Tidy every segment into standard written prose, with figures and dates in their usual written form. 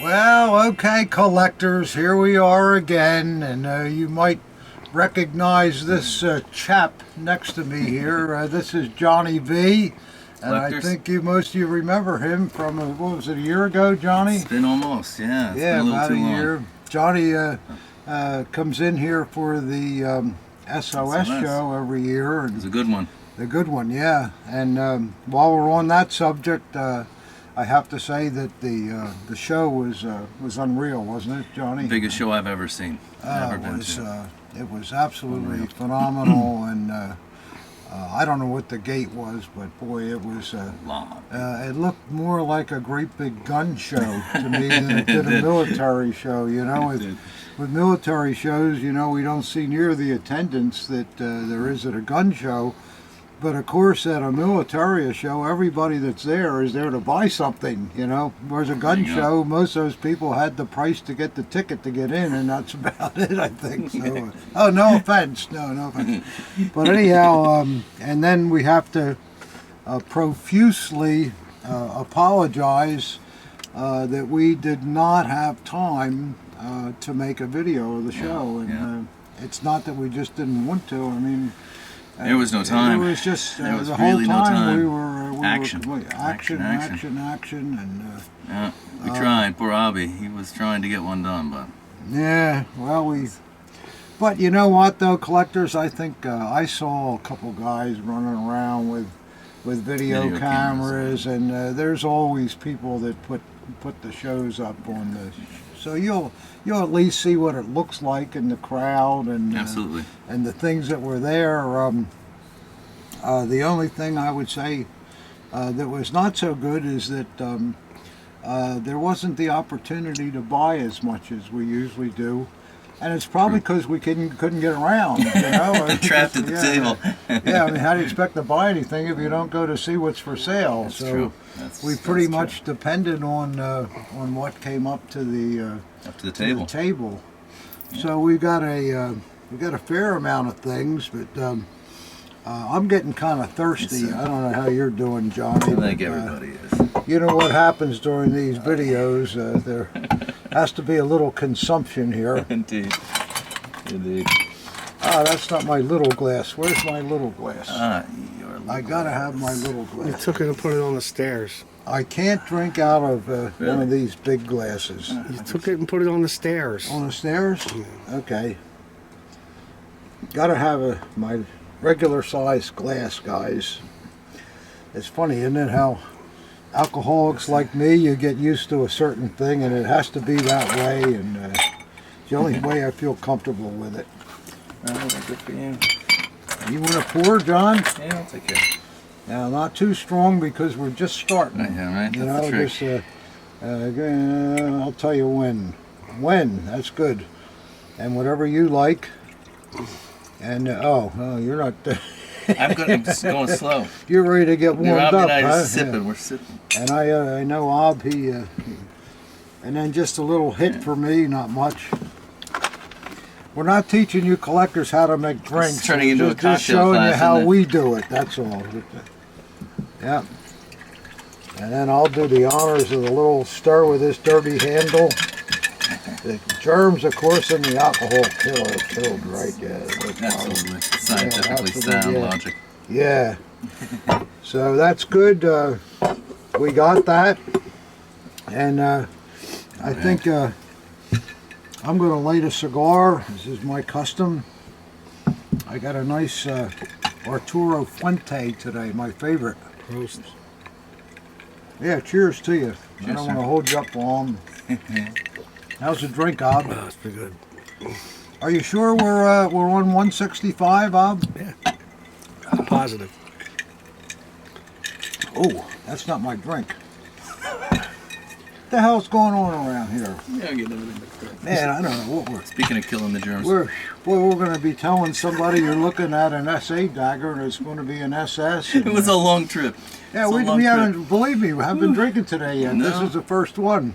Well, okay, collectors, here we are again, and you might recognize this chap next to me here. This is Johnny V, and Collectors. I think most of you remember him from, what was it, a year ago, Johnny? It's been almost, yeah. It's Yeah, been a little about too a long. year. Johnny comes in here for the SOS show every year. And It's a good one. the good one, yeah. And while we're on that subject, I have to say that the show was unreal, wasn't it, Johnny? Biggest show I've ever seen. Ever been to. It was absolutely Unreal. phenomenal, and I don't know what the gate was, but boy, it was. Long. It looked more like a great big gun show to me than it did a military show. You know, with military shows, you know, we don't see near the attendance that there is at a gun show. But of course, at a Militaria show, everybody that's there is there to buy something, you know. Whereas a gun show, most of those people had the price to get the ticket to get in, and that's about it, I think. So, oh, no offense, no offense. But anyhow, and then we have to profusely apologize that we did not have time to make a video of the show, and it's not that we just didn't want to. I mean. There was no time. It was just there was the really whole time, no time. we were Action, and Yeah, we tried. Poor Abby. He was trying to get one done, but yeah. Well, but you know what though, collectors? I think I saw a couple guys running around with video cameras, and there's always people that put the shows up on the. So you'll at least see what it looks like in the crowd, and absolutely. And the things that were there. The only thing I would say that was not so good is that there wasn't the opportunity to buy as much as we usually do, and it's probably because we couldn't get around. You know, Trapped at the table. Yeah, I mean, how do you expect to buy anything if you don't go to see what's for sale? That's so true. We pretty much depended on what came up to the table. Yeah. So we got a fair amount of things, but I'm getting kind of thirsty. I don't know how you're doing, Johnny. I think everybody is. You know what happens during these videos? There has to be a little consumption here. Indeed. That's not my little glass. Where's my little glass? I gotta have my little glass. You took it and put it on the stairs. I can't drink out of one of these big glasses. You took it and put it on the stairs. On the stairs? Okay. Gotta have my regular size glass, guys. It's funny, isn't it, how alcoholics like me, you get used to a certain thing and it has to be that way, and it's the only way I feel comfortable with it. Good for you. You want to pour, John? Yeah, I'll take care. Now, not too strong because we're just starting. Yeah, right. You That's know, the trick. just I'll tell you when. When, that's good. And whatever you like. And you're not. I'm just going slow. You're ready to get warmed Rob up, and I huh? just sipping. Yeah. We're sipping. And I know Ob, he and then just a little hit for me, not much. We're not teaching you collectors how to make drinks. It's turning into a cocktail just showing class, you how isn't it? we do it. That's all. Yeah. And then I'll do the honors of the little stir with this dirty handle. The germs, of course, and the alcohol killed, right? Yeah. Absolutely. Scientifically sound logic. Yeah. So that's good. We got that. And I think I'm going to light a cigar. This is my custom. I got a nice Arturo Fuente today, my favorite. Prost. Yeah, cheers to you. Cheers, I don't sir. want to hold you up long. How's the drink, Ob? Oh, it's pretty good. Are you sure we're on 165, Ob? Yeah. Positive. Oh, that's not my drink. What the hell's going on around here? Yeah, get everything mixed up. Man, I don't know what we're... Speaking of killing the germs. We're going to be telling somebody you're looking at an SA dagger and it's going to be an SS. It was a long trip. Yeah, we haven't, believe me, we haven't been drinking today yet. No. This is the first one.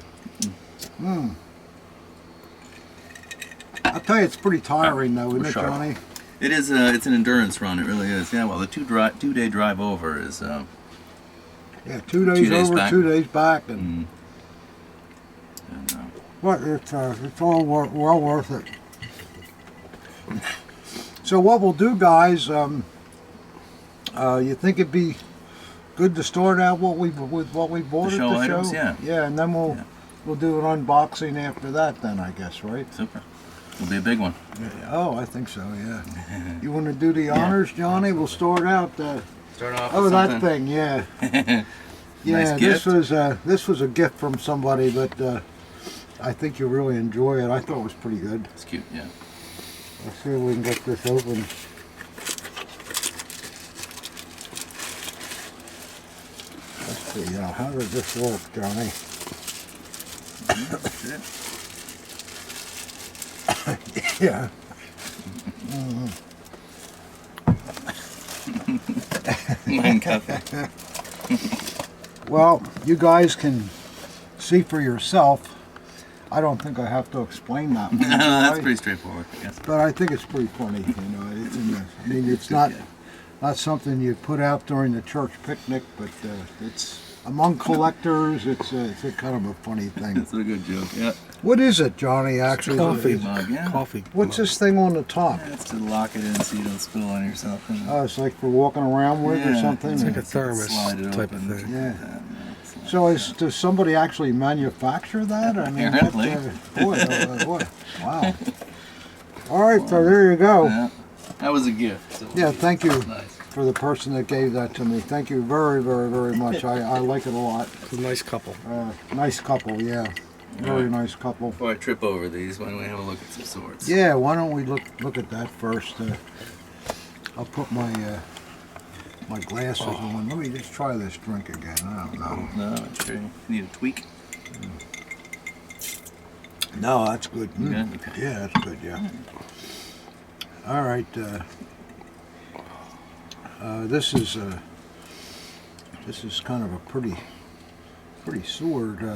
I'll tell you, it's pretty tiring though, isn't it, sharp. Johnny? It is. It's an endurance run. It really is. Yeah. Well, the two-day drive over is. Yeah, 2 days 2 days over, back. 2 days back, and And But it's all well worth it. So what we'll do, guys, you think it'd be good to start out with what we bought The at show the items, show? yeah. Yeah, and then we'll Yeah. we'll do an unboxing after that then, I guess, right? Super. It'll be a big one. Oh, I think so, yeah. You want to do the honors, Johnny? We'll start out. Start off Oh, with that something. thing, yeah. Yeah, Nice this gift. was a gift from somebody, but I think you'll really enjoy it. I thought it was pretty good. It's cute, yeah. Let's see if we can get this open. Let's see, how does this work, Johnny? That's it. Yeah. Mein Kaffee. Well, you guys can see for yourself. I don't think I have to explain that one. No, that's right? pretty straightforward. Yes. But I think it's pretty funny, It's in the, I mean, it's not something you put out during the church picnic, but it's among collectors. It's a kind of a funny thing. It's a good joke. Yeah. What is it, Johnny? Actually, Coffee Mug, yeah. Coffee. What's mug. this thing on the top? That's to lock it in so you don't spill on yourself. Oh, it's like for walking around with or Yeah, something. It's like a It's thermos slide it type of open. thing. Yeah. Slide So it does somebody actually manufacture that? I mean, Apparently. boy, wow. All right, so there you go. Yeah. That was a gift. So Yeah, thank you That's nice. for the person that gave that to me. Thank you very, very, very much. I like it a lot. It's a nice couple. Nice couple, yeah. Very right. nice couple. Before I trip over these, why don't we have a look at some swords? Yeah, why don't we look at that first? I'll put my my glasses on. Let me just try this drink again. I don't know. No, I'm sure you need a tweak. No, that's good. You Mm. good? Okay. Yeah, that's good. Yeah. All right. This is kind of a pretty sword.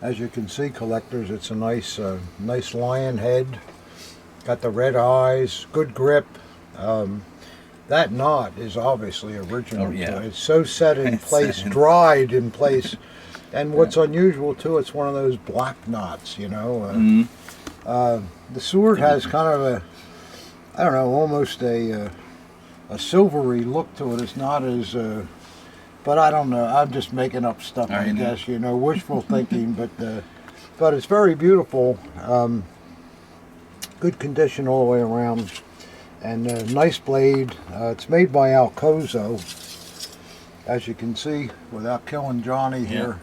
As you can see, collectors, it's a nice lion head. Got the red eyes, good grip. That knot is obviously original. Oh, yeah. It's so set in It's place, set in- dried in place. And what's unusual too, it's one of those black knots, Mm-hmm. The sword has kind of a, I don't know, almost a silvery look to it. It's not as, but I don't know. I'm just making up stuff, I guess. Wishful thinking. But it's very beautiful. Good condition all the way around, and nice blade. It's made by Alcozo, as you can see, without killing Johnny here.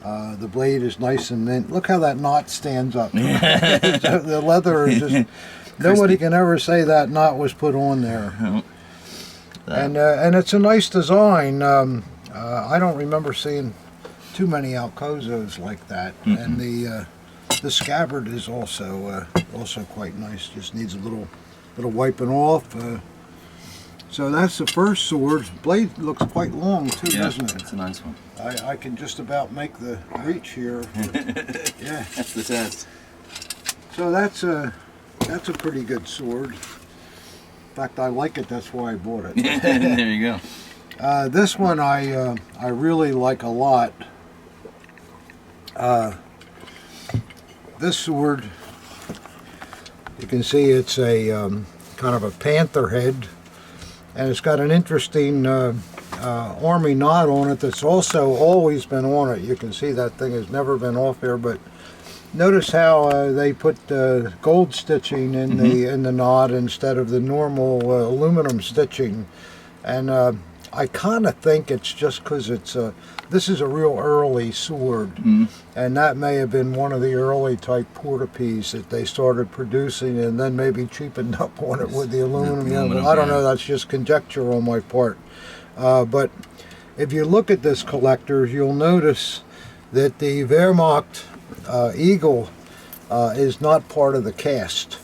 The blade is nice and mint. Look how that knot stands up. The leather is just. Nobody can ever say that knot was put on there. And it's a nice design. I don't remember seeing too many Alcozos like that. Mm-hmm. And the scabbard is also quite nice. Just needs a little wiping off. So that's the first sword. Blade looks quite long too, Yeah, doesn't it? it's a nice one. I can just about make the reach here. Yeah. That's the test. So that's a pretty good sword. In fact, I like it. That's why I bought it. There you go. This one I really like a lot. This sword, you can see it's a kind of a panther head, and it's got an interesting army knot on it that's also always been on it. You can see that thing has never been off here, but notice how they put gold stitching in the knot instead of the normal aluminum stitching, and I kind of think it's just because this is a real early sword, and that may have been one of the early type portapies that they started producing, and then maybe cheapened up on it with the aluminum. aluminum, I don't yeah. know. That's just conjecture on my part, but if you look at this, collectors, you'll notice that the Wehrmacht eagle is not part of the cast.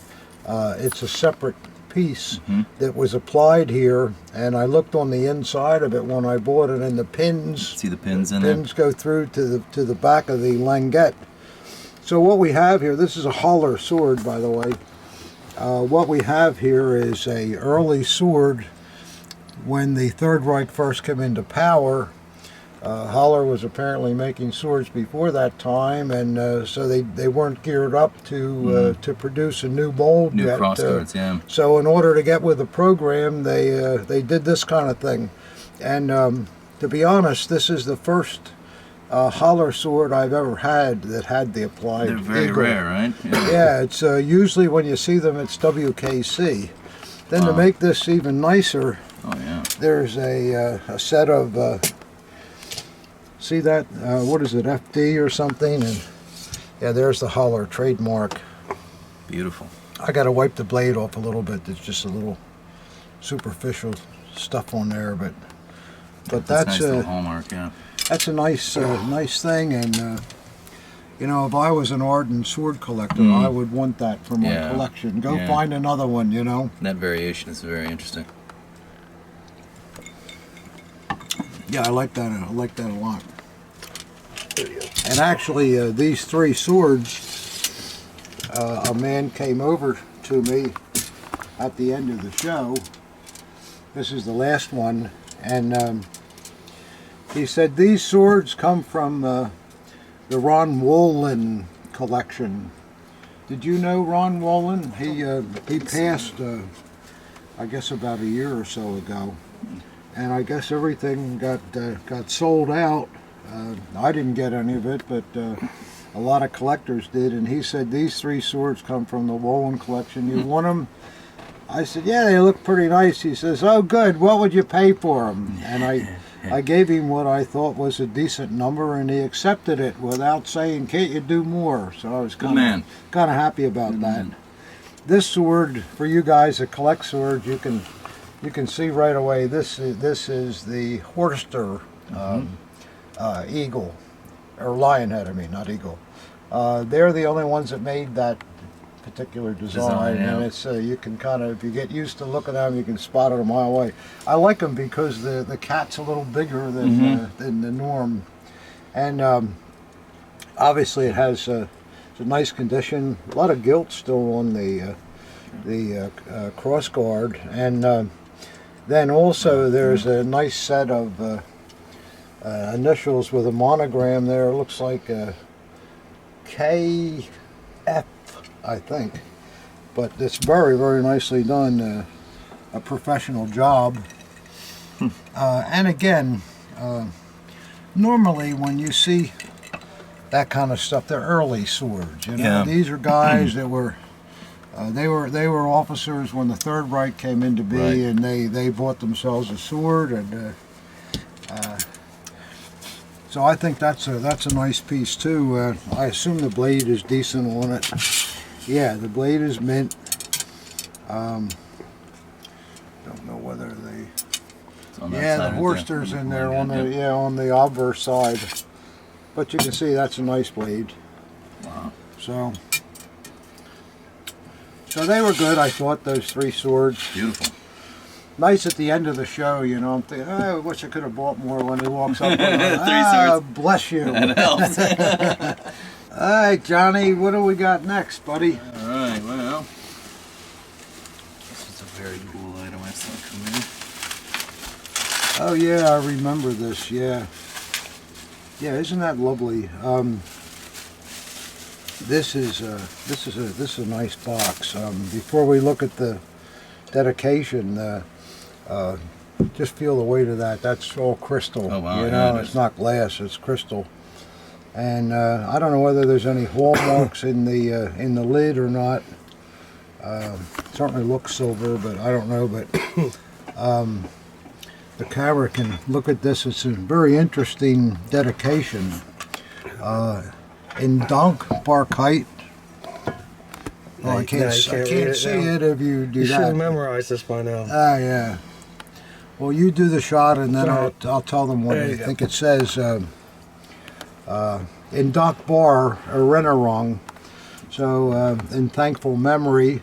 It's a separate piece that was applied here, and I looked on the inside of it when I bought it, and the pins See the pins in there? pins go through to the back of the languette. So what we have here, this is a Holler sword, by the way. What we have here is a early sword when the Third Reich first came into power. Holler was apparently making swords before that time, and so they weren't geared up to produce a new mold New yet. crossguards, yeah. So in order to get with the program, they did this kind of thing. And to be honest, this is the first Holler sword I've ever had that had the applied They're very eagle. rare, right? Yeah, it's usually when you see them, it's WKC. Then to make this even nicer, Oh, yeah. there's a set of, see that, what is it, FD or something? And yeah, there's the Holler trademark. Beautiful. I got to wipe the blade off a little bit. There's just a little superficial stuff on there, but That's nice little hallmark, yeah. that's a nice nice thing. And you know, if I was an ardent sword collector, I would want that for my Yeah. collection. Go Yeah. find another one, you know. That variation is very interesting. Yeah, I like that. I like that a lot. And actually, these three swords, a man came over to me at the end of the show. This is the last one, and he said these swords come from the Ron Wolin collection. Did you know Ron Wolin? He passed, I guess, about a year or so ago. And I guess everything got sold out. I didn't get any of it, but a lot of collectors did. And he said these three swords come from the Wolin collection. You want them? I said, yeah, they look pretty nice. He says, oh, good. What would you pay for them? And I gave him what I thought was a decent number, and he accepted it without saying, can't you do more? So I was kind of happy about that. This sword, for you guys that collect swords, you can see right away, this is the Forestry eagle, or lionhead, I mean, not eagle. They're the only ones that made that particular design, yeah. and it's you can kind of, if you get used to looking at them, you can spot it a mile away. I like them because the cat's a little bigger than the norm, and obviously it has it's a nice condition. A lot of gilt still on the cross guard, and then also there's a nice set of initials with a monogram there. It looks like a KF, I think, but it's very, very nicely done. A professional job. And again, normally when you see that kind of stuff, they're early swords. You know, Yeah. these are guys that were. They were officers when the Third Reich came into being, Right. and they bought themselves a sword, and so I think that's a nice piece too. I assume the blade is decent on it. Yeah, the blade is mint. Don't know whether they. It's on that Yeah, side the right Horster's there. in there on the obverse side, but you can see that's a nice blade. Wow. So they were good, I thought, those three swords. Beautiful. Nice at the end of the show, you know. I'm thinking, I wish I could have bought more when he walks up. Three swords. Bless you. That helps. All right, Johnny, what do we got next, buddy? All right, well, this is a very cool item I saw come in. Oh yeah, I remember this. Yeah, isn't that lovely? This is a nice box. Before we look at the dedication, just feel the weight of that. That's all crystal. Oh, wow, You yeah, know, it it's is. not glass. It's crystal. And I don't know whether there's any hallmarks in the lid or not. Certainly looks silver, but I don't know. But the camera can look at this. It's a very interesting dedication. In Donk Barkite. Oh, I can't see it if you do You should have that. memorized this by now. Yeah. Well, you do the shot, and then Sorry. I'll tell them what There I you go. think it says. In Donk Bar, Erinnerung. So, in thankful memory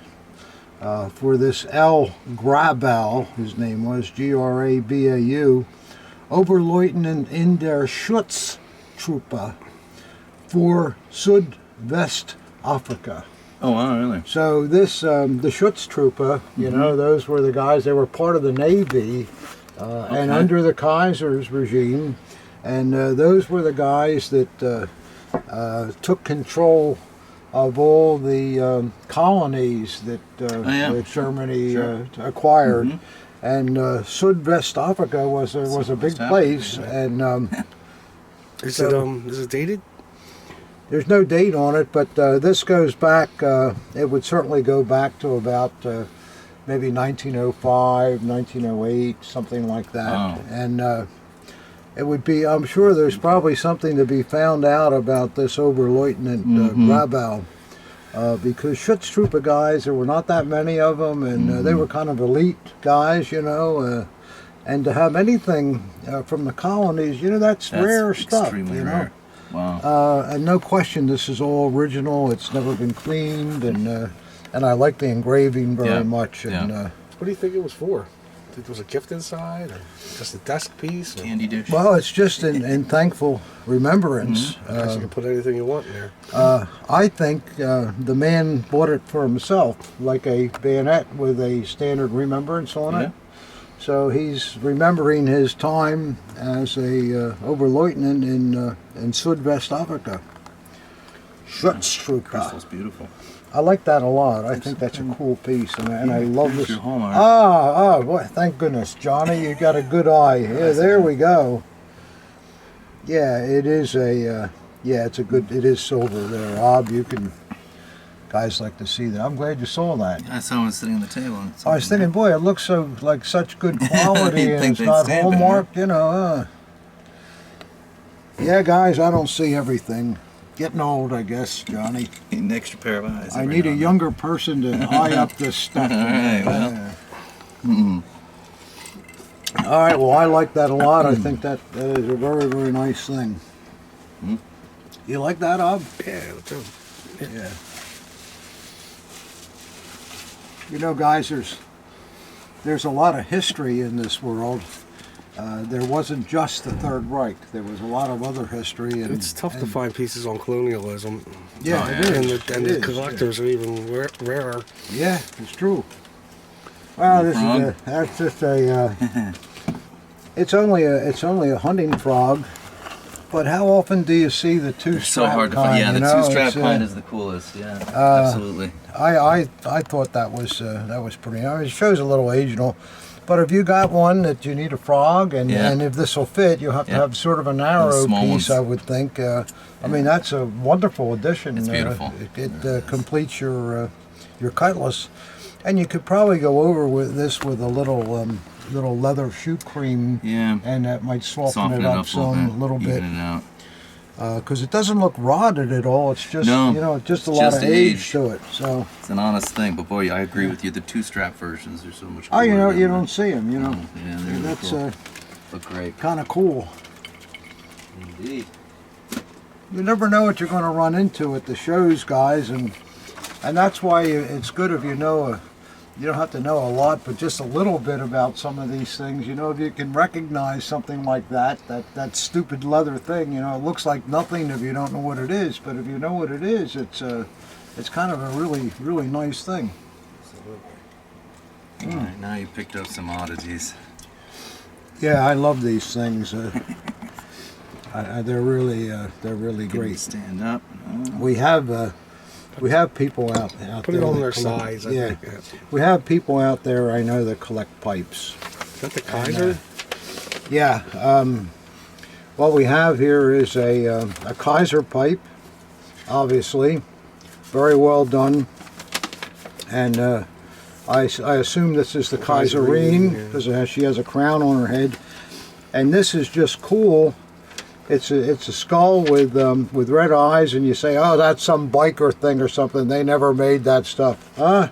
for this L. Grabau, his name was Grabau, Oberleutnant in der Schutztruppe for Südwestafrika. Oh, wow, really? So this, the Schutztruppe, you know, those were the guys, they were part of the Navy, and under the Kaiser's regime, And those were the guys that took control of all the colonies that, that Germany acquired. Mm-hmm. And Südwestafrika was a big place, and Is it dated? there's no date on it, but this goes back. It would certainly go back to about maybe 1905, 1908, something like that. Wow. And it would be. I'm sure there's probably something to be found out about this Oberleutnant Rabau. Because Schutztruppe guys, there were not that many of them, and they were kind of elite guys, you know. And to have anything from the colonies, you know, that's rare stuff, Extremely you know. rare. Wow. And no question, this is all original. It's never been cleaned, and I like the engraving very much. And What do you think it was for? Think there was a gift inside, or just a desk piece? Or? Candy dish. well, it's just in thankful remembrance. I guess you can put anything you want in there. I think the man bought it for himself, like a bayonet with a standard remembrance on it. So he's remembering his time as a Oberleutnant in Südwestafrika. Schutztruppe. Crystal's beautiful. I like that a lot. I think that's a cool piece, and I love Here's this. your hallmark. Boy, thank goodness, Johnny, you got a good eye. Yeah, there we go. Yeah, it is a. It's a good. It is silver there, Rob. You can. Guys like to see that. I'm glad you saw that. I saw one sitting on the table. And I was thinking, boy, it looks so like such good quality, You'd and think it's they'd not stamp it, hallmarked, you know. Yeah, guys, I don't see everything. Getting old, I guess, Johnny. Need an extra pair of eyes. I need a younger person to eye up this stuff. All right, well. All right, well, I like that a lot. I think that is a very, very nice thing. You like that, Ob? Yeah, let's do it. Yeah. You know, guys, there's a lot of history in this world. There wasn't just the Third Reich. There was a lot of other history. And, It's tough to find pieces on colonialism. Yeah, it And is. the, and the collectors are even rarer. Yeah, it's true. Well, that's just a. It's only a hunting frog. But how often do you see the two-strap So hard to kind? find. Yeah, you the know? two-strap It's, kind is the coolest. Yeah, absolutely. I thought that was pretty. I mean, it shows a little ageable. But if you got one that you need a frog, and if this will fit, you'll have to have sort of a narrow Those small piece, ones. I would think. I mean, that's a wonderful addition. It's beautiful. It completes your cutlass, and you could probably go over with this with a little leather shoe cream, and that might soften it up some a little bit. Even it out. Because it doesn't look rotted at all. It's just just a lot just of age age. to it. So It's an honest thing, but boy, I agree with you. The two-strap versions are so much. you know, cooler you than don't see them. You know, Yeah, they're that's cool. Look great. kind of cool. Indeed. You never know what you're going to run into at the shows, guys, and that's why it's good if you know. You don't have to know a lot, but just a little bit about some of these things. You know, if you can recognize something like that stupid leather thing, you know, it looks like nothing if you don't know what it is. But if you know what it is, it's kind of a really, really nice thing. All right, now you picked up some oddities. Yeah, I love these things. They're really Can great. you stand up? We have people out there. Put it on that their collect- sides. I Yeah, think. we have people out there I know that collect pipes. Is that the Kaiser? Yeah. What we have here is a Kaiser pipe, obviously, very well done, and I assume this is the Kaiserine because she has a crown on her head, and this is just cool. It's a skull with red eyes, and you say, oh, that's some biker thing or something. They never made that stuff, huh?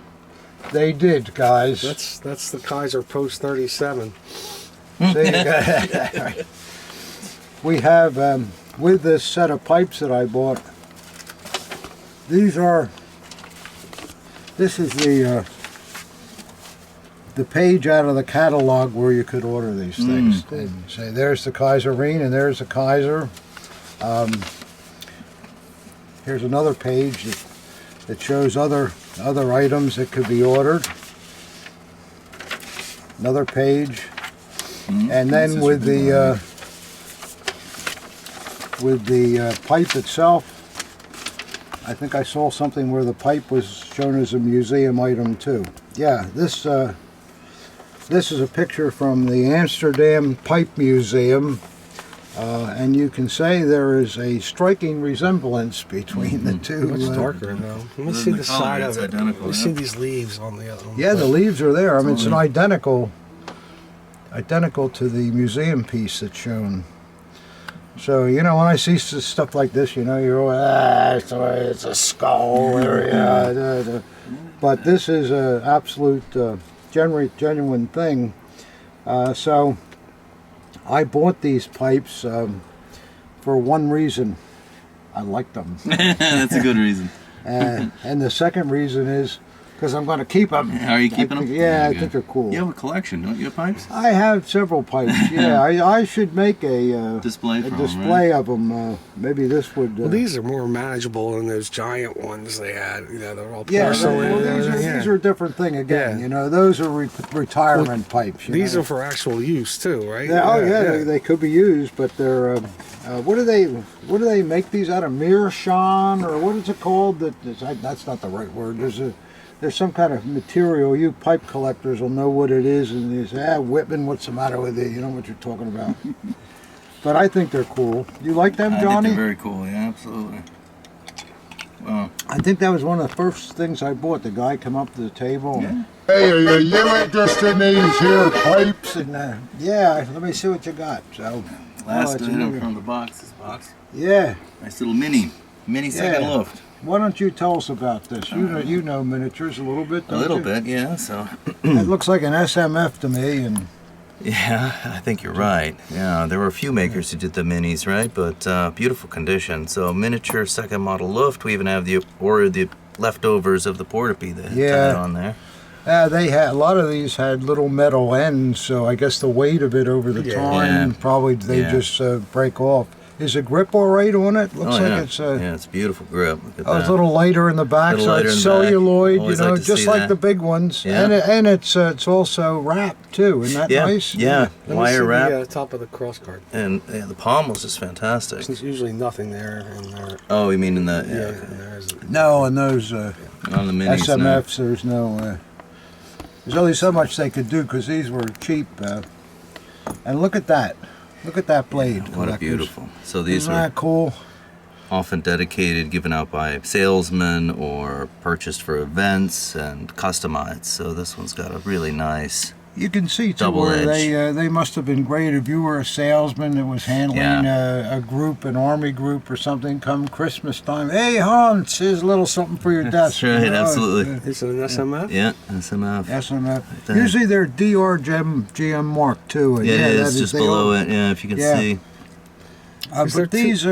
They did, guys. That's the Kaiser Post 37. See, we have with this set of pipes that I bought. This is the page out of the catalog where you could order these things. And say, there's the Kaiserine and there's the Kaiser. Here's another page that shows other items that could be ordered. Another page. And then with the with the pipe itself. I think I saw something where the pipe was shown as a museum item too. Yeah, this is a picture from the Amsterdam Pipe Museum, and you can say there is a striking resemblance between the two. Much darker though. Let me see the side of it. Let me see these leaves on the other one. Yeah, the leaves are there. I mean, it's an identical to the museum piece that's shown. So, you know, when I see stuff like this, you know, you're always, it's a skull area. But this is an absolute genuine thing. So I bought these pipes for one reason. I like them. That's a good reason. And the second reason is because I'm going to keep them. Are you keeping them? Yeah, I think they're cool. You have a collection, don't you, of pipes? I have several pipes. Yeah, I should make a Display for 'em, display right? of them. Maybe this would. Well, these are more manageable than those giant ones they had. You know, they're all Yeah, porcelain. well, these are a different thing again. Yeah. You know, those are retirement pipes. These know. are for actual use too, right? They could be used, but they're. What do they make these out of? Meerschaum, or what is it called? That's not the right word. There's some kind of material. You pipe collectors will know what it is, and you say, Whitman, what's the matter with you? You know what you're talking about. But I think they're cool. You like them, Johnny? I think they're very cool. Yeah, absolutely. Well, I think that was one of the first things I bought. The guy come up to the table. yeah. And, hey, are you interested in these here pipes? And yeah, let me see what you got. So Last it's item from the box. This box. Yeah. Nice little mini second Yeah. Luft. Why don't you tell us about this? You know miniatures a little bit, don't A little you? bit, yeah. So. It looks like an SMF to me, and Yeah, I think you're right. Yeah, there were a few makers who did the minis, right? But beautiful condition. So miniature second model Luft. We even have the leftovers of the Portapee that had it on there. they had a lot of these had little metal ends, so I guess the weight of it over the time probably they just break off. Is the grip all right on it? Looks like it's it's a beautiful grip. Look at that. it's a little lighter in the back, so it's celluloid, Always you know, like to just see like that. the big ones. Yeah. And it's also wrapped too. Isn't that nice? Yeah, Let me see wire wrap. the top of the cross guard. And the palm was just fantastic. There's usually nothing there. And there. Oh, you mean in the And there's No, and those on the minis? SMFs, there's no. There's only so much they could do because these were cheap. And look at that. Look at that blade. What a collectors. beautiful. So these Isn't were that cool? often dedicated, given out by salesmen, or purchased for events and customized. So this one's got a really nice. You can see too Double where edge. they must have been great. If you were a salesman that was handling a group, an army group or something, come Christmas time, hey Hans, here's a little something for your desk. That's right, You know, absolutely. Is it an SMF? Yeah, SMF. SMF. That. Usually they're DR GM Mark II. And Yeah, that it's just below it. Yeah, if you can see. But these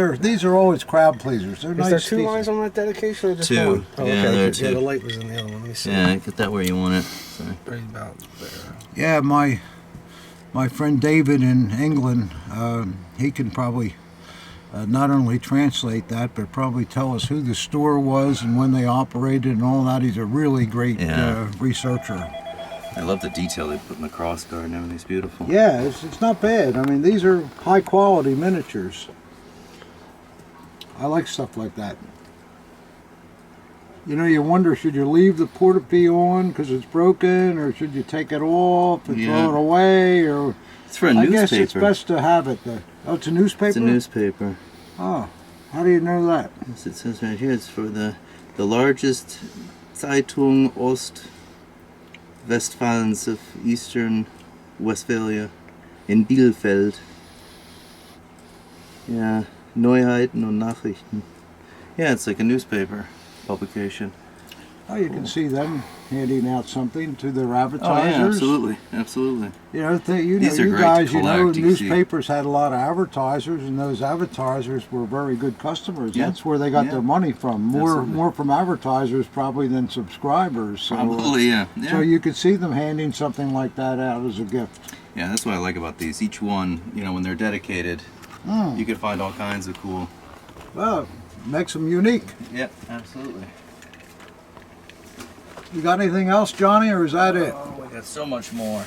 are always crowd pleasers. They're Is nice there two pieces. lines on that dedication or just Two. one? Oh, Yeah, okay. there are Yeah, two. the light was in the other one. Let me see. Yeah, get that where you want it. So. Right about there. Yeah, my friend David in England, he can probably not only translate that, but probably tell us who the store was and when they operated and all that. He's a really great researcher. I love the detail they put in the cross guard and everything's beautiful. Yeah, it's not bad. I mean, these are high quality miniatures. I like stuff like that. You know, you wonder, should you leave the Portapee on because it's broken, or should you take it off and throw it away? Or It's for a I newspaper. guess it's best to have it there. Oh, it's a newspaper? It's a newspaper. Oh, how do you know that? Yes, it says right here, it's for the largest Zeitung Ost-Westfalens of Eastern Westphalia in Bielefeld. Yeah, Neuheiten und Nachrichten. Yeah, it's like a newspaper publication. Oh, you can see them handing out something to their Oh, advertisers. yeah, absolutely, absolutely. You know, These are you great guys, to you know, collect, you see. newspapers had a lot of advertisers, and those advertisers were very good customers. Yeah. That's where they got their money from. Absolutely. More from advertisers probably than subscribers. So, Probably, yeah. So you could see them handing something like that out as a gift. Yeah, that's what I like about these. Each one, you know, when they're dedicated, you can find all kinds of cool. Well, makes them unique. Yep, absolutely. You got anything else, Johnny, or is that it? Oh, we got so much more.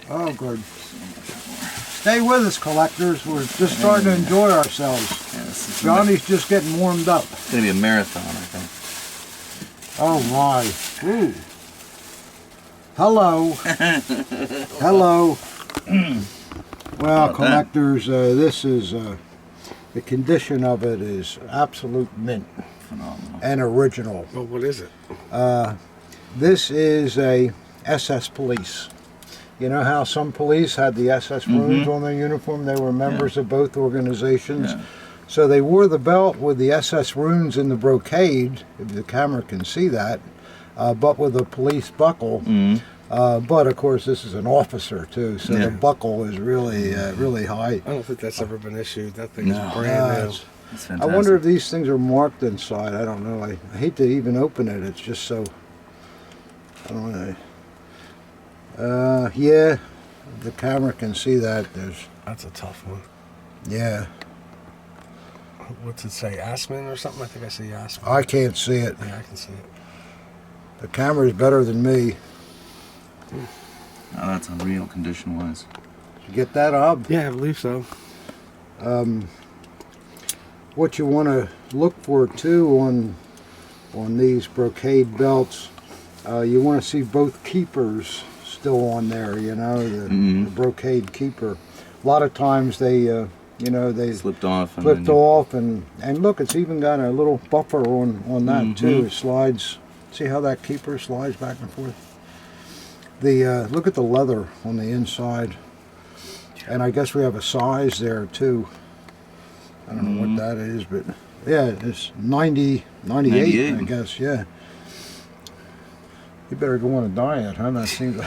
Oh, good. Stay with us, collectors. We're just starting to enjoy ourselves. Yeah, Johnny's just getting warmed up. It's gonna be a marathon, I think. Oh my. Ooh. Hello. Hello. Well, collectors, this is, the condition of it is absolute mint. Phenomenal. And original. Well, what is it? This is a SS police. You know how some police had the SS runes on their uniform? They were members of both organizations. Yeah. So they wore the belt with the SS runes in the brocade, if the camera can see that, but with a police buckle. But of course, this is an officer too, so the buckle is really, really high. I don't think that's ever been issued. That thing is No. brand new. It's I fantastic. wonder if these things are marked inside. I don't know. I hate to even open it. It's just so. I don't know. Yeah, the camera can see that. That's a tough one. Yeah, What's it say? Aspen or something? I think I see Aspen. I can't see it. Yeah, I can see it. The camera's better than me. Oh, that's unreal condition-wise. Did you get that, Ob? Yeah, I believe so. What you want to look for too on these brocade belts, you want to see both keepers still on there. You know, the brocade keeper. A lot of times they they Slipped off. flipped off, and look, it's even got a little buffer on that too. It slides. See how that keeper slides back and forth. The look at the leather on the inside, and I guess we have a size there too. I don't know what that is, but yeah, it's 98, 98. I guess. Yeah. You better go on a diet, huh? That seems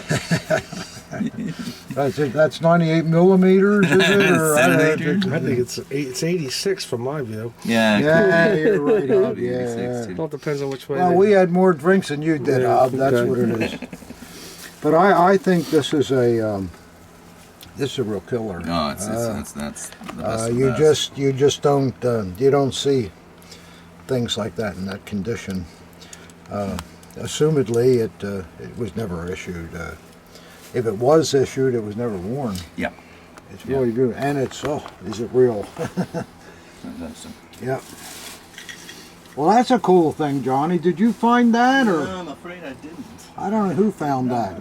like that's 98 millimeters, is it? Or, Centimeters? I think it's 86 from my view. Yeah. yeah, you're right, Ob. Could be 86 Yeah. too. It all depends on which way. Well, they- we had more drinks than you did, Yeah, Ob. That's okay. what it is. But I think this is a real killer. No, that's the best. Of the You best. just don't see things like that in that condition. Assumedly, it was never issued. If it was issued, it was never worn. Yeah. It's really good, and it's is it real? Fantastic. Yep. Well, that's a cool thing, Johnny. Did you find that, or I'm afraid I didn't. I don't know who found that?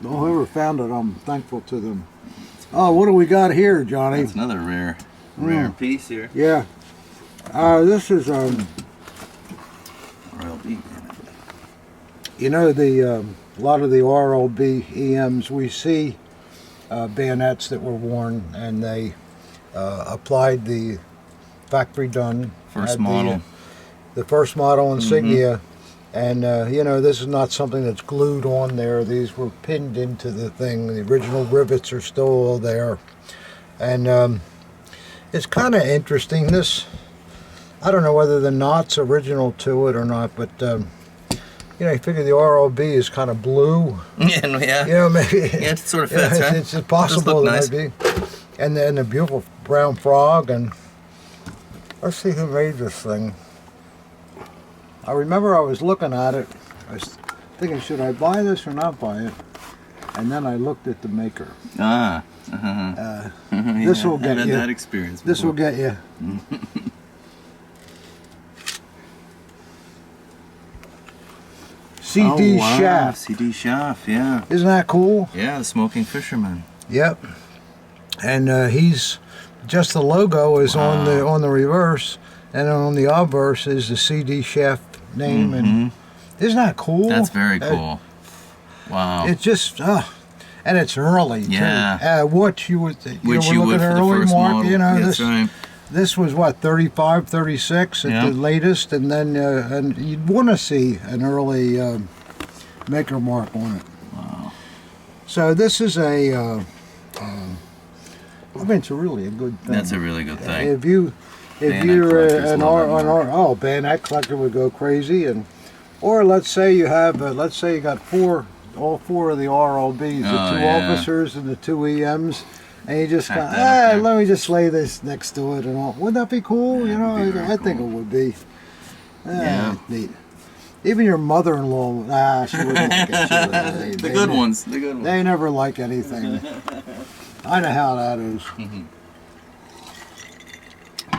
Whoever found it, I'm thankful to them. Oh, what do we got here, Johnny? That's another rare piece here. Yeah. This is RLB. you know, a lot of the RLB EMs we see bayonets that were worn, and they applied the factory done First had model. the first model insignia, and this is not something that's glued on there. These were pinned into the thing. The original rivets are still all there, and it's kind of interesting. This, I don't know whether the knot's original to it or not, but you figure the RLB is kind of blue. Yeah. Maybe. Yeah, it sort of fits, right? It's possible Does that look might be. And then the beautiful brown frog, and let's see who made this thing. I remember I was looking at it. I was thinking, should I buy this or not buy it? And then I looked at the maker. Ah. This will get I've had you. that experience. This will before. get you. CD Shaft. CD Shaft, yeah. Isn't that cool? Yeah, the Smoking Fisherman. Yep. And he's just the logo is on the reverse, and on the obverse is the CD Shaft name. And isn't that cool? That's very cool. Wow. It's just and it's early. Yeah. Too. What you would Which you look would at for the early first mark. model. This That's right. this was what 35, 36 at the latest, and then and you'd want to see an early maker mark on it. Wow. So this is a. It's really a good thing. That's a really good thing. If Bayonet you're collectors an love that bayonet collector would go crazy, or let's say you have you got all four of the RLBs, the two officers and the two EMs, and you just Pack that up there. let me just lay this next to it and all. Wouldn't that be cool? Yeah, it'd be very I think it cool. would be. Yeah. Neat. Even your mother-in-law, she wouldn't like it. The good ones. They never like anything. I know how that is.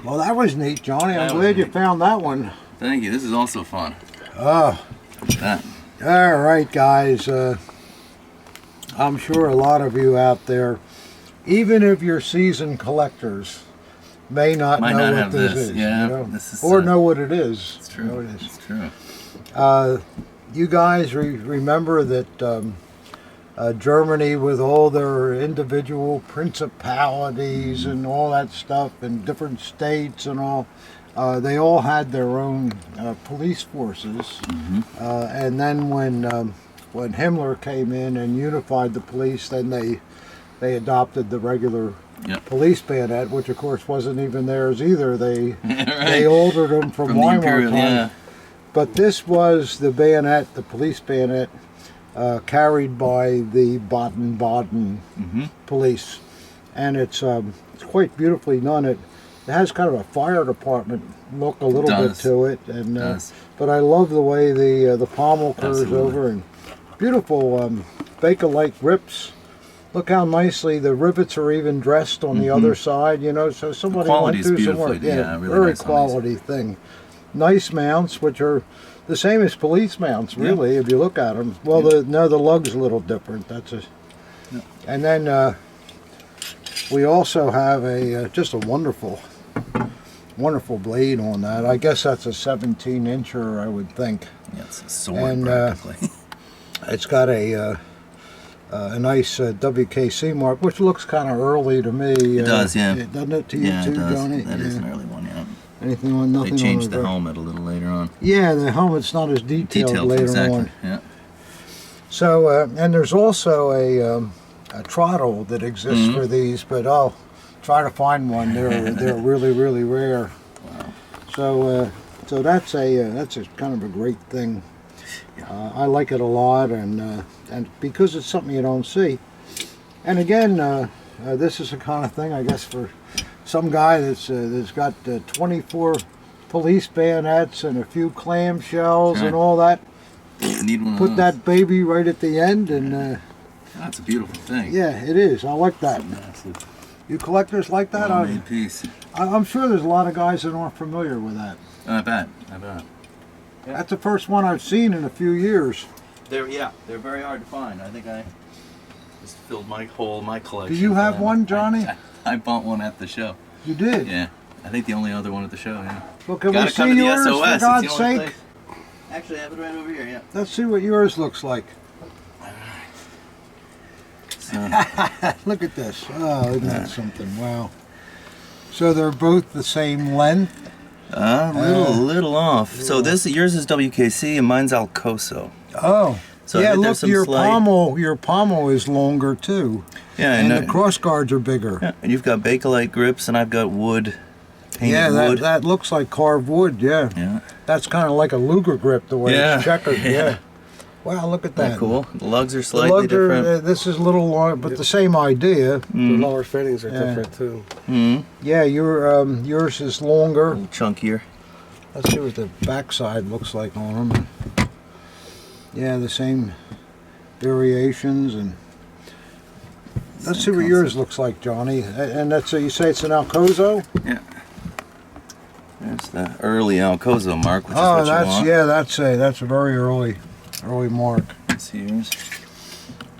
Well, that was neat, Johnny. I'm glad you found that one. Thank you. This is also fun. Oh. That. All right, guys. I'm sure a lot of you out there, even if you're seasoned collectors, may not Might know not what have this this. is. Yeah, you know? this is, or know what it is. It's true. Know what it is. It's true. You guys remember that Germany, with all their individual principalities and all that stuff, and different states and all, they all had their own police forces. And then when Himmler came in and unified the police, then they adopted the regular police bayonet, which of course wasn't even theirs either. They they altered them from the Weimar Imperial, time. yeah. But this was the bayonet, the police bayonet, carried by the Baden-Baden police, and it's quite beautifully done. It has kind of a fire department look a little bit to it, and but I love the way the pommel curves over, and beautiful Bakelite grips. Look how nicely the rivets are even dressed on the other side. You know, so somebody went through some work. Yeah, really very nice quality thing. Nice mounts, which are the same as police mounts, really, if you look at them. Well, the lug's a little different. That's a, and then we also have a just a wonderful blade on that. I guess that's a 17-incher, I would think. Yeah, it's a sword practically. It's got a nice WKC mark, which looks kind of early to me. It does, yeah. Doesn't it to you too, it does. Johnny? That is an early one, yeah. Anything on nothing? They changed on the helmet a little later on. Yeah, the helmet's not as detailed later exactly. on. Yeah. So, and there's also a trottle that exists for these, but I'll try to find one. They're really, really rare. Wow. So that's a kind of a great thing. I like it a lot, and because it's something you don't see. And again, this is the kind of thing, I guess, for some guy that's got 24 police bayonets and a few clamshells and all that. You need one of Put those. that baby right at the end, and That's a beautiful thing. yeah, it is. I like that. Massive. You collectors like that? Well-made piece. I'm sure there's a lot of guys that aren't familiar with that. I bet. That's the first one I've seen in a few years. They're very hard to find. I think I just filled my collection. Do you have one, Johnny? I bought one at the show. You did? Yeah. I think the only other one at the show, yeah. Well, can Gotta we come see to the yours, SOS. for It's the God's only sake? place. Actually, I have it right over here, yeah. Let's see what yours looks like. So, Look at this. Oh, isn't that something? Wow. So they're both the same length? little off. So yours is WKC and mine's Alcoso. Oh. So yeah, there's look, some your slight- pommel is longer too. Yeah, And the cross guards are bigger. yeah, and you've got Bakelite grips, and I've got wood, painted wood. That looks like carved wood, yeah. Yeah. That's kind of like a Luger grip, the way Yeah, it's checkered, yeah. Wow, look at Isn't that that. cool? The lugs are The slightly lugs are, different. this is a little long, but the same idea. The lower fittings are different too. Yeah, yours is longer. A little chunkier. Let's see what the backside looks like on them. Yeah, the same variations, and let's see what yours looks like, Johnny. And that's you say it's an Alcozo? Yeah. There's the early Alcozo mark, which is what you want. That's a very early mark. That's yours.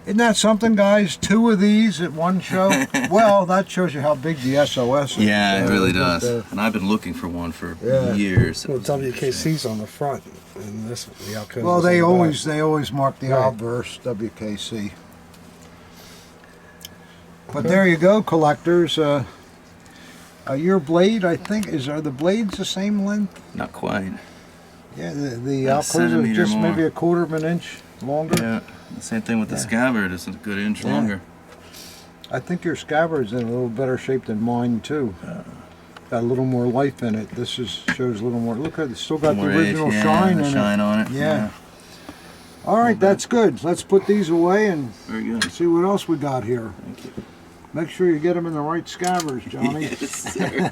Isn't that something, guys? 2 of these at one show. Well, that shows you how big the SOS is. Yeah, it really does. And I've been looking for one for years. Well, WKC's on the front, and this the Alcoa's Well, on they the always mark the obverse WKC. But there you go, collectors. Your blade, I think, are the blades the same length? Not quite. Yeah, the A Alcoa is centimeter just more. maybe a 1/4 of an inch longer. Yeah. The same thing with the scabbard. It's a good inch longer. I think your scabbard's in a little better shape than mine too. Got a little more life in it. This shows a little more. Look at it, still got the More original age, shine the in shine it. on it. Yeah. All right, that's good. Let's put these away and Very good. see what else we got here. Thank you. Make sure you get them in the right scabbards, Johnny. Yes, sir.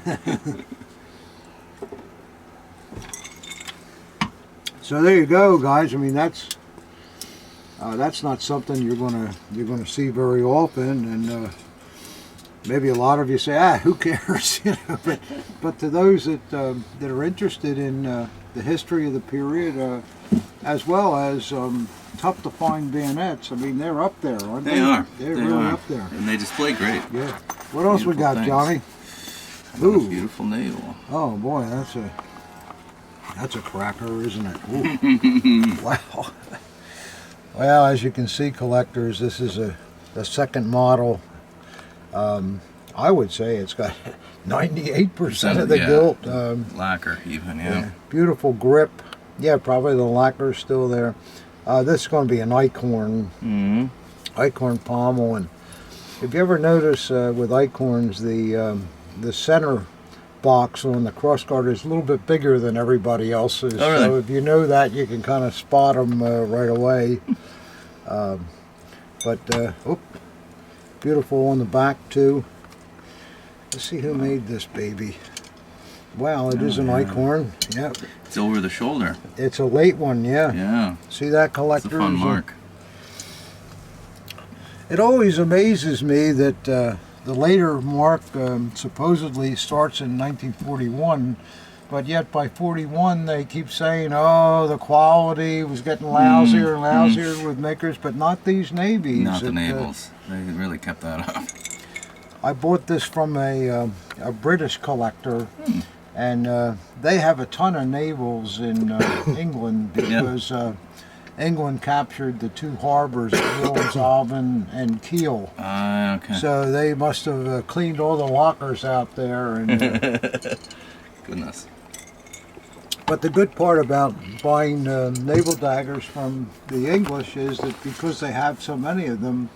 So there you go, guys. I mean, that's not something you're gonna see very often, and maybe a lot of you say, who cares? You know, but to those that are interested in the history of the period, as well as tough to find bayonets, I mean, they're up there, aren't they? They are. They're They really are. up there. And they display great. Yeah. What else we got, things. Johnny? What a Ooh. beautiful naval. Oh boy, that's a cracker, isn't it? Ooh. Wow. Well, as you can see, collectors, this is the second model. I would say it's got 98% of the gilt. Lacquer even, yeah. Beautiful grip. Yeah, probably the lacquer's still there. This is going to be an Eichhorn. Eichhorn pommel. And if you ever notice with Eichhorns, the center box on the crossguard is a little bit bigger than everybody else's. Oh, really? So if you know that, you can kind of spot them right away. Beautiful on the back too. Let's see who made this baby. Wow, it is an Eichhorn. Yep. It's over the shoulder. It's a late one, yeah. Yeah. See that, It's collectors? a fun mark. It always amazes me that the later mark supposedly starts in 1941, but yet by 41 they keep saying, oh, the quality was getting lousier and lousier with makers, but not these navies. Not the navals. They really kept that up. I bought this from a British collector, and they have a ton of navals in England because England captured the two harbors of Wilhelmshaven and Kiel. Okay. So they must have cleaned all the lockers out there. And, Goodness. but the good part about buying naval daggers from the English is that because they have so many of them,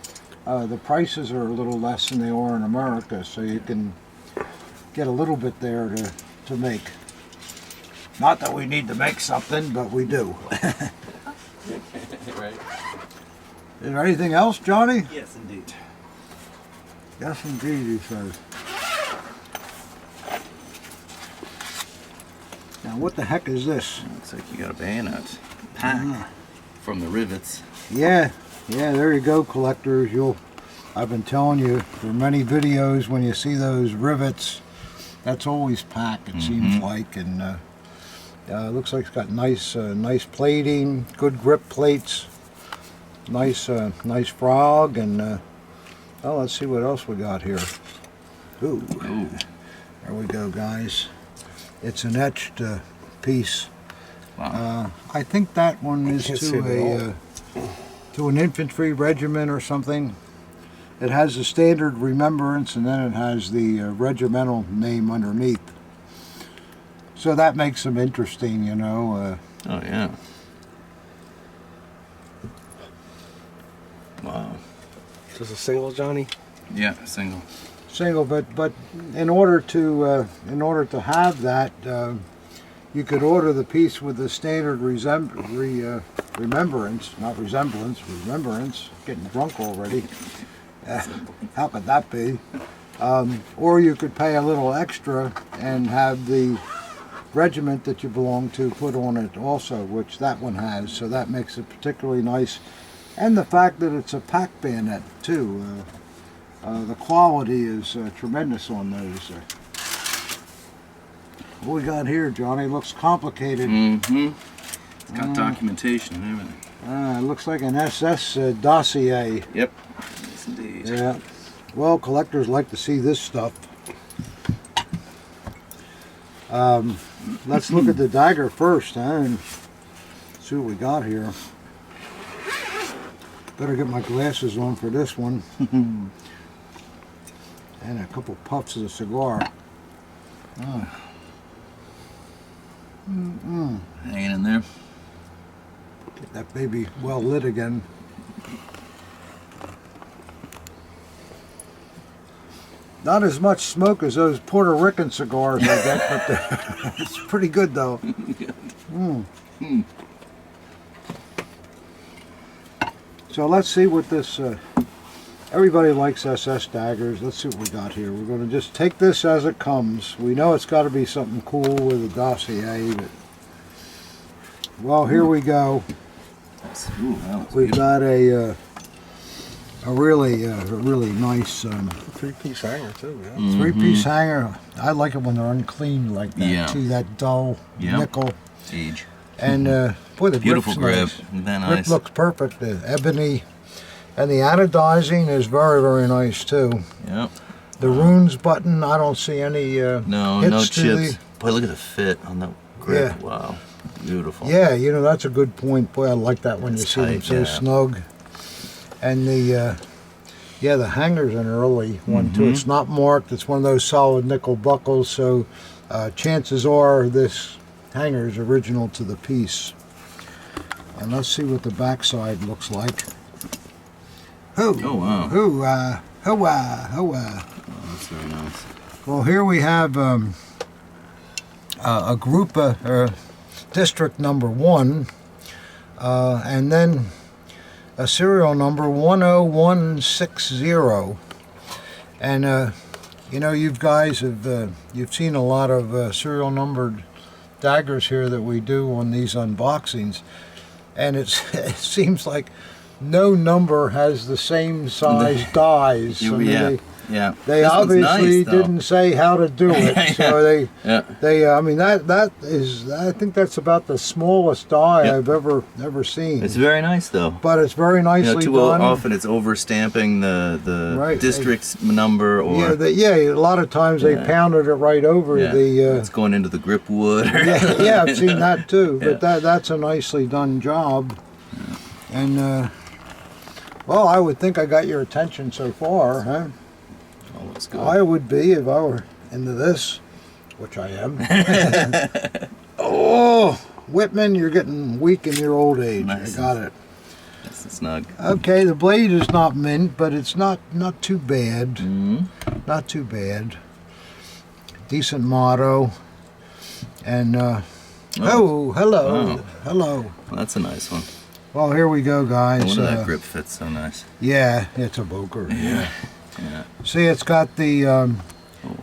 the prices are a little less than they are in America. So you can get a little bit there to make. Not that we need to make something, but we do. Right. Is there anything else, Johnny? Yes, indeed. Yes, indeed, he says. Now, what the heck is this? Looks like you got a bayonet. Pack from the rivets. Yeah, there you go, collectors. I've been telling you for many videos, when you see those rivets, that's always pack, it seems like. And looks like it's got nice plating, good grip plates, nice frog, and let's see what else we got here. Ooh. There we go, guys. It's an etched piece. Wow. I think that one is to an infantry regiment or something. It has a standard remembrance, and then it has the regimental name underneath. So that makes them interesting, you know. Oh, yeah. Wow. Is this a single, Johnny? Yeah, single. Single, but in order to have that, you could order the piece with the standard remembrance, not resemblance, remembrance. Getting drunk already. How could that be? Or you could pay a little extra and have the regiment that you belong to put on it also, which that one has, so that makes it particularly nice. And the fact that it's a pack bayonet too, the quality is tremendous on those. What we got here, Johnny? Looks complicated. It's got documentation and everything. It looks like an SS dossier. Yep. Yes, indeed. Yeah. Well, collectors like to see this stuff. Let's look at the dagger first, and see what we got here. Better get my glasses on for this one. And a couple puffs of the cigar. Hanging in there. Get that baby well lit again. Not as much smoke as those Puerto Rican cigars I get, but it's pretty good though. So let's see what this, everybody likes SS daggers. Let's see what we got here. We're going to just take this as it comes. We know it's got to be something cool with a dossier, but, well, here we go. Ooh, that was We've got a really nice Three-piece hanger too. Yeah. Mm. three-piece hanger. I like it when they're unclean like that Yeah. too. That dull nickel. Age. And boy, the Beautiful grip's grip. nice. Very Grip nice. looks perfect. The ebony, and the anodizing is very nice too. Yep. The runes button, I don't see any No, hits no to chips. the- Boy, look at the fit on the grip. Yeah. Wow. Beautiful. Yeah, you know, that's a good point. Boy, I like that when It's you see them tight, so yeah. snug. And the hanger's an early one too. It's not marked. It's one of those solid nickel buckles, so chances are this hanger is original to the piece. And let's see what the backside looks like. Oh, wow. Hoo-ah, hoo-ah, hoo-ah. Oh, that's very nice. Well, here we have a group, district number 1, and then a serial number 10160. And, you know, you guys have, you've seen a lot of serial numbered daggers here that we do on these unboxings. And it seems like no number has the same size dies. I mean, Yeah. they This one's obviously nice, though. didn't say how to do it, Yeah. so Yeah. I mean that is, I think that's about the smallest die Yep. I've ever seen. It's very nice, though. But it's very You know, nicely too done. often it's overstamping the Right. district's number, or A lot of times they Yeah. pounded it right over the. it's going into the grip wood. Yeah, I've seen that too. But Yeah. that's a nicely done job. And well, I would think I got your attention so far, huh? Oh, looks good. I would be if I were into this, which I am. Oh, Whitman, you're getting weak in your old age. Nice. I got it. Nice and snug. Okay, the blade is not mint, but it's not too bad. Mm-hmm. Not too bad. Decent motto. And hello. Wow. Hello. Well, that's a nice one. Well, here we go, No guys. wonder that grip fits so nice. Yeah, it's a Boker. Yeah. Yeah. See, it's got the Oh,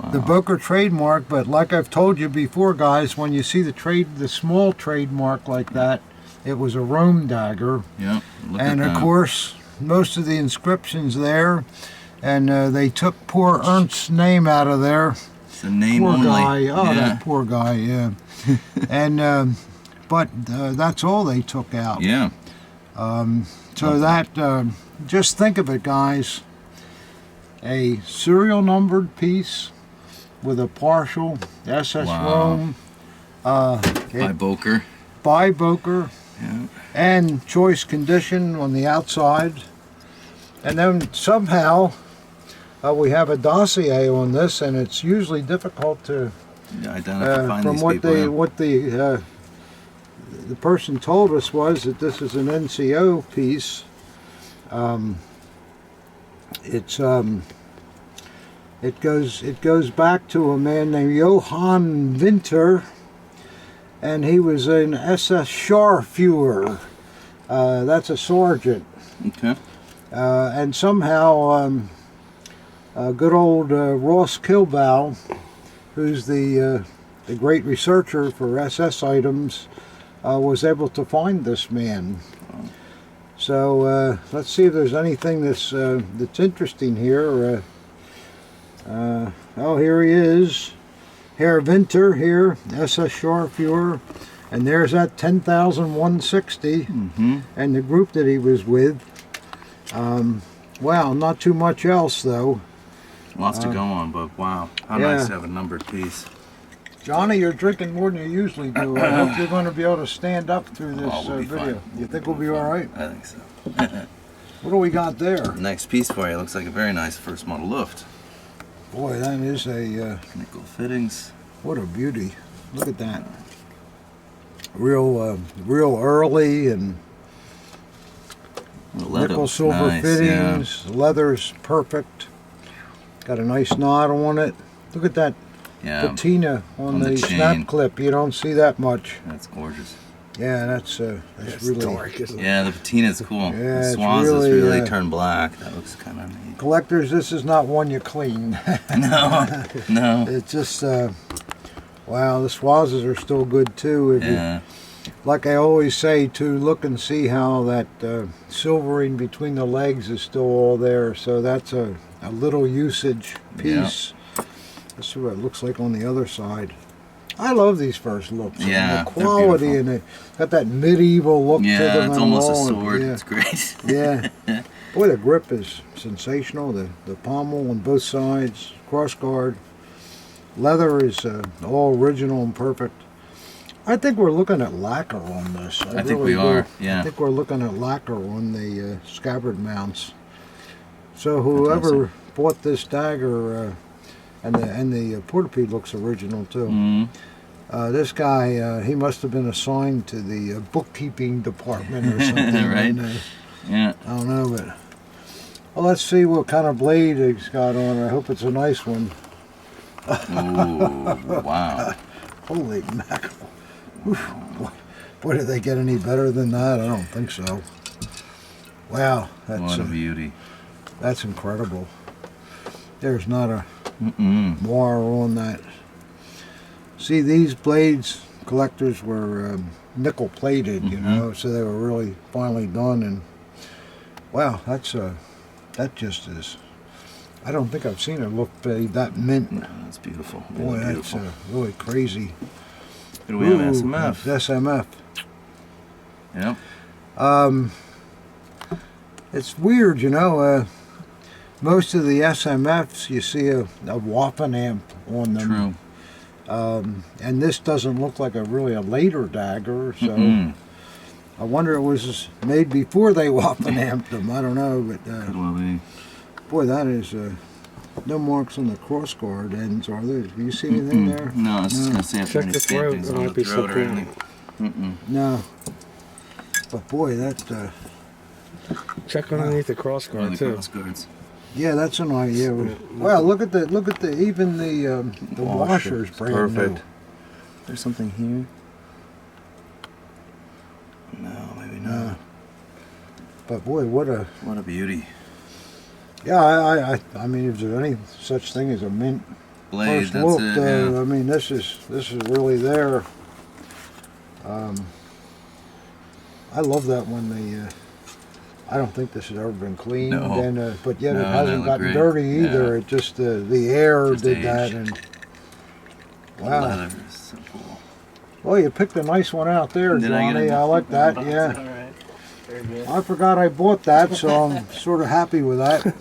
wow. the Boker trademark, but like I've told you before, guys, when you see the small trademark like that, it was a Rome dagger. Yeah. Look And at of that. course, most of the inscriptions there, and they took poor Ernst's name out of there. It's a name Poor only. guy. Oh, yeah. that poor guy. Yeah. And but that's all they took out. Yeah. So that just think of it, guys. A serial numbered piece with a partial SS Wow. Rome By Boker. by Boker. Yeah. And choice condition on the outside. And then somehow we have a dossier on this, and it's usually difficult to Identify from these what people. yeah. the person told us was that this is an NCO piece. It goes back to a man named Johann Winter, and he was an SS Scharführer. That's a sergeant. Okay. And somehow good old Ross Kilbow, who's the great researcher for SS items, was able to find this man. So let's see if there's anything that's interesting here. Oh, here he is, Herr Winter here, SS Scharführer, and there's that 10,160, Mm-hmm. and the group that he was with. Well, not too much else though. Lots to go on, but wow. How yeah. nice to have a numbered piece. Johnny, you're drinking more than you usually do. I hope you're going to be able to stand up through this Oh, we'll be video. fine. You think we'll be all right? I think so. What do we got there? Next piece for you looks like a very nice first model Luft. Boy, that is a Nickel fittings. what a beauty. Look at that. Real early, and The leather nickel looks silver nice, fittings. Leather's perfect. Got a nice knot on it. Look at that Yeah. patina on on the the chain. snap clip. You don't see that much. That's gorgeous. Yeah, that's It's really dark, isn't it? Yeah, the patina's cool. Yeah, the it's swans really, really turn black. That looks kind of neat. collectors. This is not one you clean. No. It's just wow. The swazes are still good too. If Yeah. like I always say, to look and see how that silvering between the legs is still all there. So that's a little usage piece. Let's see what it looks like on the other side. I love these first looks. Yeah, the quality and it got that medieval look to them. Yeah, it's and almost a all, and- sword. yeah. It's great. Yeah. Boy, the grip is sensational. The pommel on both sides, cross guard. Leather is all original and perfect. I think we're looking at lacquer on this. I think we are, yeah. I think we're looking at lacquer on the scabbard mounts. So whoever bought this dagger and the portapede looks original too. Mm-hmm. This guy, he must have been assigned to the bookkeeping department or something. Right. And, Yeah. I don't know, but well, let's see what kind of blade he's got on. I hope it's a nice one. Oh, wow. Holy mackerel! Oof. Boy, did they get any better than that? I don't think so. Wow, What a beauty. that's incredible. There's not a Mm-mm. wire on that. See, these blades, collectors were nickel plated, you know, so they were really finely done. And wow, that just is. I don't think I've seen a look that mint. No, that's beautiful. Boy, Really that's beautiful. really crazy. What do we have? Ooh, SMF. that's SMF. Yep. It's weird, you know. Most of the SMFs, you see a Waffen amp on them. True. And this doesn't look like a later dagger, so Mm-mm. I wonder it was made before they Waffen amped them. I don't know, but Could well be. boy, that is no marks on the crossguard ends, are there? Do you see anything there? No, I was just going to say if Check any the throat, stampings there on might the be throat or something. anything. Mm-mm. No. But boy, that Check underneath the cross One guard of the too. cross guards. yeah, that's an idea. Wow, look at the even the washers brand Perfect. new. There's something here. No, maybe not. But boy, what a What a beauty. yeah. I mean, is there any such thing as a mint Blade, first that's look? it. Yeah. I mean, this is really there. I love that when I don't think this has ever been cleaned, No. and but yet No, it that hasn't looked gotten great. dirty either. Yeah. It just the air Just did that, aged. and The wow. leather is so cool. Well, you picked a nice one out there, Did I get Johnny. it? I like that. All Yeah, right. Very good. I forgot I bought that, so I'm sort of happy with that.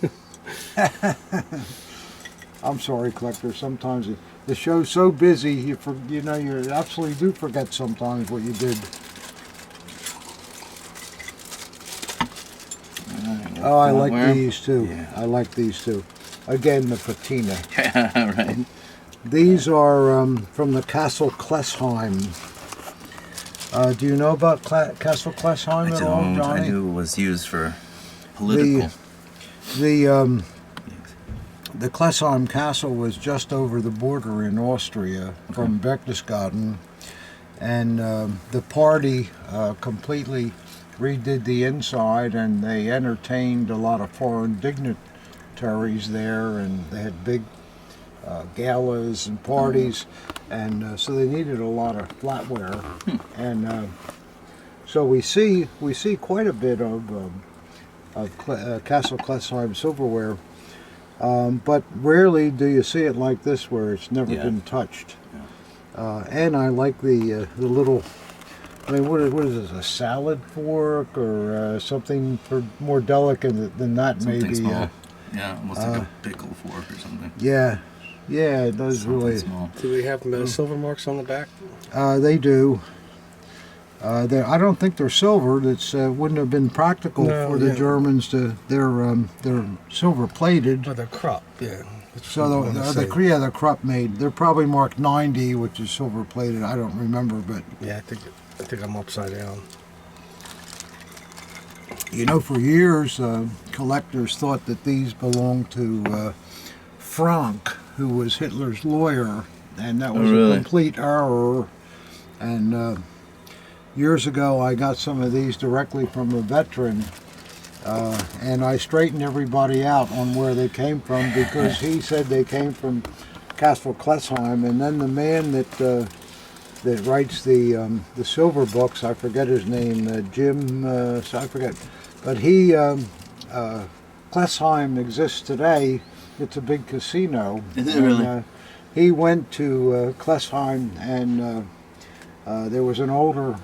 I'm sorry, collector. Sometimes the show's so busy, you absolutely do forget sometimes what you did. Oh, I like Silverware. these too. Yeah. I like these too. Again, the patina. Yeah, right. These are from the Castle Klesheim. Do you know about Castle Klesheim I at all, don't. Johnny? I knew it was used for political. The Klesheim Castle was just over the border in Austria from Berchtesgaden, and the party completely redid the inside, and they entertained a lot of foreign dignitaries there, and they had big galas and parties, and so they needed a lot of flatware, and so we see quite a bit of Castle Klesheim silverware, but rarely do you see it like this where it's never Yeah. been touched. And I like the little. I mean, what is this? A salad fork or something for more delicate than that? Something maybe. small. Yeah, almost like a pickle fork or something. Yeah, it does Something really. small. Do they have silver marks on the back? They do. I don't think they're silver. That wouldn't have been practical No, for the yeah. Germans to. They're silver plated. Oh, they're crop. Yeah. So they're Krupp made. They're probably marked 90, which is silver plated. I don't remember, but Yeah, I think I'm upside down. you know, for years collectors thought that these belonged to Frank, who was Hitler's lawyer, and that was really? a complete error. And years ago, I got some of these directly from a veteran. And I straightened everybody out on where they came from because he said they came from Castle Klesheim, and then the man that that writes the silver books. I forget his name, Jim. So I forget, but he Klesheim exists today. It's a big casino. Is it really? He went to Klesheim, and there was an older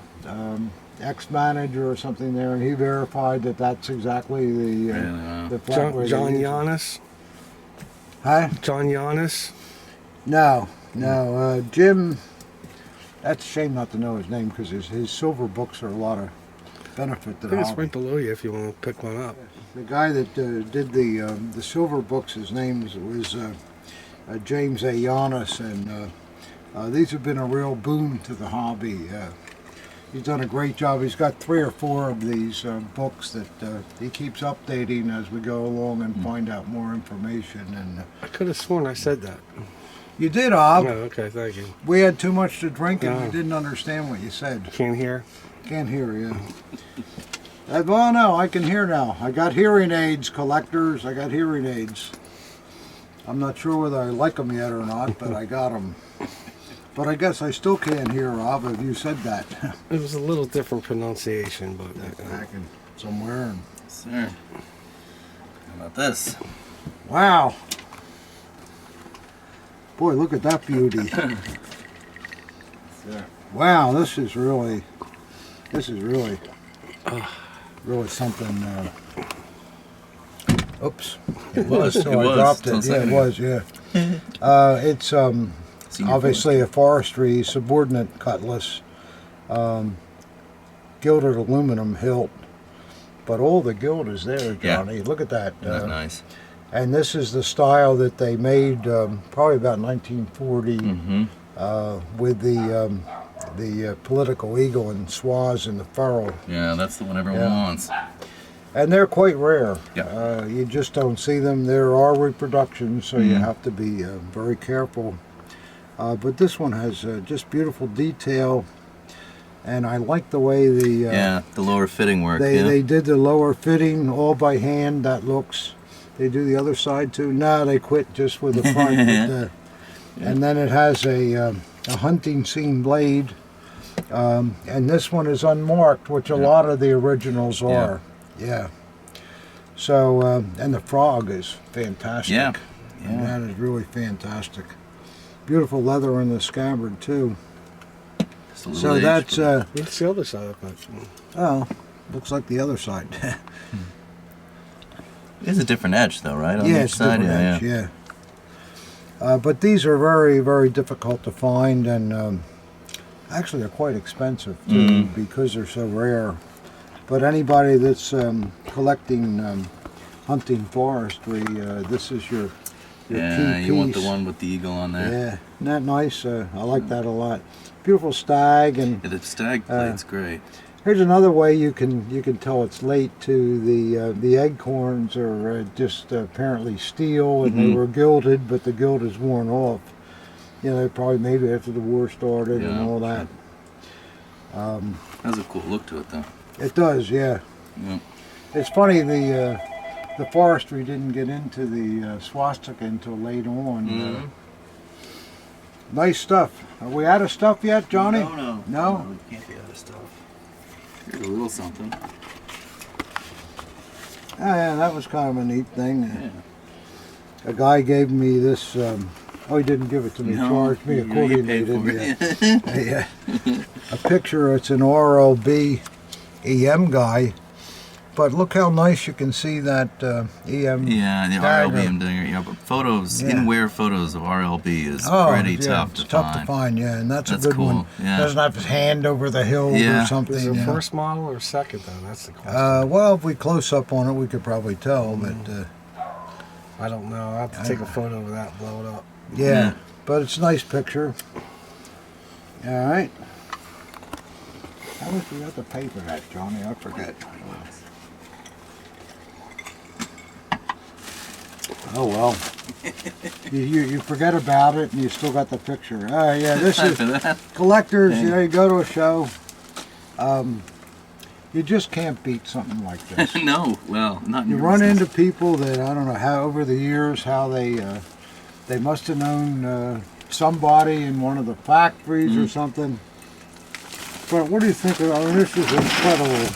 ex-manager or something there, and he verified that that's exactly the flat where John they use it. Giannis. Huh? John Giannis. No, Jim. That's a shame not to know his name, because his silver books are a lot of benefit to I the think it's hobby. right below you if you want to pick one up. The guy that did the silver books, his name was James A. Giannis, and these have been a real boon to the hobby. He's done a great job. He's got 3 or 4 of these books that he keeps updating as we go along and find out more information. And I could have sworn I said that. you did, Ob. No, okay, thank you. We had too much to drink, and No. we didn't understand what you said. Can't hear. Can't hear you. Well, no, I can hear now. I got hearing aids, collectors. I got hearing aids. I'm not sure whether I like them yet or not, but I got them. But I guess I still can't hear, Rob, if you said that. It was a little different pronunciation, but Back in somewhere. And, Sir. How about this? wow. Boy, look at that beauty. Sir. Wow, this is really something. Oops. It was. So it I was. dropped Till a it. Yeah, second it ago. was, yeah. It's Senior obviously a forestry subordinate cutlass, gilded aluminum hilt, but all the gilt is there, Yeah. Johnny. Look at that. That's nice. And this is the style that they made probably about 1940 Mm-hmm. with the political eagle and swaz and the ferrule. Yeah, that's the one everyone Yeah. wants. And they're quite rare. Yeah. You just don't see them. There are reproductions, so you Mhm. have to be very careful. But this one has just beautiful detail, and I like the way Yeah, the lower fitting work. they, yeah. they did the lower fitting all by hand. That looks. They do the other side too. No, they quit just with the front. But, and then it has a hunting scene blade, and this one is unmarked, which a Yeah. lot of the originals Yeah. are. Yeah. So and the frog is fantastic. Yeah. And Yeah. that is really fantastic. Beautiful leather in the scabbard too. Just a little So age, that's but- it's the other side of it. oh, looks like the other side. It's a different edge, though, right? On Yeah, each it's side? different edge, yeah. But these are very, very difficult to find, and actually they're quite expensive too because they're so rare. But anybody that's collecting hunting forestry, this is your Yeah, key you want the piece. one with the eagle on there. Yeah, isn't that nice? I like that a lot. Beautiful stag, and Yeah, the stag plate's great. here's another way you can tell it's late too. The acorns are just apparently steel, and they Mhm. were gilded, but the gilt is worn off. You know, probably maybe after the war started and Yeah, all that. Has a cool look to it, though. It does, yeah. Yeah. It's funny the forestry didn't get into the swastika until later on. Mhm. Nice stuff. Are we out of stuff yet, Johnny? No? No? We can't be out of stuff. Here's a little something. Oh, yeah, that was kind of a neat thing. Yeah. A guy gave me this. He didn't give it to me. No, Charged me you accordingly. paid for Didn't it. he? Yeah. A picture. It's an RLB EM guy, but look how nice you can see that EM. Yeah, the dagger. RLB and dagger. Yeah, but photos, Yeah. in-wear photos of RLB is pretty tough it's to tough find. to find. Yeah, and that's That's a good cool, one. yeah. Doesn't have his hand over the hill Yeah. or something. Is it you know. first model or second though? That's the question. Well, if we close up on it, we could probably tell. But I don't know. I have to take a photo of that, blow it up. yeah, Yeah. but it's a nice picture. All right. How much we got to pay for that, Johnny? I forget. Oh well. you forget about it and you still got the picture. Yeah, this Time is for that. collectors. Yeah. You know, you go to a show. You just can't beat something like this. No, well, not in You your run business. into people that I don't know how over the years how they must have known somebody in one of the factories or something. But what do you think of? I mean, this is incredible.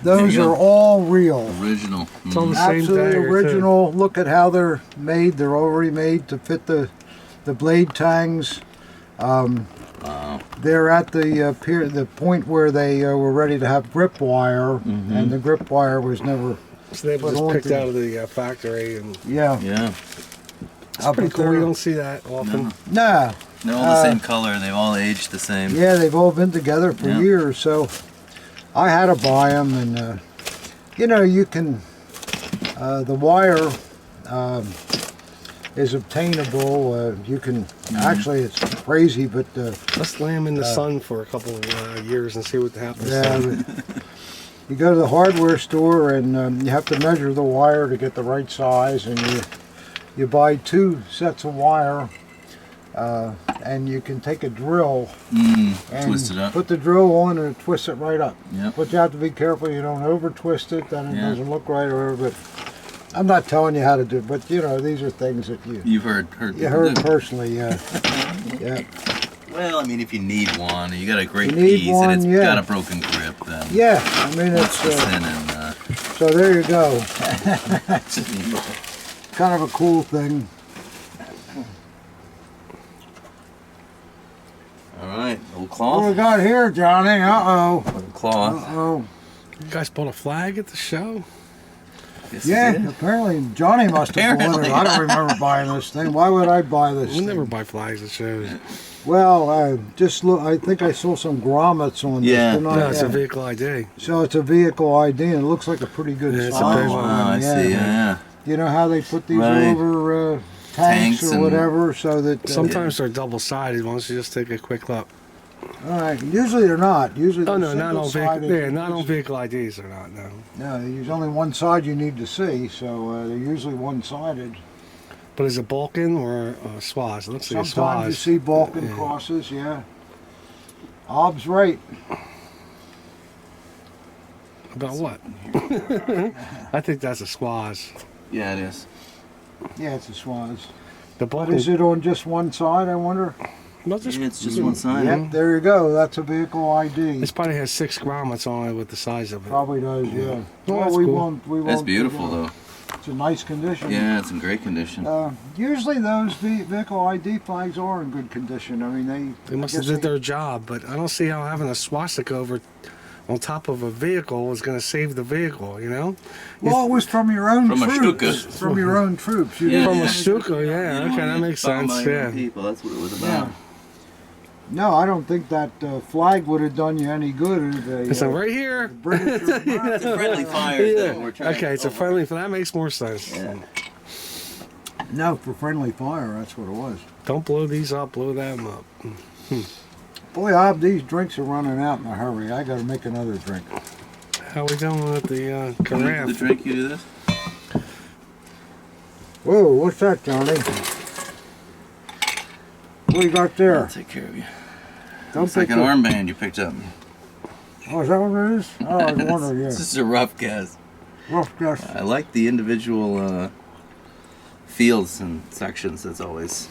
Those There you are go. all real. Original. It's on the same Absolutely dagger, original. Look at how they're made. They're already made to fit the blade tangs. Wow. They're at the point where they were ready to have grip wire, and the grip wire was never. So they were Put just on picked to- out of the factory, and Yeah. Yeah. it's pretty cool. You don't see that often. Nah. They're all the same color. They've all aged the same. Yeah, they've all been together for Yeah. years, so I had to buy them, and you know, you can. The wire is obtainable. You can actually, it's crazy, but Let's lay them in the sun for a couple of years and see what happens. yeah, you go to the hardware store and you have to measure the wire to get the right size, and you buy 2 sets of wire, and you can take a drill and Twist it up. put the drill on and twist it right up. Yep. But you have to be careful you don't over twist it, then it Yeah. doesn't look right. Or but I'm not telling you how to do it, but you know, these are things that You've heard you people heard do. personally. Yeah. Yeah. Well, I mean, if you need one, you got a great You need piece one, and it's yeah. got a broken grip, then Yeah, I mean, what's it's the sin in so there you go. uh, Kind of a cool thing. All right, little What cloth. we got here, Johnny? Uh-oh. Little cloth. Uh-oh. You guys bought a flag at the show? Yes, you Yeah, did. apparently Johnny must have bought it. Apparently. I don't remember buying this thing. Why would I buy this We thing? never buy flags at shows. Well, just look. I think I saw some grommets on this. Yeah. didn't I? No, it's a Yeah. vehicle ID. So it's a vehicle ID, and it looks like a pretty good Yeah, it's a size. big Oh, one. wow, I see. Yeah. You know how they put these Right. over tanks, Tanks or and- whatever, so that. Sometimes they're double-sided. Why don't you just take a quick look? All right. Usually they're not. Usually Oh they're no, not on vehicle. single-sided. Yeah, not on vehicle IDs. They're not. No. No, there's only one side you need to see, so they're usually one-sided. But is it Balkan or Swaz? It looks like a Sometimes you Swaz. see Balkan Yeah. crosses, yeah. Ob's right. About what? I think that's a Swaz. Yeah, it is. Yeah, it's a Swaz. The But Balkan. is it on just one side, I wonder? No, just, Yeah, it's just one side. Yep, there you go. That's a vehicle ID. This probably has 6 grommets on it with the size of it. Probably does, yeah. Well, that's we cool. won't. We That's won't. beautiful, though. It's in nice condition. Yeah, it's in great condition. Usually those vehicle ID flags are in good condition. I mean, They must I have guess did their job, but I don't see how having a swastika over on top of a vehicle is going to save the vehicle, you know? Well, it was from your own From a troops. Stuka. From your own troops. You Yeah, didn't- From yeah. a Stuka, yeah, You don't okay, wanna that get makes bound sense, by your own yeah. people. That's what it was Yeah. about. No, I don't think that flag would have done you any good. It's right here. British or American. It's a friendly fire thing. We're trying Okay, it's a friendly, that makes more sense. Yeah. No, for friendly fire, that's what it was. Don't blow these up, blow them up. Boy, Ob, these drinks are running out in a hurry. I got to make another drink. How we doing with the The carafe? drink, you do this? Whoa, what's that, Johnny? What you got I'll there? take care of you. Don't It's like think an that- armband you picked up. Oh, is that what it is? Oh, I was wondering, yeah. This is a rough guess. Rough guess. I like the individual fields and sections. That's always.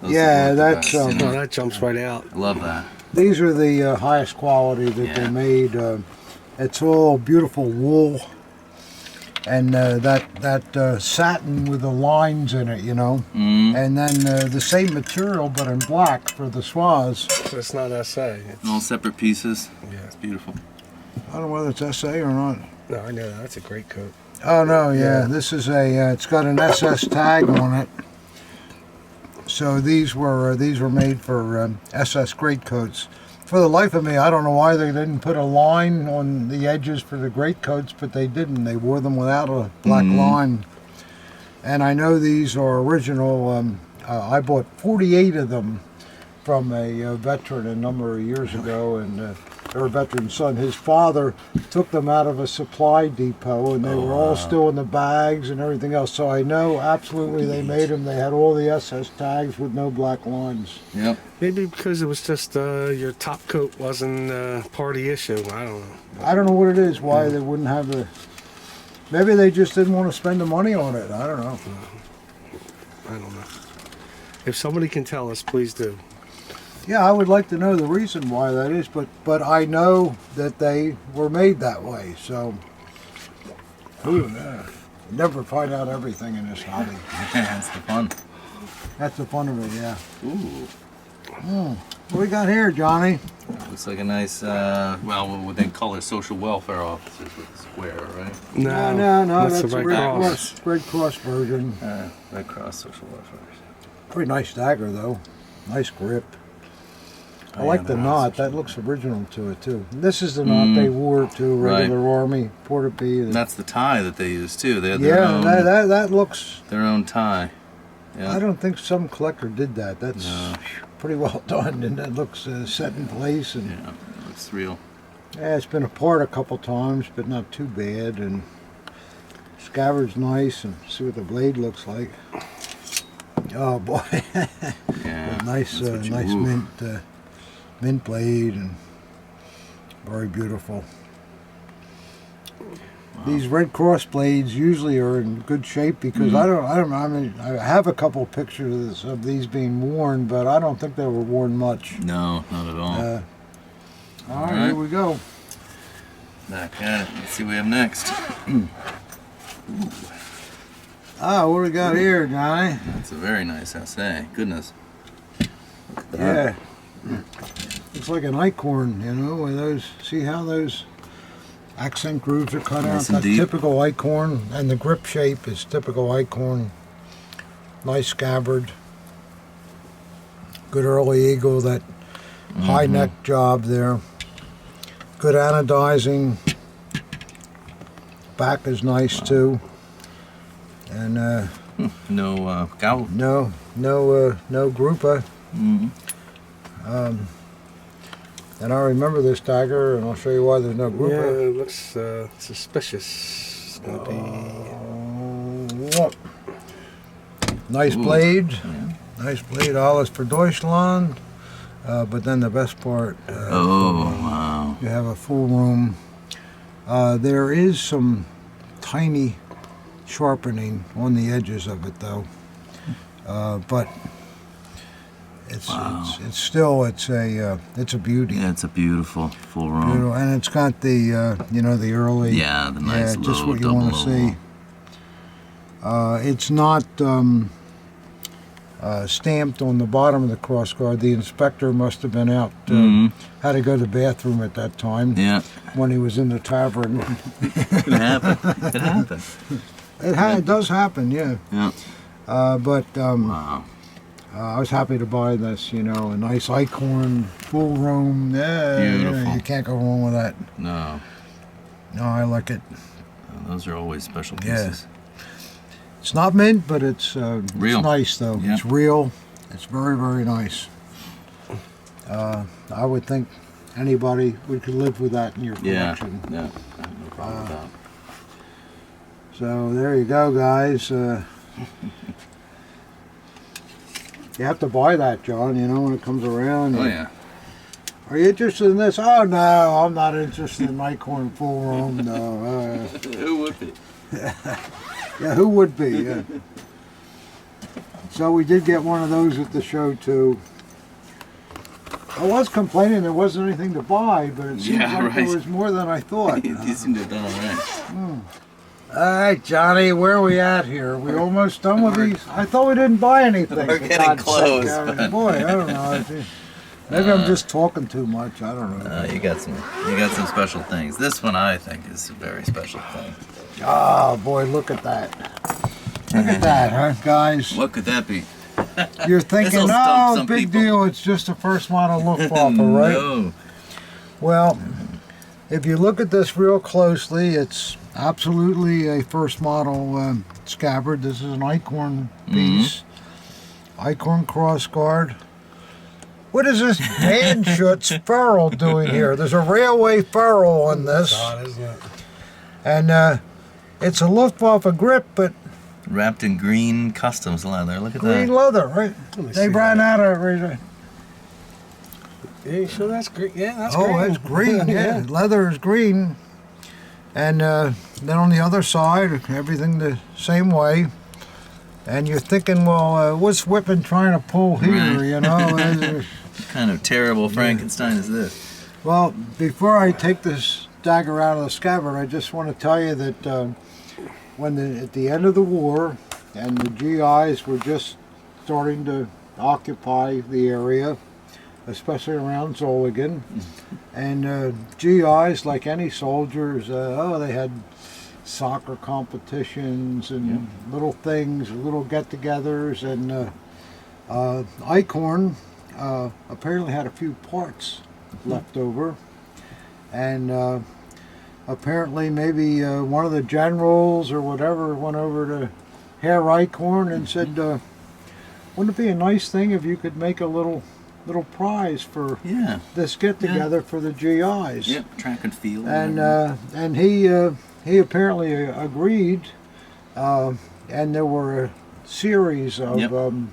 those Yeah, are the that's, best, you Oh, know? that jumps right out. I love that. These are the highest quality that they Yeah. made. It's all beautiful wool. And that satin with the lines in it, you know. Mm. And then the same material, but in black for the swaz. So it's not SA. It's, All separate pieces. yeah. It's beautiful. I don't know whether it's SA or not. No, I know that. That's a great coat. Oh no, Yeah. this is a. It's got an SS tag on it. So these were made for SS greatcoats. For the life of me, I don't know why they didn't put a line on the edges for the greatcoats, but they didn't. They wore them without a black line. And I know these are original. I bought 48 of them from a veteran a number of years ago, and or veteran's son. His father took them out of a supply depot, and they were all still in the bags and everything else. So I know absolutely they made them. They had all the SS tags with no black lines. Yep. Maybe because it was just your top coat wasn't part of the issue. I don't know. I don't know what it is, why they wouldn't have the... Maybe they just didn't want to spend the money on it. I don't know. I don't know. If somebody can tell us, please do. Yeah, I would like to know the reason why that is, but I know that they were made that way. So, who never find out everything in this hobby. That's the fun. That's the fun of it, yeah. Ooh. What we got here, Johnny? Looks like a nice, well, what they call it social welfare officers with a square, right? No, that's that's the a Red Cross version. Red Cross social welfare. Pretty nice dagger, though. Nice grip. I Oh, like yeah, the they're knot. awesome. That looks original to it, too. This is the knot they wore to regular Army portapee. And that's the tie that they use too. They had their Yeah, own, that looks... their own tie. Yeah. I don't think some collector did that. That's pretty well done, and that looks set in place. And Yeah, it looks real. yeah, it's been apart a couple times, but not too bad. And scabbard's nice, and see what the blade looks like. Oh boy, Yeah. nice, that's what you- nice oof. mint blade, and very beautiful. These Red Cross blades usually are in good shape because I mean, I have a couple of pictures of these being worn, but I don't think they were worn much. No, not at all. All right, here we go. Back at it. Let's see what we have next. Ah, what do we got here, Johnny? That's a very nice essay. Goodness. Yeah. Looks like an acorn, you know, with those, see how those accent grooves are cut Nice out? and That deep. typical acorn, and the grip shape is typical acorn. Nice scabbard. Good early eagle, that high neck job there. Good anodizing. Back is nice too. And No gout. no grouper. Mm-hmm. And I remember this dagger, and I'll show you why there's no Yeah, grouper. it looks suspicious. It's gonna be. Look. Nice Ooh. blade. Yeah. Nice blade, alles for Deutschland. But then the best part, Oh, wow. you have a Full-Rohm. There is some tiny sharpening on the edges of it, though. But it's a beauty. Yeah, it's a beautiful Full-Rohm. You know, and it's got the the early Yeah, the nice just low what you double want to see. It's not stamped on the bottom of the crossguard. The inspector must have been out, had to go to the bathroom at that time Yeah, when he was in the tavern. it happened. It happened. It does happen, yeah. Yeah. But Wow. I was happy to buy this, a nice Eichhorn Full-Rohm. Yeah, Beautiful. you can't go wrong with that. No, No, I like it. those are always special Yeah. pieces. It's not mint, but it's Real. It's nice though. Yeah. It's real. It's very, very nice. I would think anybody could live with that in your Yeah. collection. Yeah. No problem with that. So there you go, guys. You have to buy that, John. When it comes around. Oh yeah. Are you interested in this? Oh no, I'm not interested in Eichhorn Full-Rohm. No. Who would be? Yeah, who would be? Yeah. So we did get one of those at the show too. I was complaining there wasn't anything to buy, but it seems Yeah, like there right. was more than I thought. You seem to have done all right. All right, Johnny, where are we at here? Are we almost done with these? I thought we didn't buy anything. We're for getting God's close, sake. but- Boy, I don't know. Maybe I'm just talking too much. I don't know. You got some special things. This one I think is a very special thing. Oh boy, look at that. Look at that, huh, guys? What could that be? You're thinking, This'll stump oh, some big people." deal. It's just a first model Luftwaffe, right? No. Well, if you look at this real closely, it's absolutely a first model scabbard. This is an Eichhorn piece. Eichhorn crossguard. What is this Manschutz ferrule doing here? There's a railway ferrule on this. God, isn't it? And it's a Luftwaffe grip, but Wrapped in green customs leather. Look at green that. leather, right? Let me They see ran that. out of it. Yeah, you sure that's green? Yeah, that's Oh, green. it's green, yeah. Leather is green. And then on the other side, everything the same way. And you're thinking, well, what's Whitman trying to pull here, Right. you know? kind of terrible Frankenstein is this? Well, before I take this dagger out of the scabbard, I just want to tell you that at the end of the war, and the GIs were just starting to occupy the area, especially around Zolligan, and GIs, like any soldiers, they had soccer competitions and little things, little get-togethers, and Eichhorn apparently had a few parts left over, and apparently maybe one of the generals or whatever went over to Herr Eichhorn and said, wouldn't it be a nice thing if you could make a little prize for this get-together for the GIs? Yep, track and field. And he apparently agreed, and there were a series of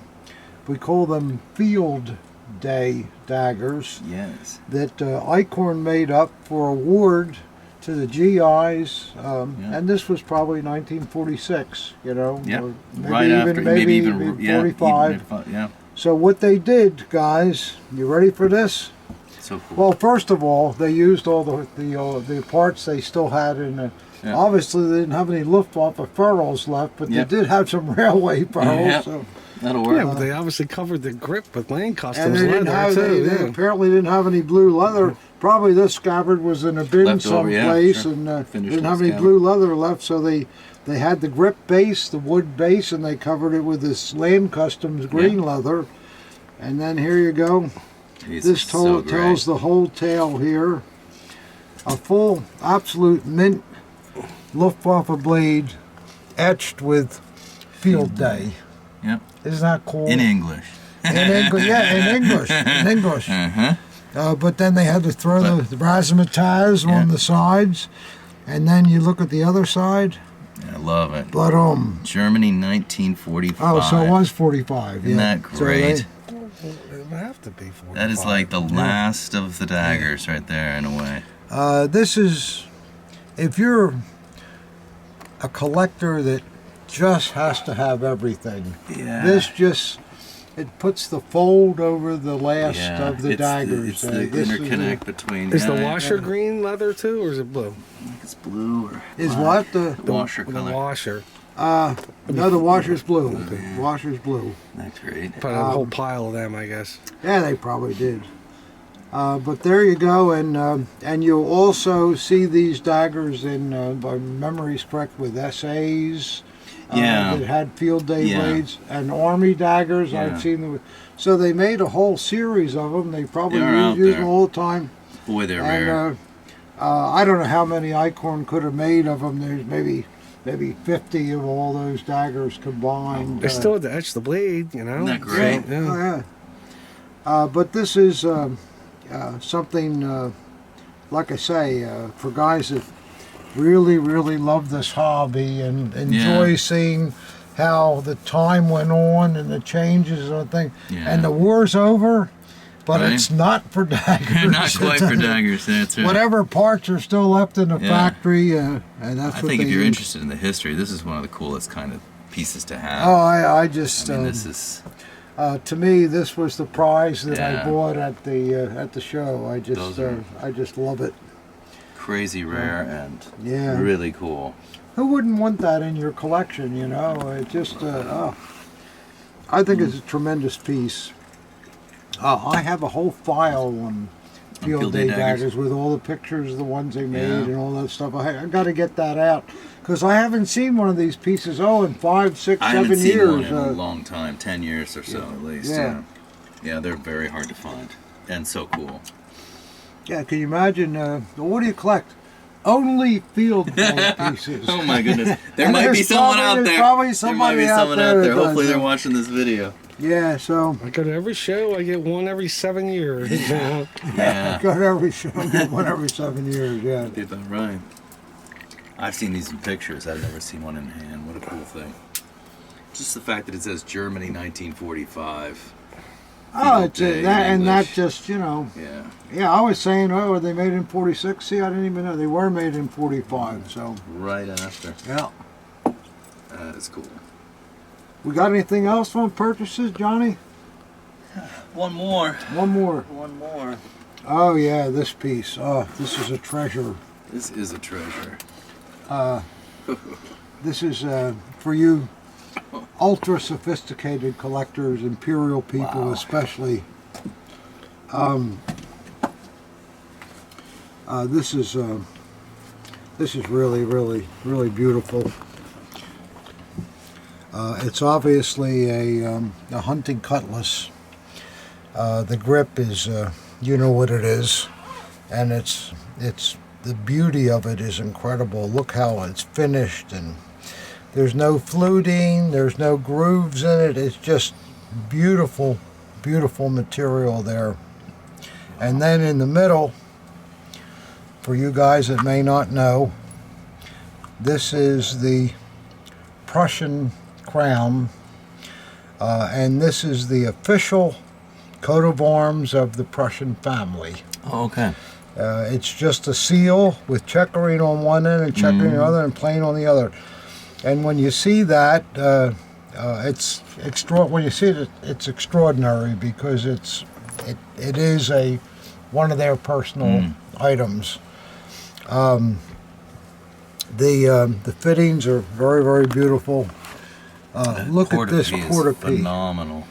we call them field day daggers. Yes. That Eichhorn made up for award to the GIs, and this was probably 1946. You know, Yep. maybe Right after, maybe even 45. Yeah. So what they did, guys, you ready for this? So cool. Well, first of all, they used all the parts they still had in the. Yeah. Obviously, they didn't have any Luftwaffe ferrules left, but they did have some railway ferrules. Yep. So. That'll work. Yeah, but they obviously covered the grip with land And customs they didn't leather have too. they apparently didn't have any blue leather. Probably this scabbard was in a bin Left over, someplace, sure. and Finished didn't have the any scabbard. blue leather left. So they had the grip base, the wood base, and they covered it with this land customs green leather. And then here you go. This tells the whole tale here. A full, absolute mint Luftwaffe blade etched with field day. Yep. Isn't that cool? In English. In English, in English, in English. But then they had to throw the razzmatazz on the sides, and then you look at the other side. I love it. But Germany, 1945. oh, so it was 45. Isn't that great? So It would have to be 45. That is like the last of the daggers right there, in a way. this is, if you're a collector that just has to have everything. Yeah. This just, it puts the fold over the last of the it's daggers. It's the interconnect between. Is the washer green leather too, or is it blue? I think it's blue or. Is what? The washer The color. washer. no, the washer's blue. The washer's blue. That's great. Put a whole pile of them, I guess. Yeah, they probably did. But there you go, and you'll also see these daggers in, by memory's correct, with SAs. That had field day blades, and army daggers. I've seen them. So they made a whole series of them. They probably use them all the time. Boy, they're rare. I don't know how many Eichhorn could have made of them. There's maybe 50 of all those daggers combined. They still had to etch the blade, you know. Isn't that great? Oh, yeah. But this is something, like I say, for guys that really, really love this hobby and enjoy seeing how the time went on and the changes and things. Yeah. And the war's over, but it's not for daggers. Not quite for daggers. That's right. Whatever parts are still left in the factory, and that's I what think they if you're use. interested in the history, this is one of the coolest kind of pieces to have. Oh, I just I mean, this is to me, this was the prize that I Yeah. bought at the show. I just love it. crazy rare and Yeah. really cool. Who wouldn't want that in your collection? You know, it just I think it's a tremendous piece. I have a whole file on field day daggers with all the pictures of the ones they made and all that stuff. I got to get that out because I haven't seen one of these pieces in 5, 6, I 7 haven't seen years. one in a long time, 10 years or so at least. Yeah. Yeah, they're very hard to find and so cool. Yeah, can you imagine? What do you collect? Only field day pieces. Oh my goodness. There And might be there's someone probably- out there's there. probably There might somebody be out someone there out there. that does Hopefully they're that. watching this video. Yeah, so I go to every show. I get one every 7 years. You know? Yeah. got every show, get one every 7 years. Yeah. Be about right. I've seen these in pictures. I've never seen one in hand. What a cool thing. Just the fact that it says Germany 1945. Oh, it's day that, in and that English. just Yeah. Yeah. I was saying, were they made in 46? See, I didn't even know they were made in 45. So Right after. yeah. That is cool. We got anything else on purchases, Johnny? One more. One more. One more. Oh yeah, this piece. Oh, this is a treasure. This is a treasure. This is for you ultra sophisticated collectors, Imperial people especially. This is really, really, really beautiful. It's obviously a hunting cutlass. The grip is, you know what it is, and it's the beauty of it is incredible. Look how it's finished, and there's no fluting, there's no grooves in it. It's just beautiful, beautiful material there. And then in the middle, for you guys that may not know, this is the Prussian crown, and this is the official coat of arms of the Prussian family. Oh, okay. It's just a seal with checkering on one end and checkering on the other and plain on the other. And when you see that, when you see it, it's extraordinary because it is one of their personal items. The fittings are very, very beautiful. Look at this portapee. Phenomenal.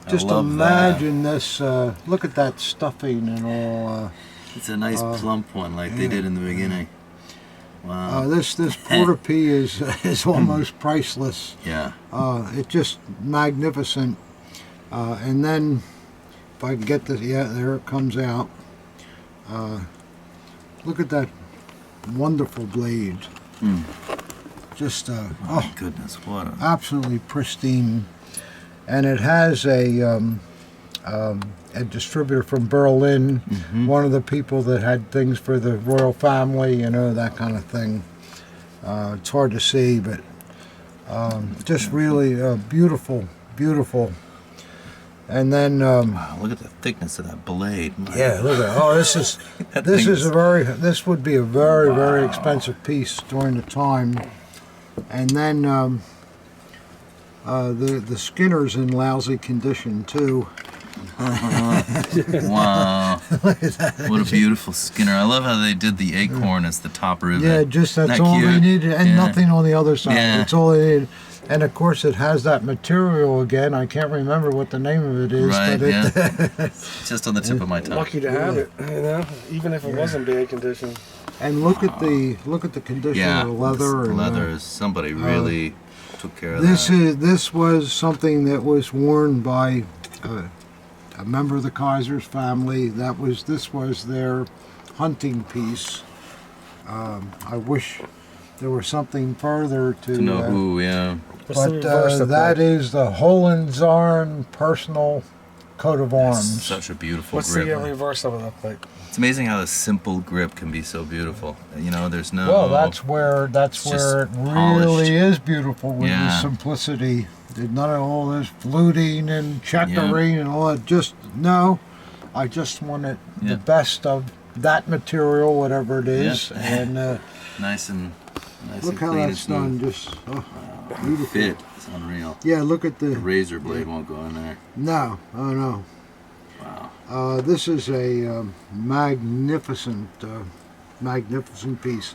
Just imagine this. Look at that stuffing and all. It's a nice plump one, like they did in the beginning. Wow. This portapee is almost priceless. Yeah. It's just magnificent. And then, if I can get this, yeah, there it comes out. Look at that wonderful blade. Just Oh goodness, what a... absolutely pristine. And it has a distributor from Berlin, one of the people that had things for the royal family, you know, that kind of thing. It's hard to see, but just really beautiful, beautiful. And then Wow, look at the thickness of that blade. yeah, look at this would be a very, very expensive piece during the time. And then the skinner's in lousy condition too. Wow. What a beautiful skinner. I love how they did the acorn as the top rivet. Yeah, just that's Isn't that all they cute? needed, and nothing on the other side. Yeah. That's all they needed. And of course, it has that material again. I can't remember what the name of it is, Right, but It's just on the tip of my tongue. Lucky to have it, you know, even if it wasn't bad condition. and look at the condition Yeah, of the leather. this And, leather is somebody really took care of this that. this was something that was worn by a member of the Kaiser's family. This was their hunting piece. I wish there was something further To know who, yeah. What's the but reverse of that is the Hohenzollern personal coat of arms. Such a beautiful What's grip. the reverse of it look like? It's amazing how a simple grip can be so beautiful. You know, there's no... Well, that's where it just really polished. is beautiful with Yeah. the simplicity. There's none of all this fluting and checkering and all that. I just wanted Yeah. the best of that material, whatever it is, Yeah. and nice and look how clean and that's smooth. done. Just The beautiful. fit is unreal. Yeah, look at The the razor blade won't go in there. no. Wow. This is a magnificent piece.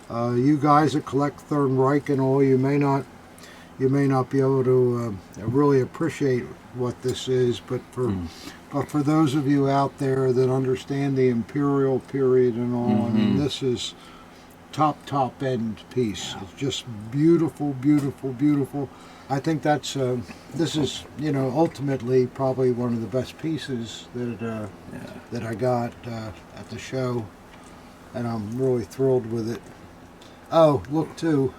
You guys that collect Third Reich and all, you may not be able to really appreciate what this is, but for those of you out there that understand the Imperial period and all, I mean, this is top end piece. It's just beautiful, beautiful, beautiful. I think that's this is, you know, ultimately probably one of the best pieces that I got at the show, and I'm really thrilled with it. Oh, look too.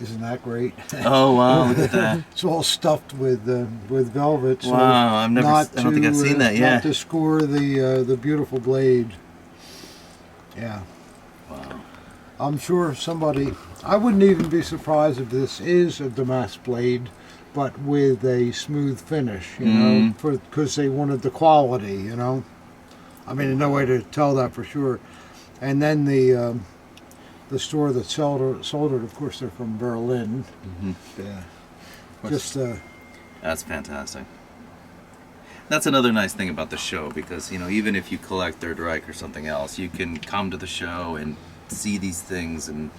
Isn't that great? Oh wow, look at that. It's all stuffed with velvet. So Wow, I don't think I've seen that yet. Not to score the beautiful blade. Yeah. Wow. I'm sure somebody. I wouldn't even be surprised if this is a Damask blade, but with a smooth finish. You know, because they wanted the quality. You know. I mean, there's no way to tell that for sure. And then the store that sold it, of course, they're from Berlin. Yeah. Just That's fantastic. That's another nice thing about the show, because even if you collect Third Reich or something else, you can come to the show and see these things and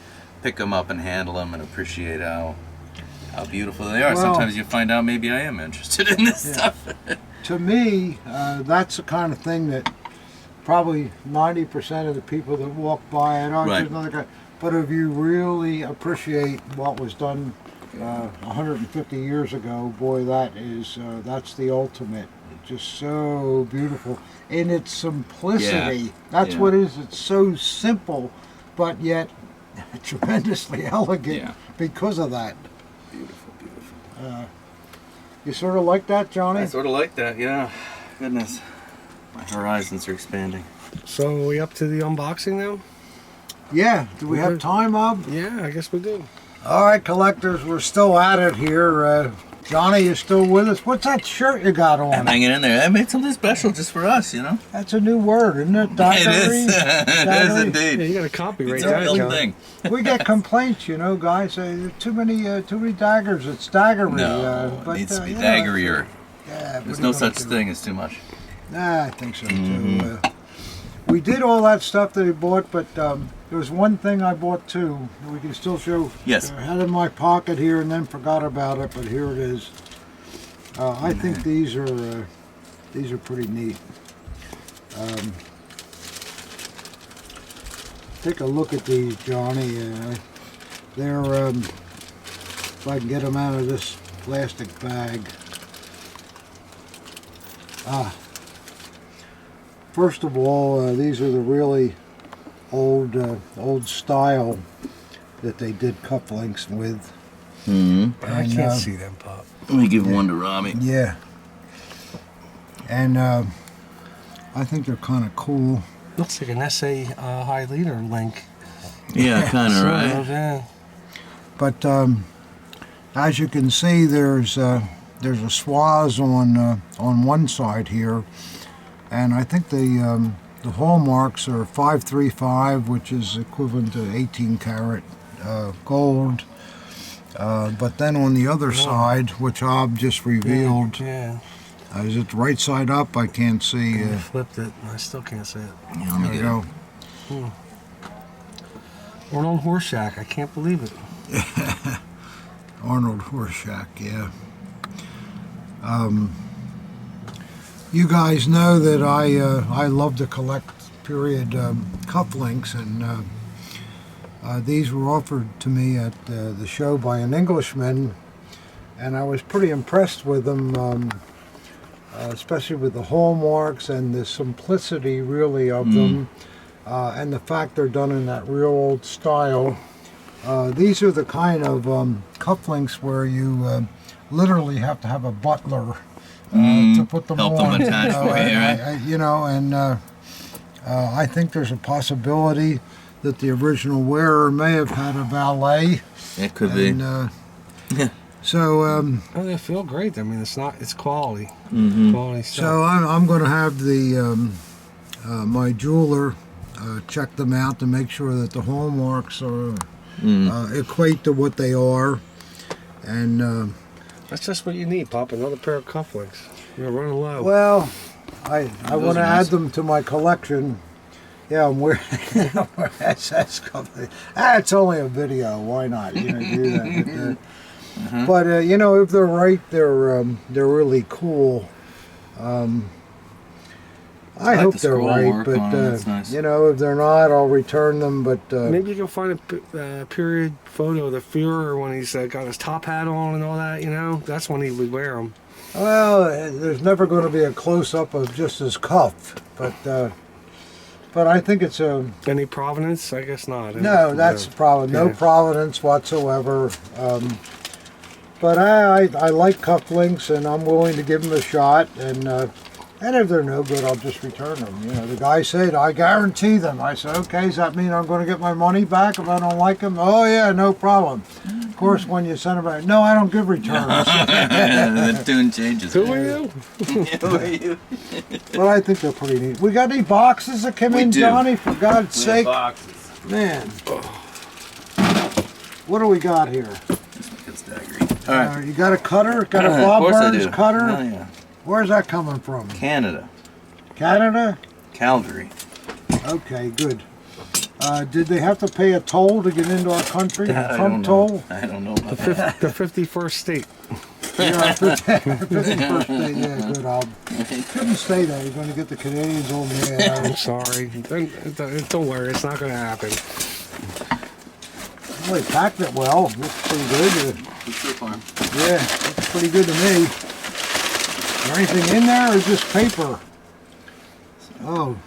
pick them up and handle them and appreciate how beautiful they are. Well, sometimes you find out maybe I am interested in this stuff. To me, that's the kind of thing that probably 90% of the people that walk by it, Right. there's another guy. But if you really appreciate what was done 150 years ago, boy, that's the ultimate. Just so beautiful in its simplicity. Yeah. That's Yeah. what it is. It's so simple, but yet tremendously elegant Yeah. because of that. Beautiful, beautiful. You sort of like that, Johnny? I sort of like that, yeah. Goodness. My horizons are expanding. So are we up to the unboxing now? Yeah. Do we have time, Bob? Yeah, I guess we do. All right, collectors, we're still at it here. Johnny is still with us. What's that shirt you got on? I'm hanging in there. I made something special just for us, That's a new word, isn't it? Daggery? It is. It is Yeah, indeed. you got a copyright It's a that, real John. thing. We get complaints, guys say there's too many daggers. It's daggery. No, but, it needs to be you know, daggerier. Yeah, There's what no are you gonna such do? thing as too much. Nah, I think so too. We did all that stuff that he bought, but there was one thing I bought too. That we can still show. Yes. I had it in my pocket here and then forgot about it, but here it is. I think these are pretty neat. Take a look at these, Johnny. They're if I can get them out of this plastic bag. First of all, these are the really old style that they did cufflinks with. Mm-hmm. I And, can't see them, Pop. Let me give one to Rami. Yeah. And I think they're kind of cool. Looks like an SA High Leader link. Yeah, kind of, Sort right? of, yeah. But as you can see, there's a swaz on one side here, and I think the hallmarks are 535, which is equivalent to 18 karat gold. But then on the other side, which I've just revealed, Yeah. is it the right side up? I can't see. I flipped it. I still can't see it. Yeah, let me There you get go. it. Arnold Horseshack. I can't believe it. Arnold Horseshack, yeah. You guys know that I love to collect period cufflinks, and these were offered to me at the show by an Englishman, and I was pretty impressed with them, especially with the hallmarks and the simplicity really of them, and the fact they're done in that real old style. These are the kind of cufflinks where you literally have to have a butler to put them Help on. them attach for you, right? I think there's a possibility that the original wearer may have had a valet. It could be. And, so Oh, they feel great. I mean, it's quality. Mm-hmm. Quality stuff. so I'm going to have the my jeweler check them out to make sure that the hallmarks are equate to what they are, and That's just what you need, Pop. Another pair of cufflinks. You're running low. well, I Those want to are add nice. them to my collection. Yeah, I'm wearing SS cufflinks. It's only a video. Why not? Do that. But if they're right, they're really cool. I like hope the they're scroll right, work but on it. It's nice. if they're not, I'll return them. But Maybe you can find a period photo of the Führer when he's got his top hat on and all that, That's when he would wear them. well, there's never going to be a close up of just his cuff. But I think it's a Any provenance? I guess not. no. That's the problem. No Yeah. provenance whatsoever. But I like cufflinks, and I'm willing to give them a shot. And if they're no good, I'll just return them. The guy said, I guarantee them. I said, okay, does that mean I'm going to get my money back if I don't like them? Oh, yeah, no problem. Of course, when you send them back, no, I don't give returns. The tune changes. Who are you? Who are you? But I think they're pretty neat. We got any boxes that come We in, do. Johnny? For God's We have sake. boxes. Man. What do we got here? This one gets daggery. All right. You got a cutter? Got a Of Bob course I Burns do. cutter? Oh, yeah. Where's that coming from? Canada. Canada? Calgary. Okay, good. Did they have to pay a toll to get into our country? That A I Trump don't know. toll? I don't know about that. The 51st state. Yeah, 51st state. Yeah, good. I couldn't say that. You're going to get the Canadians on the I'm air. sorry. Don't worry, it's not going to happen. Well, they packed it well. Looks pretty good. Yeah, looks pretty good to me. Is there anything in there or just paper? Oh,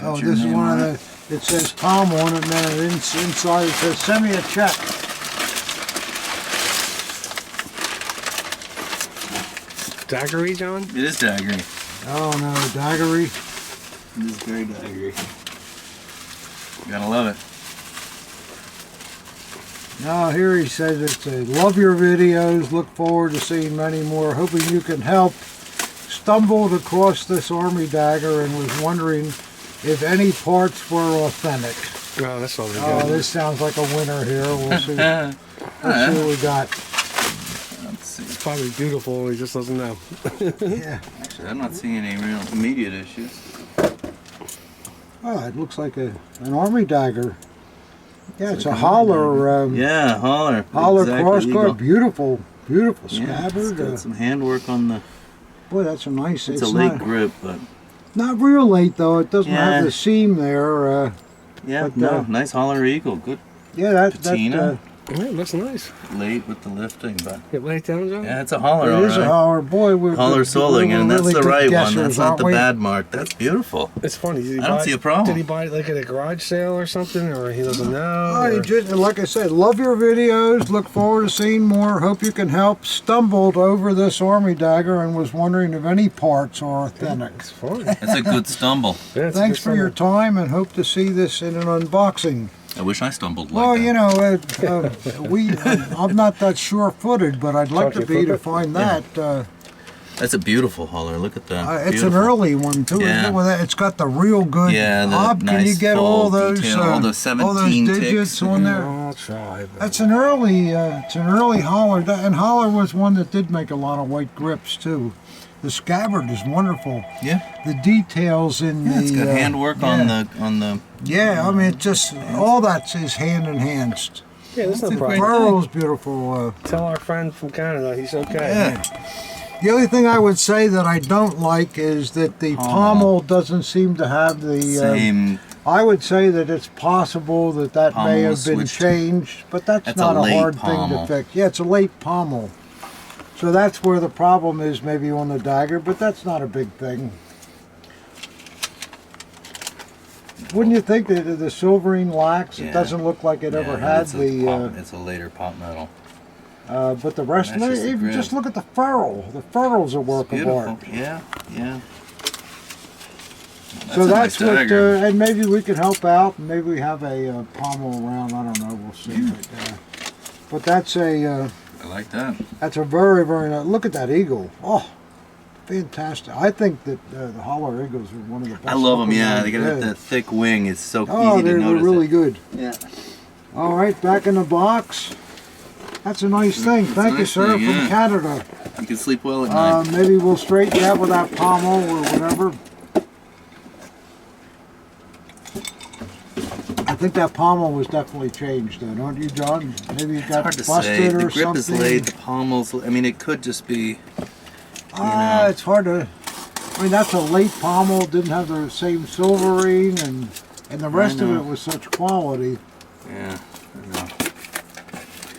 Got oh, your this is name one on of the. It says Tom on it, and then inside it says, "Send me a check." Daggery, John? It is daggery. Oh no, daggery. It is very daggery. You gotta love it. Now here he says it's a love your videos, look forward to seeing many more, hoping you can help. Stumbled across this army dagger and was wondering if any parts were authentic. Oh, that's all Oh, good. this sounds like a winner here. We'll see. We'll see what we got. Let's see. It's probably beautiful, he just doesn't know. Yeah. Actually, I'm not seeing any real immediate issues. Oh, it looks like an army dagger. Yeah, it's a holler. Yeah, holler. Holler Exactly crossguard. legal. Beautiful, beautiful Yeah, it's scabbard. got some handwork on the. Boy, that's a nice. It's a late not, grip, but not real late though. It doesn't Yeah. have the seam there. yeah, But, no, nice holler eagle. Good Yeah, that patina. Yeah, it looks nice. Late with the lifting, but You lay it down, John? yeah, it's a holler. It is a alright. holler. Boy, we're Holler we're soling, and that's really the good right one. guessers, That's not aren't the we? bad mark. That's beautiful. It's funny. Did he I don't buy- see a problem. Did he buy it like at a garage sale or something, or he doesn't know? Oh, you or- just, like I said, love your videos. Look forward to seeing more. Hope you can help. Stumbled over this army dagger and was wondering if any parts are authentic. It's fun. It's a good stumble. Yeah, it's a Thanks good for your summer. time and hope to see this in an unboxing. I wish I stumbled like Well, that. you know, I'm not that sure-footed, but I'd like to Can't you be flip to it? find Yeah. that. That's a beautiful holler. Look at that. It's an Beautiful. early one too. Yeah. Isn't it? With that, it's got the real good. Yeah, the Bob, can you nice get full all those detail, all those 17 digits ticks. on there? I'll try. But That's an early. It's an early holler, and holler was one that did make a lot of white grips too. The scabbard is wonderful. Yeah. The details in Yeah, the. it's got handwork on yeah. the. Yeah, I mean, it just all that is hand enhanced. yeah, there's no That's a problem. great- Furrow's beautiful. Tell our friend from Canada he's okay. Yeah. The only thing I would say that I don't like is that the pommel doesn't seem to have the. Same. I would say that it's possible that may Pommel have was been switched. changed, but that's That's not a a late hard thing to pommel. fix. Yeah, it's a late pommel. So that's where the problem is maybe on the dagger, but that's not a big thing. Wouldn't you think that the silverine lax, Yeah. it doesn't look like it ever Yeah, had it's a the, pot- it's a later pot metal. but the rest, That's just the even grip. just look at the ferrule. The ferrule's a work of Beautiful. art. Yeah, yeah. So a that's nice what, dagger. and maybe we could help out. Maybe we have a pommel around. I don't know. We'll see. But that's a I like that. very, very nice. Look at that eagle. Oh, fantastic! I think that the holler eagles are one of the best. I love them. looking Yeah, ones. they got that thick wing. It's so Oh, easy to they're notice. really it. good. Yeah. All right, back in the box. That's a nice thing. It's a Thank you, nice sir, thing, from yeah. Canada. You can sleep well at night. Maybe we'll straighten you out with that pommel or whatever. I think that pommel was definitely changed, though, don't you, John? Maybe it It's got hard to busted say. The or grip something. is laid. The pommels. I mean, it could just be. Ah, it's hard to. I mean, that's a late pommel. Didn't have the same silverine, and the rest of know. it was such quality. Yeah. I know.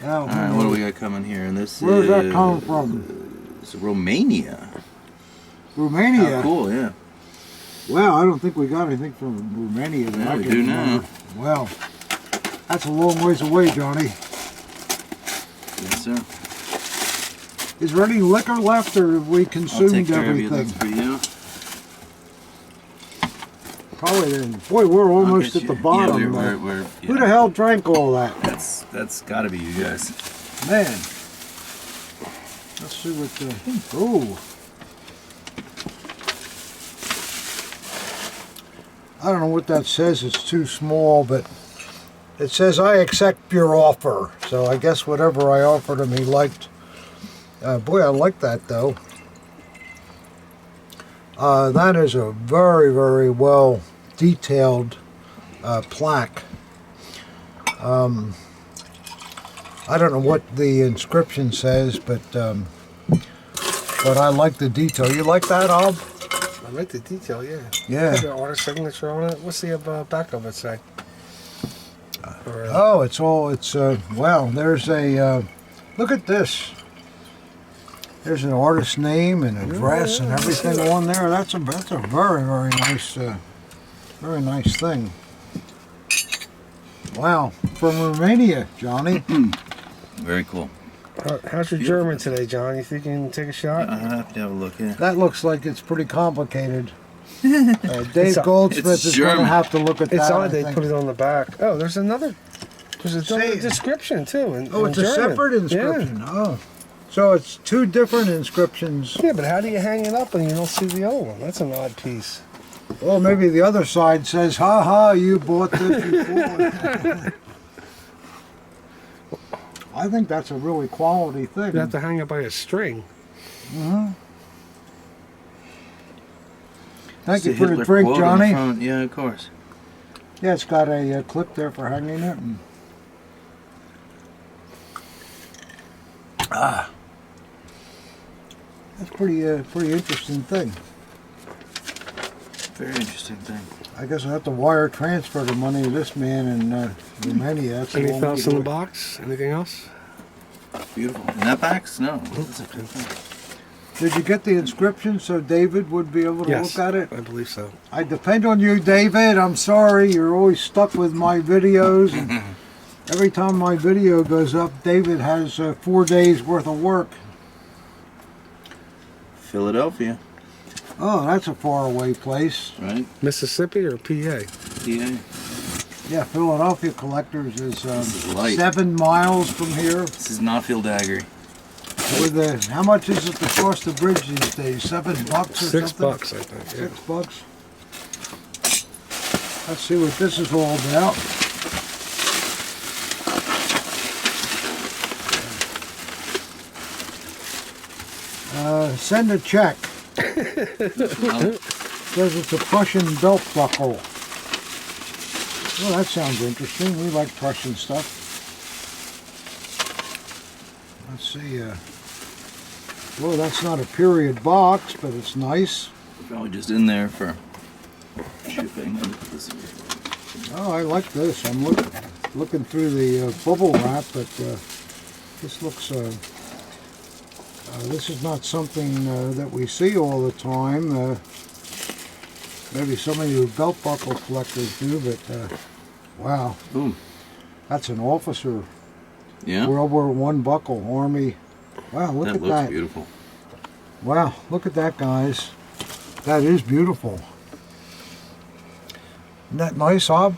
Yeah, All right. What do we got coming here? And this Where's is. that coming from? It's Romania. Romania. Oh, cool. Yeah. Well, I don't think we got anything from Romania that Yeah, I we can do remember. now. Well, that's a long ways away, Johnny. Yes, sir. Is there any liquor left, or have we I'll consumed take care of you. everything? That's for you. Probably then. Boy, we're I'll almost get at the you- bottom. Yeah, there. we're, Who yeah. the hell drank all that? That's got to be you guys. Man. Let's see what the... Ooh. I don't know what that says. It's too small, but it says, I accept your offer. So I guess whatever I offered him, he liked. Boy, I like that though. That is a very, very well detailed plaque. I don't know what the inscription says, but I like the detail. You like that, Ob? I like the detail, yeah. Yeah. Got the order signature on it. What's the back of it say? Oh, it's wow, there's a, look at this. There's an artist's name and address and everything on there. That's a very, very nice thing. Wow, from Romania, Johnny. Very cool. How's your German today, John? You think you can take a shot? I have to have a look, yeah. That looks like it's pretty complicated. Dave Goldsmith is going to have to look at that. It's odd I they think. put it on the back. Oh, there's another description too. In it's German. a separate inscription. Yeah. Oh, so it's two different inscriptions. Yeah, but how do you hang it up and you don't see the other one? That's an odd piece. Well, maybe the other side says, "Ha ha, you bought this before." I think that's a really quality thing. You have to hang it by a string. Mm-hmm. Thank It's you a for the Hitler drink, quote on the Johnny. front. Yeah, of course. Yeah, it's got a clip there for hanging it. And... That's pretty interesting thing. Very interesting thing. I guess I have to wire transfer the money to this man in Romania. That's a long Anything way else to in the go. box? Anything else? Beautiful. And that box? No. That's a good thing. Did you get the inscription so David would be able to Yes, look at it? I believe so. I depend on you, David. I'm sorry. You're always stuck with my videos. And every time my video goes up, David has 4 days worth of work. Philadelphia, Oh, that's a faraway place. right? Mississippi or PA? PA. Yeah, Philadelphia Collectors is This is light. 7 miles from here. This is not Field Daggery. With how much is it to cross the bridge these days? $7 or $6, something? I think. Yeah. $6. Let's see what this is all about. Send a check. Says it's a Prussian belt buckle. Well, that sounds interesting. We like Prussian stuff. Let's see. Well, that's not a period box, but it's nice. Probably just in there for shipping. Oh, I like this. I'm looking through the bubble wrap, but this looks. This is not something that we see all the time. Maybe some of you belt buckle collectors do, but wow, Ooh. that's an officer. Yeah. World War I buckle, Army. Wow, look That at looks that. beautiful. Wow, look at that, guys. That is beautiful. Isn't that nice, Ob?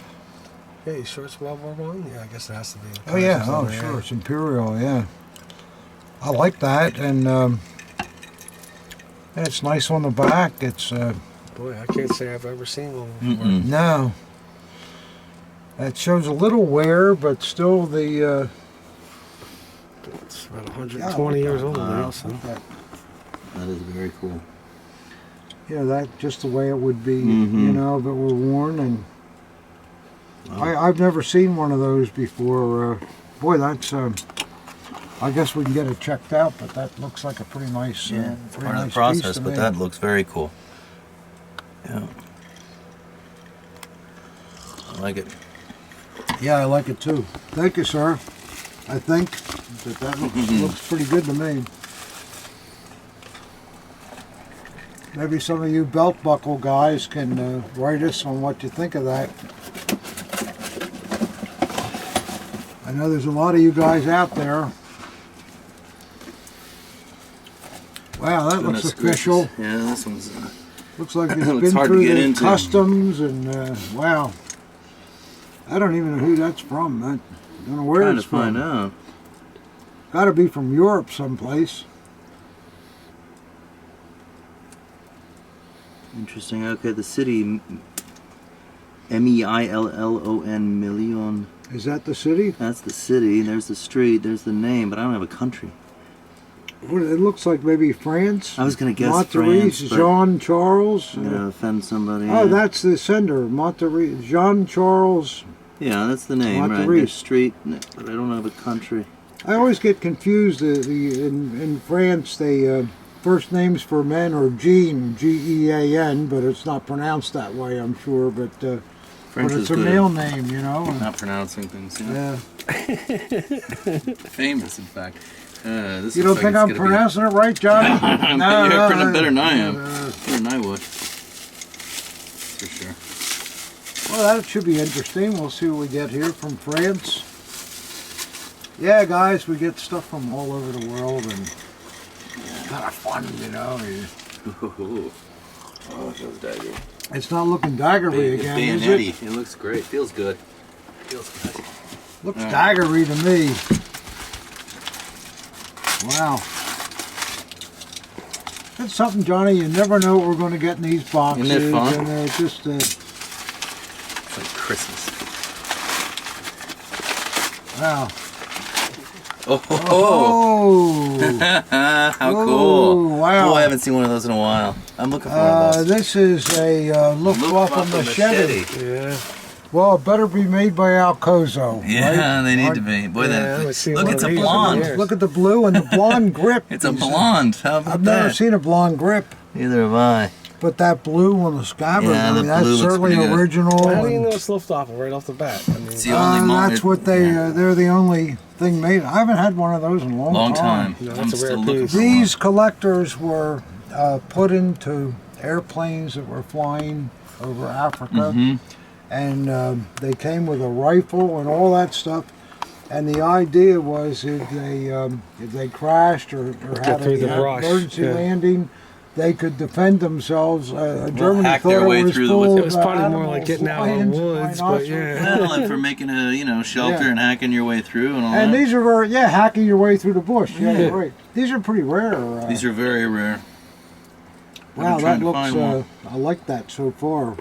Yeah, you sure it's World War I? Yeah, I guess it has to be. Oh yeah, It's oh on there, sure, yeah. it's Imperial, yeah. I like that, and it's nice on the back. It's Boy, I can't say I've ever seen one before. Mm-mm. no. It shows a little wear, but still the. It's about 120 years old now. So. That is very cool. Yeah, that just the way it would be, Mhm. you know, if it were worn. And Wow. I've never seen one of those before. Boy, that's. I guess we can get it checked out, but that looks like a pretty nice. Yeah, it's pretty part of nice the piece process, to but me. that looks very cool. Yeah. I like it. Yeah, I like it too. Thank you, sir. I think that looks pretty good to me. Maybe some of you belt buckle guys can write us on what you think of that. I know there's a lot of you guys out there. Wow, that looks Goodness official. gracious. Yeah, this one's. Looks like it's Looks been hard to through get the into. customs and wow. I don't even know who that's from. I don't know where Trying it's to find from. out. Got to be from Europe someplace. Interesting. Okay, the city. Meillon, Million. Is that the city? That's the city. There's the street. There's the name, but I don't have a country. What, it looks like maybe France. I was gonna guess Monterey's, France, but Jean Charles. I'm gonna offend somebody. Oh, that's the sender, Monterey, Jean Charles. Yeah, that's the name, right? Monterey. There's street, but I don't know the country. I always get confused. In France, they first names for men are Jean, Gean, but it's not pronounced that way, I'm sure. But French it's is a good male at name, you know. not pronouncing things. Yeah. Famous, in fact. This You don't looks like think it's I'm gonna be- pronouncing it right, Johnny? You're pretty better than I am. Better than I would. For sure. Well, that should be interesting. We'll see what we get here from France. Yeah, guys, we get stuff from all over the world, and kind of fun, you know. Ooh. Oh, it feels dagger. It's not looking daggery again, is it? Bayonet-y. It looks great. Feels good. Feels good. Looks daggery to me. Wow. That's something, Johnny. You never know what we're going to get in these boxes. Isn't it fun? And they're just, It's like Christmas. wow. Oh, Oh! how Oh, cool. wow. Oh, I haven't seen one of those in a while. I'm looking for one of those. This is a Luftwaffe machete. Yeah. Well, it better be made by Alcozo. Yeah, right? they need to be. Boy, Yeah, I would see look, one it's of a these blonde. over here. Look at the blue and the blonde grip. It's a blonde. How about I've never that? seen a blonde grip, Neither have I. but that blue on the scabbard, Yeah, I the mean, that's blue looks certainly pretty good. original. How do you and- know it's Luftwaffe right off the bat? I mean, It's the only that's what they're the only thing made. I haven't had one of those in a long time. No, I'm that's a rare still looking piece. for These collectors were put into airplanes that were flying over Africa, and they came with a rifle and all that stuff. And the idea was if they crashed or had through the an brush, emergency yeah. landing, they could defend themselves. Germany hack thought their it way was through the full woods. of It was probably more animals, like getting out of the lions, woods, but rhinoceros. yeah. Well, and for making a shelter Yeah. and hacking your way through and all And that. these are very, hacking your way through the bush. Yeah, you're right. These are pretty rare. These are very rare. I've Wow, been trying that to find one. looks. I like that so far.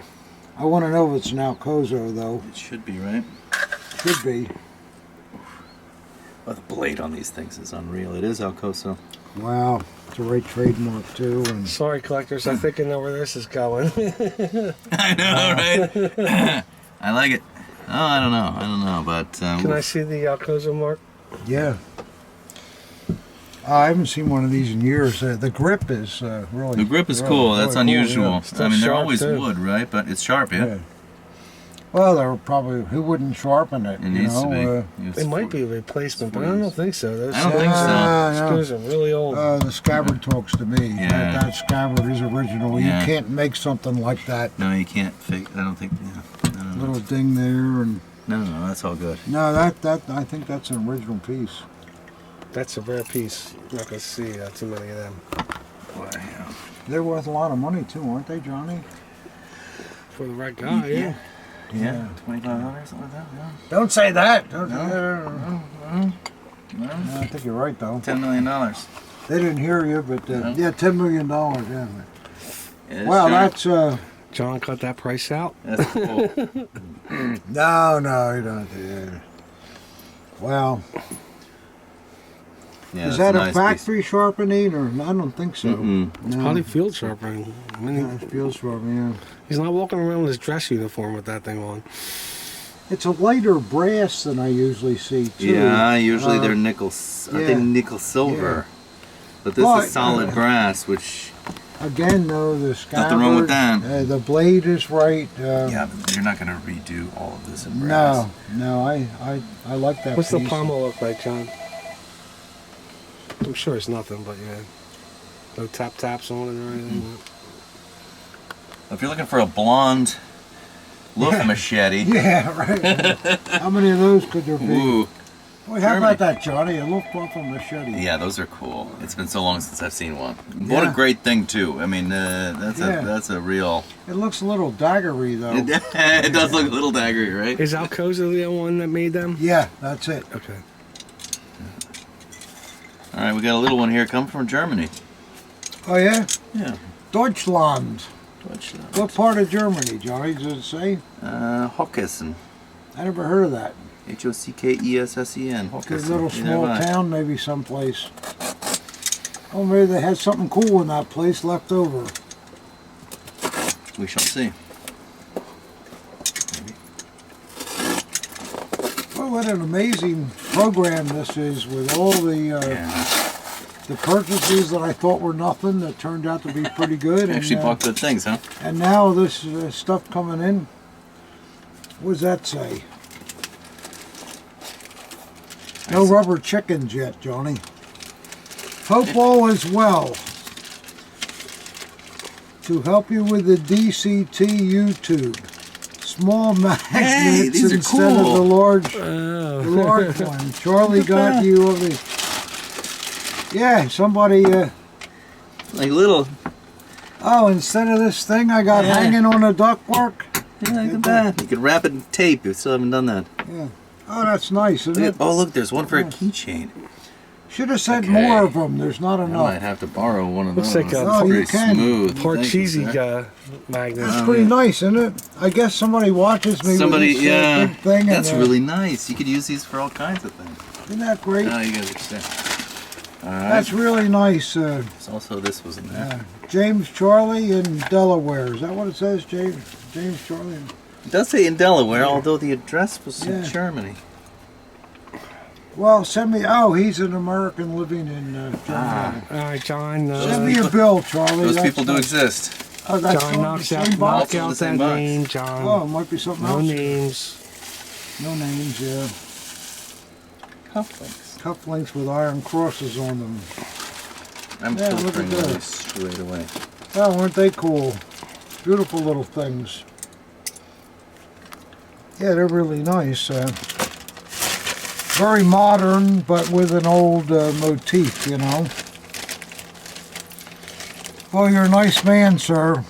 I want to know if it's an Alcozo though. It should be, right? Should be. Oh, the blade on these things is unreal. It is Alcozo. Wow, it's a right trademark too. And Sorry, collectors. I think I know where this is going. I know, right? I like it. Oh, I don't know, but Can I see the Alcozo mark? yeah, I haven't seen one of these in years. The grip is really. the grip is really, cool. That's really cool, unusual. yeah. Still I mean, they're sharp, always too. wood, right? But it's sharp, yeah. Yeah. Well, they were probably who wouldn't sharpen it? It you needs know, to be. It's It might for- be a replacement, but I don't think so. Those I don't think so. no. screws are really old. The scabbard talks to me. Yeah. That scabbard is original. Yeah. You can't make something like that. No, you can't fake. I don't think. Yeah. No. Little ding there, and No, that's all good. no, that I think that's an original piece. That's a rare piece. You're not going to see too many of them. Boy, yeah. They're worth a lot of money too, aren't they, Johnny? For the right guy, yeah. Yeah, $2,500, something like that. Yeah. Don't say that. Don't No. No, I think you're right though. $10 million. They didn't hear you, but No. yeah, $10 million. Yeah. It's Wow, sharp. that's John cut that price out. That's cool. no, you don't. Yeah. Wow, Yeah, is that's that a nice factory sharpening or I don't think so. Mm-mm. No. Probably field sharpening. I mean, Yeah, it feels sharpening. Yeah. he's not walking around with his dress uniform with that thing on. It's a lighter brass than I usually see too. Yeah, usually they're Uh, nickel. I yeah. think nickel silver. But this But, is solid brass, which Again, though, the scabbard. Nothing wrong with that. The blade is right. yeah, but you're not gonna redo all of this in brass. No, I like that. What's the piece. pommel look like, John? I'm sure it's nothing, but yeah. No taps on it or anything. If you're looking for a blonde Luft machete, Yeah, right. How many of those could there be? ooh, Boy, how Germany. about that, Johnny? A Luftwaffe machete. yeah, those are cool. It's been so long since I've seen one. What Yeah. a great thing too. I mean, that's Yeah. that's a real. It looks a little daggery, though. It does look a little daggery, right? Is Alcozo the one that made them? Yeah, that's it. Okay. All right, we got a little one here, come from Germany. Oh, yeah? Yeah. Deutschland. Deutschland. What part of Germany, Johnny? Does it say? Hockesen. I never heard of that. Hockesen. Good little small town, maybe someplace. Oh, maybe they had something cool in that place left over. We shall see. Well, what an amazing program this is with all the purchases that I thought were nothing that turned out to be pretty good. Actually bought good things, huh? And now this stuff coming in. What does that say? No rubber chickens yet, Johnny. Hope all is well. To help you with the DCT YouTube. Small magnets these are instead cool. of the large one. Charlie got you over. Yeah, somebody. Like little. Oh, instead of this thing I got hanging on a ductwork. Yeah, look at that. You could wrap it in tape. You still haven't done that. Yeah. Oh, that's nice, isn't it? Oh, look, there's one for a keychain. Should have sent Okay. more of them. There's not I enough. might have to borrow one of Looks those. like a Oh, you Pretty can. smooth. Parcheesi Thank you, sir. magnet. That's pretty nice, isn't it? I guess somebody watches me Somebody, with this big thing. that's and, really nice. You could use these for all kinds of things. Isn't that great? Oh, you guys are sick. All right. That's really nice. There's also this was in there. James Charlie in Delaware. Is that what it says, James? James Charlie? It does say in Delaware, although the address was in Yeah. Germany. Well, send me. Oh, he's an American living in Germany. All right, John. Send me a bill, Charlie. Those That's people do nice. exist. Oh, that's John on knocks the out, same box. Also knock the out same that box. name, John. Oh, it might be something No else. names. No names, yeah. Cufflinks. Cufflinks with iron crosses on them. I'm Yeah, look at filtering that. those straight away. Oh, weren't they cool? Beautiful little things. Yeah, they're really nice. Very modern, but with an old motif, you know. Well, you're a nice man, sir.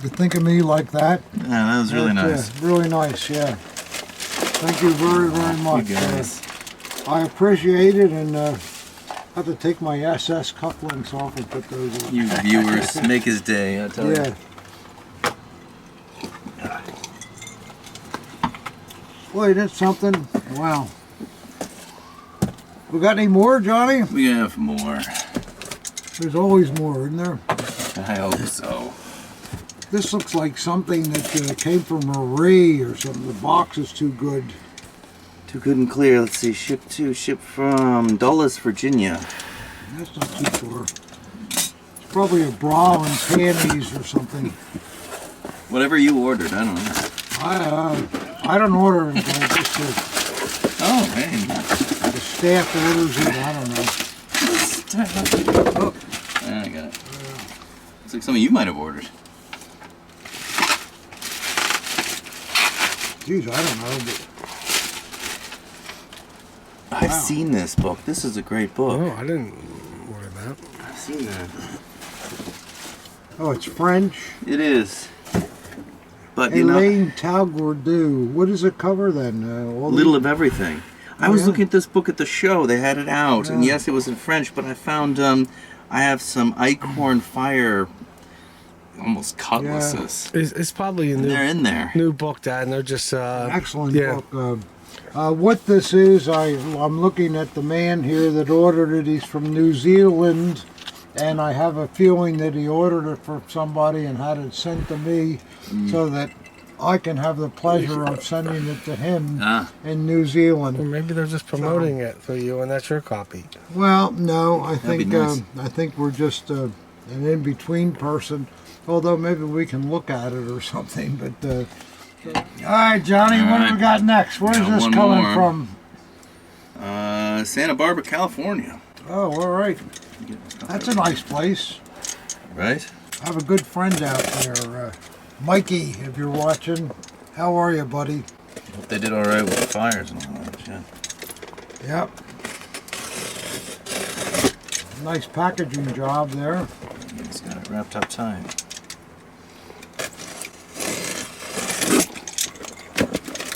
You think of me like that. Yeah, that was really nice. Really nice, yeah. Thank you very, very much. You guys. I appreciate it, and have to take my SS cufflinks off and put those on. You viewers make his day, I tell you. Yeah. Boy, that's something. Wow. We got any more, Johnny? We have more. There's always more, isn't there? I hope so. This looks like something that came from Marie or something. The box is too good. Too good and clear. Let's see. Ship from Dulles, Virginia. That's not too far. It's probably a bra and panties or something. Whatever you ordered, I don't know. I don't order it. Just Oh, man. the staff orders it. I don't know. I got it. Looks like something you might have ordered. Geez, I don't know. But I've seen this book. This is a great book. Oh, I didn't order that. I've seen that. oh, it's French. It is. But you know, Elaine Talgourdou. What does it cover then? All little the- of everything. I was yeah. looking at this book at the show. They had it out, and Yeah. yes, it was in French. But I found I have some Eichhorn Fire, almost cutlasses. It's probably a And they're new, in there. new book, Dad, and they're just Excellent yeah. book. What this is, I'm looking at the man here that ordered it. He's from New Zealand, and I have a feeling that he ordered it for somebody and had it sent to me so that I can have the pleasure of sending it to him in New Or Zealand. maybe they're just promoting it for you, and that's your copy. Well, no, I That'd be think nice. I think we're just an in-between person. Although maybe we can look at it or something. But all right, Johnny, All what do right. we got next? Where's Got this one coming more. from? Santa Barbara, California. Oh, all right. That's a nice place. Right? I have a good friend out there, Mikey. If you're watching, how are you, buddy? Hope they did all right with the fires and all that. Yeah. Yep. Nice packaging job there. He's got it wrapped up tight.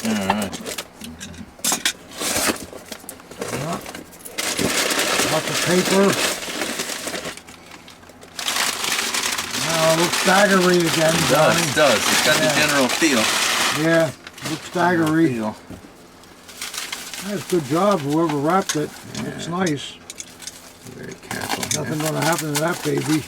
All right. Yep. Lots of paper. Now it looks daggery again, It Johnny. does. It's got Yeah. the general feel. Yeah, looks daggery. Feel. That's a good job, whoever wrapped it. It looks nice. Very careful. Nothing gonna happen to that baby.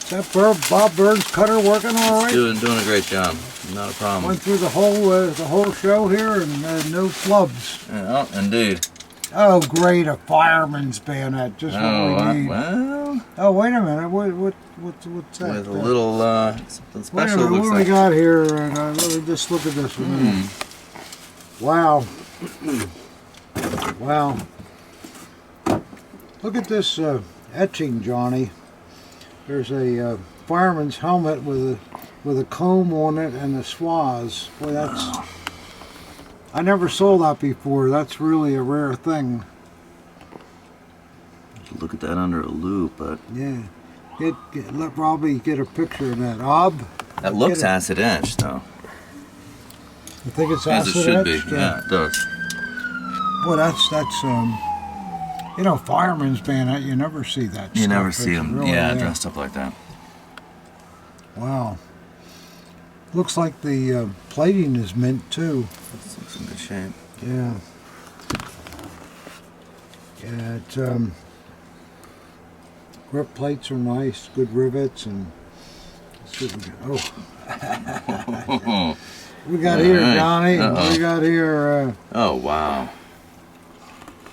Is that Bob Bird's cutter working all right? Doing a great job. Not a problem. Went through the whole show here and no flubs. Oh, indeed. Oh, great! A fireman's bayonet, just what we need. Well. Oh, wait a minute. What's that? With a little something Wait a special. minute, Looks what do we like. got here? Let me just look at this one. Wow. Wow. Look at this etching, Johnny. There's a fireman's helmet with a comb on it and a swaz. Boy, that's... I never saw that before. That's really a rare thing. Look at that under a loop, but Yeah. Let Robbie get a picture of that. that looks acid etched, though. You think it's As acid it should be. etched? Yeah, it does. Boy, that's fireman's bayonet. You never see that. You stuff. never It's see them, really, dressed up like that. Wow. Looks like the plating is mint too. This looks in good shape. Yeah. Yeah. It's grip plates are nice. Good rivets and. Let's see what we got. Oh. We got here, Johnny. We got here. Oh, wow.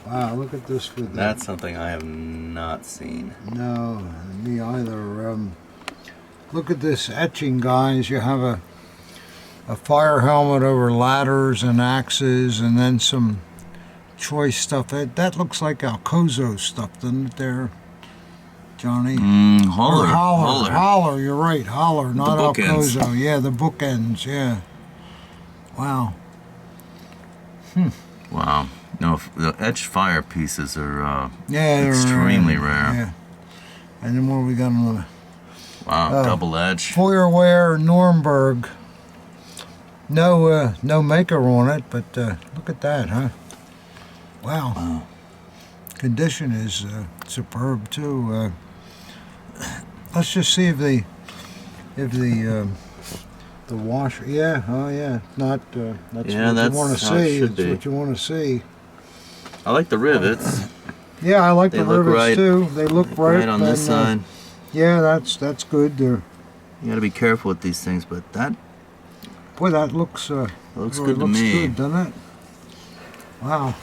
Wow, look at this with That's something I have not seen. No, me either. Look at this etching, guys. You have a fire helmet over ladders and axes, and then some choice stuff. That looks like Alcozo stuff, doesn't it? There, Johnny. Holler. Holler. You're right, holler, not the bookends. Alcozo. Yeah, the bookends. Yeah. Wow. Wow. No, the etched fire pieces are Yeah, they're extremely rare. Yeah. And then what we got on the Wow, double edge. Feuerwehr Nuremberg. No maker on it, but look at that, huh? Wow. Condition is superb too. Let's just see if the washer. Yeah. Oh yeah. Not. That's Yeah, what that's you want to how it see. should It's be. what you want to see. I like the rivets. Yeah, I like They the look rivets right- too. They look right. Right on this and, side. Yeah, that's good. There. You gotta be careful with these things, but that Boy, that looks. looks really good to looks me. good, doesn't it? Wow.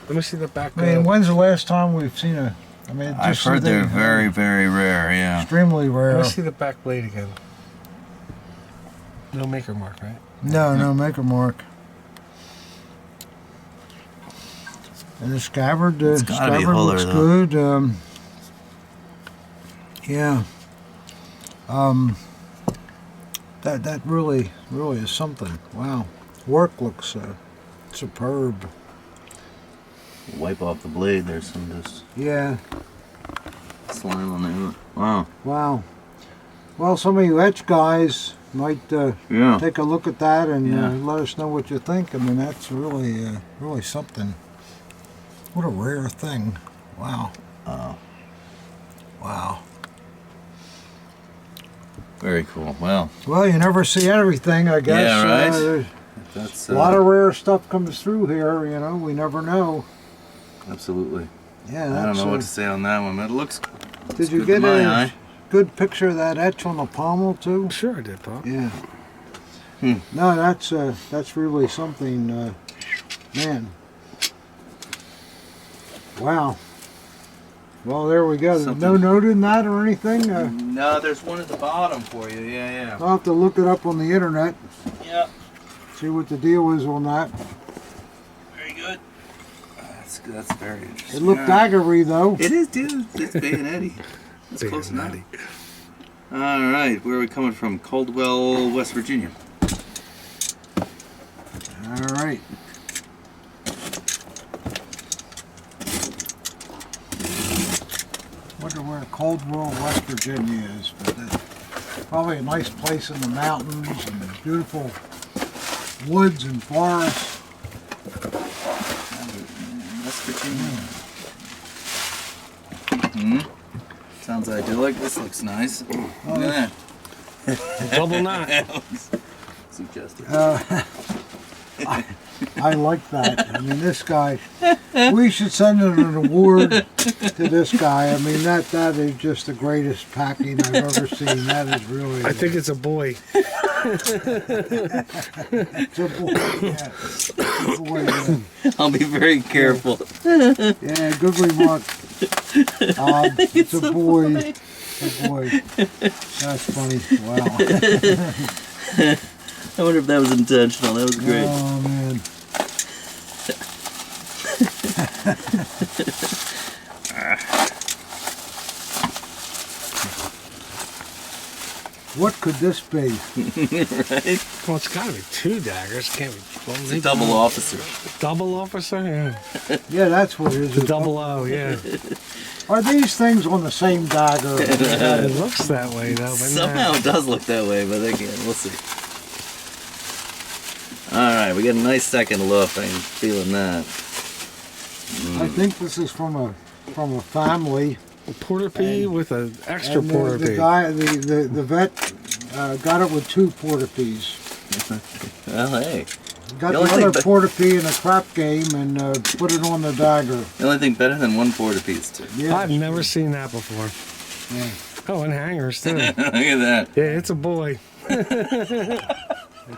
Let me see the back. I mean, when's the last time we've seen a? I mean, just I've heard they're something, very, very rare, yeah. extremely rare. Let me see the back blade again. No maker mark, right? No maker mark. And the scabbard, It's gotta be scabbard Huller, looks though. good. Yeah. That really is something. Wow. Work looks superb. Wipe off the blade, there's some just Yeah. slime on there. Wow. Wow. Well, some of you etch guys might Yeah. take a look at that and Yeah. let us know what you think. I mean, that's really something. What a rare thing. Wow. Wow. Very cool. Well, Well, you never see everything, I guess. Yeah, right. There's that's a lot of rare stuff comes through here, we never know. absolutely. Yeah, I don't that's know what to say on that one, but it looks Did you good get to my a eye. good picture of that etch on the pommel, too? Sure, I did, Pop. Yeah. No, that's really something, man. Wow. Well, there we go. Something. No note in that or anything? No, there's one at the bottom for you. Yeah. I'll have to look it up on the internet, Yeah. see what the deal is on that. Very good. That's very interesting. It looked daggery, though. It is, dude. It's bayonetti. That's close enough. All right, where are we coming from? Caldwell, West Virginia. All right. Wonder where Caldwell, West Virginia is, but that's probably a nice place in the mountains and beautiful woods and forests. West Virginia. Sounds idyllic. This looks nice. Ooh, look at Double knot. that. That looks suggestive. I like that. I mean, this guy, we should send an award to this guy. I mean, that is just the greatest packing I've ever seen. That is really. I think it's a boy. It's a boy. Yeah. It's a boy, yeah. I'll be very careful. Yeah, good remark. It's a boy. It's a boy. That's funny. Wow. I wonder if that was intentional. That was great. Oh, man. What could this be? Right? Well, it's got to be 2 daggers. Can't be. Well, It's a double officer. Double officer? Yeah. Yeah, that's what it is. The double O, yeah. Are these things on the same dagger? It looks that way, though. But Somehow it does look that way, but again, we'll see. Alright, we got a nice second look. I'm feeling that. I think this is from a family. A porter pea with an extra And porter the pea. guy, the vet, got it with 2 porta peas. Well, hey. Got The the only thing other but- porta pea in a crap game and put it on the dagger. The only thing better than 1 porta piece, too. Yeah. I've never seen that before. Yeah. Oh, and hangers, too. Look at that. Yeah, it's a boy. It's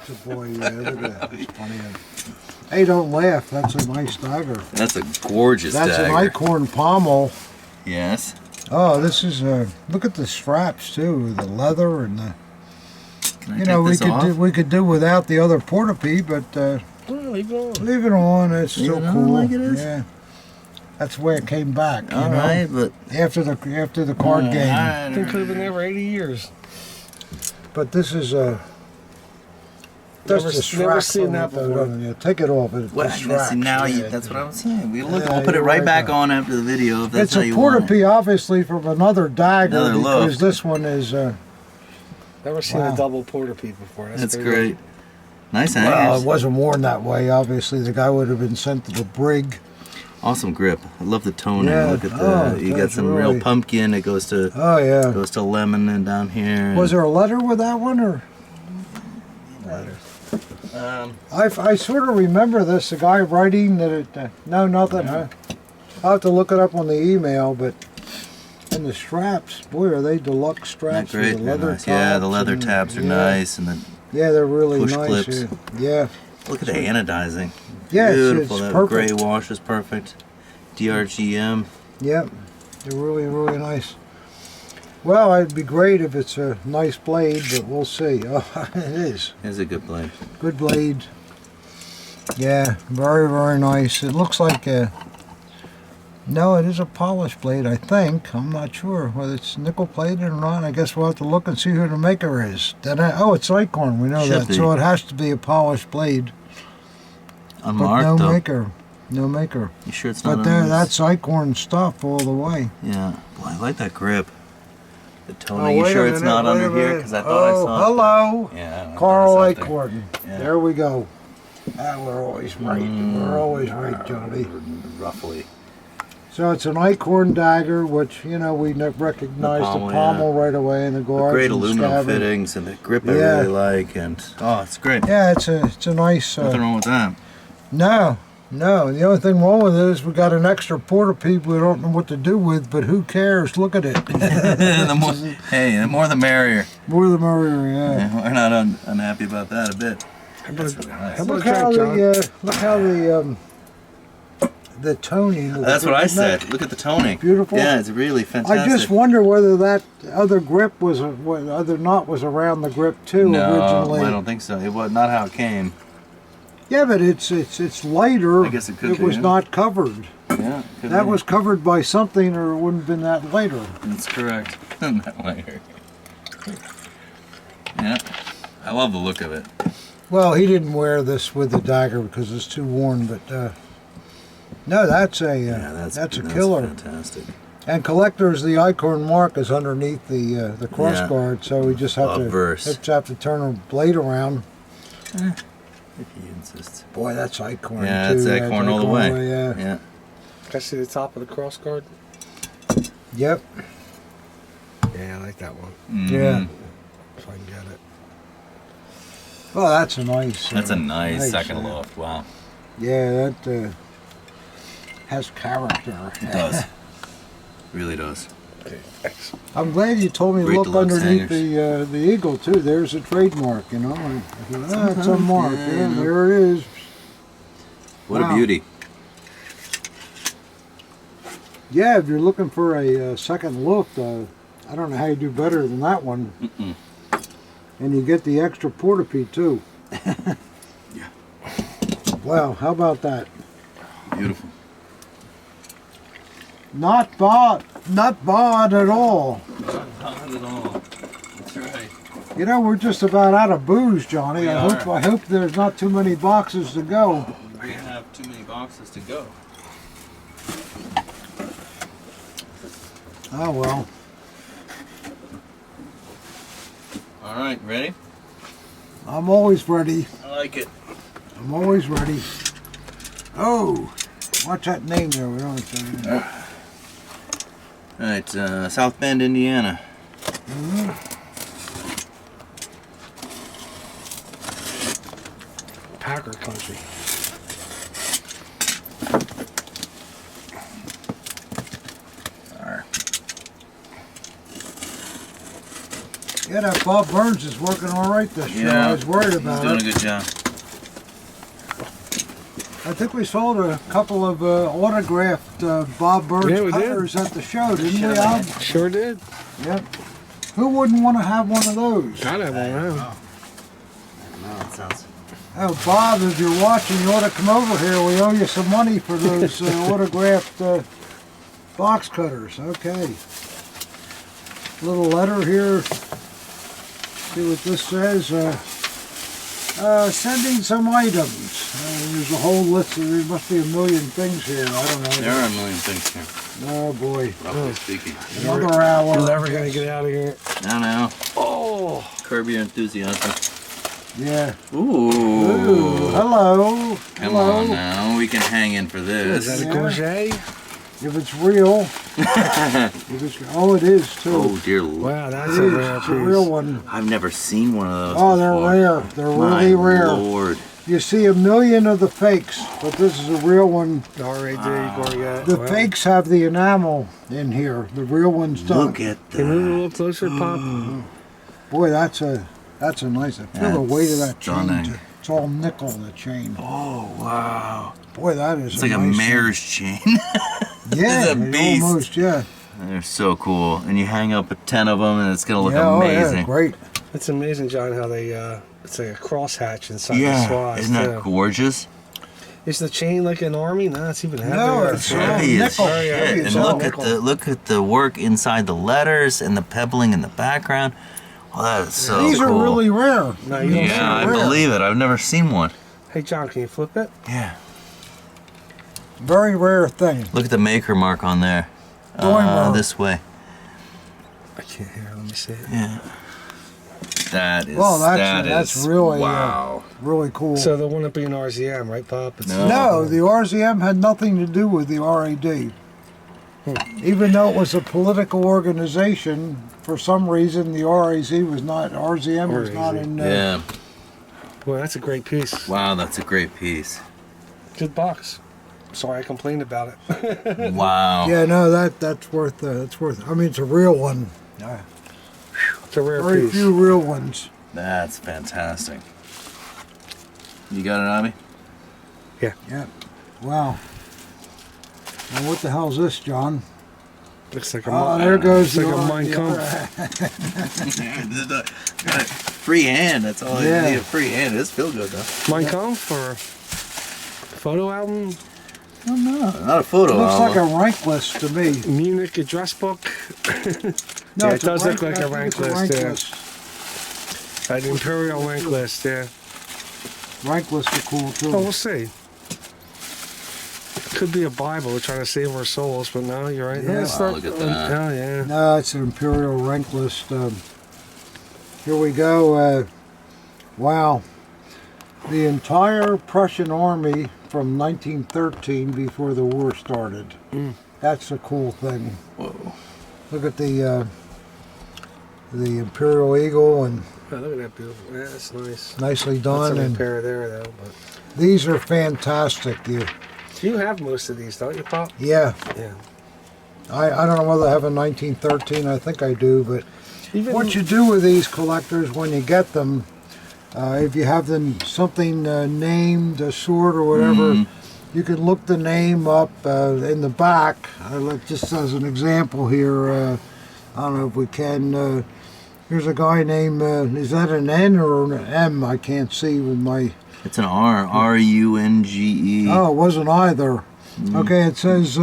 a boy, yeah, look at that. It's funny. Hey, don't laugh. That's a nice dagger. That's a gorgeous That's dagger. an acorn pommel. Yes. Oh, this is look at the straps too, the leather and the. Can I You know, take this off? we could do without the other porta pea, but Leave it on. leave it on. It's Leave so it on cool. like it is? Yeah, that's the way it came back. You know? Alright, but... After the card game. I think it could have been there for 80 years. But this is Never- that's the never straps seen on that it, though, before. don't you? Take it off. It's Well, the see, straps, now yeah. that's what I was saying. We'll Yeah, put it you're right right back there. on after the video if that's It's how a you porta want it. pea, obviously, from another dagger Another because look. this one is. Never seen Wow. a double porter pea before. That's pretty great. Nice Well, hangers. it wasn't worn that way. Obviously, the guy would have been sent to the brig. Awesome grip. I love the toning. Yeah. Look at the. Oh, you got that's some really- real pumpkin. It goes to Oh yeah. lemon and down here. Was there a letter with that one, or? I sort of remember this. The guy writing that it. No, nothing. Huh? I'll have to look it up on the email, but. And the straps, boy, are they deluxe straps? Not great. with the They're leather nice. Yeah, the tops leather and- tabs are yeah. nice, and the Yeah, they're really push nice. clips. Yeah. look at the anodizing. Yeah, Beautiful. it's That perfect. gray wash is perfect. DRGM. Yep, they're really, really nice. Well, it'd be great if it's a nice blade, but we'll see. Oh, it is. Is a good blade. Good blade. Yeah, very, very nice. It looks like a... No, it is a polished blade, I think. I'm not sure whether it's nickel plated or not. I guess we'll have to look and see who the maker is. Oh, it's Acorn. We know Should that. be. So it has to be a polished blade. Unmarked, but no though. maker. No maker. You sure it's not But on there, this? that's Acorn stuff all the way. Yeah. Boy, I like that grip. The Oh, toning. You wait a sure it's minute, not wait a under here? minute. Because I thought I Oh, saw it. hello. Yeah. I thought Carl I saw it there. Acorn. Yeah. There we go. We're always right. We're always right, Johnny. Roughly. So it's an Acorn dagger, which, you know, we recognize the pommel, pommel right away in the guards. Great and aluminum scabbard. fittings and the grip I Yeah. really like. And oh, it's great. Yeah, it's a nice... Nothing wrong with that. No. The only thing wrong with it is we got an extra porta pea we don't know what to do with, but who cares? Look at it. the more the merrier. More the merrier, yeah. Yeah, we're not unhappy about that a bit. How That's about, really nice. how about Look that, how John? the toning. is That's what I isn't that said. Look at the toning. Beautiful. Yeah, it's really fantastic. I just wonder whether that other grip was, other knot was around the grip too No, originally. I don't think so. It was not how it came. Yeah, but it's lighter. I guess it could It be, was yeah. not covered. Yeah, could That be. was covered by something, or it wouldn't have been that lighter. That's correct. That later. Yeah, I love the look of it. Well, he didn't wear this with the dagger because it's too worn, but no, that's a Yeah, that's a killer. Fantastic. And collectors, the Acorn mark is underneath the cross Yeah. guard, so we just have Obverse. to have to turn the blade around. If you insist. Boy, that's Acorn Yeah, too. it's That's acorn all the way. Yeah. Yeah. Can I see the top of the cross guard? Yep. Yeah, I like that one. Mhm. Yeah. If I can get it. Well, that's a nice. That's a nice second loft. Wow. Yeah, that has character. It does. Really does. Okay, thanks. I'm glad you told me to Great look deluxe underneath hangers. the eagle too. There's a trademark, you know. And I thought, it's a mark. Yeah, there it is. What Wow. a beauty. Yeah, if you're looking for a second luft, I don't know how you do better than that one. Mm-mm. And you get the extra porta-pee too. Yeah. Wow, how about that? Beautiful. Not bad at all. Not at all. That's right. You know, we're just about out of booze, Johnny. We I are. hope there's not too many boxes to go. We have too many boxes to go. Oh well. All right, ready? I'm always ready. I like it. I'm always ready. Oh, what's that name there? We don't say. All right, South Bend, Indiana. Packer country. Yeah, that Bob Burns is working all right this year. Yeah, I was worried He's about doing it. a good job. I think we sold a couple of autographed Bob Burns Yeah, we did. cutters at the show, didn't we, Sure. Al? Sure did. Yep. Who wouldn't want to have one of those? Gotta have one now. No, it sounds. Oh, Bob, if you're watching, you ought to come over here. We owe you some money for those autographed box cutters. Okay. Little letter here. See what this says. Sending some items. There's a whole list. There must be a million things here. I don't know. There are a million things here, Oh, boy. roughly speaking. Another hour. We're never gonna get out of here. Now, Oh, curb your enthusiasm. Yeah. Ooh. Ooh, hello. Come Hello. on now, we can hang in for is this. that a Yeah. gorget? If it's real. Oh, it is, too. Oh dear Lord. Wow, that's a rare It's a real piece. one. I've never seen one of those Oh, they're before. rare. They're My really rare. Lord. You see a million of the fakes, but this is a real one. RAD gorget. The Wow. fakes have the enamel in here. The real ones don't. Look at Can you move a that. little closer, Pop? Boy, that's a nice. I feel the weight of that Stunning. chain. It's all nickel, the chain. Oh, wow. Boy, that is It's like a nice mare's chain. Yeah, It's a it beast. almost, yeah. They're so cool. And you hang up 10 of them and it's going to look Yeah, oh, amazing. yeah, great. It's amazing, John, how they, it's like a crosshatch inside the Yeah, swaz. isn't that too. gorgeous? Is the chain like an army? No, it's even heavier. No, it's Heavy as nickel. shit. Heavy as And hell. look at the work inside the letters and the pebbling in the background. Oh, that is so These cool. are really rare. No, you don't see Yeah, I it. rare. believe it. I've never seen one. Hey, John, can you flip it? Yeah. Very rare thing. Look at the maker mark on there. Going mark. This way. I can't hear. Let me see it. Yeah. That is. Well, that's is- really, wow. Really cool. So there wouldn't be an RZM, right, Pop? It's No, the RZM had nothing to do with the RAD. Even though it was a political organization, for some reason the RZM was not in. Yeah. Well, that's a great piece. Wow, that's a great piece. Good box. Sorry, I complained about it. Wow. Yeah, no, that's worth. I mean, it's a real one. It's a rare Very piece. few real ones. That's fantastic. You got it, Abby? Yeah. Wow. Now what the hell's this, John? Looks like a Oh, there goes Looks like the a Mein Kampf. Free hand. That's all Yeah. I need. A free hand. It does feel good though. Mein Kampf or photo album? Oh, no. Not a photo Looks like album. a rank list to me. Munich address book. No, Yeah, it's it does look rank- like a I think rank it's a list, yeah. list. An Imperial rank list, yeah. Rank lists are cool too. Oh, we'll see. Could be a Bible. We're trying to save our souls, but no, you're right. Yeah. No, it's Wow, not. look at that. Oh, yeah. No, it's an Imperial rank list. Here we go. Wow. The entire Prussian army from 1913 before the war started. That's a cool thing. Whoa. Look at the Imperial Eagle and Oh, look at that beautiful. Yeah, that's nice. Nicely That's done, a and repair there, though. But these are fantastic. you have most of these, don't you, Pop? Yeah, Yeah. I don't know whether I have a 1913. I think I do, but Even what you do with these collectors when you get them, if you have them something named, a sword or whatever, you can look the name up in the back. Just as an example here, I don't know if we can. Here's a guy named, is that an N or an M? I can't see with my... It's an R. R-U-N-G-E. Oh, it wasn't either. Okay, it says,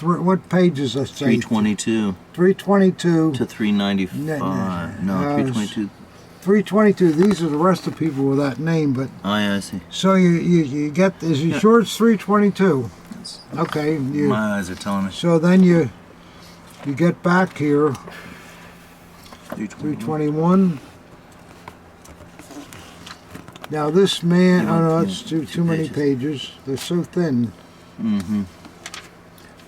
what page is that? 322 322. to 395. No, 322. 322. These are the rest of the people with that name, but Oh, yeah, I see. so you get, is you sure it's 322? Okay. My eyes are telling me. So then you get back here, 321. 321. Now this man, oh no, that's too many pages. They're so thin.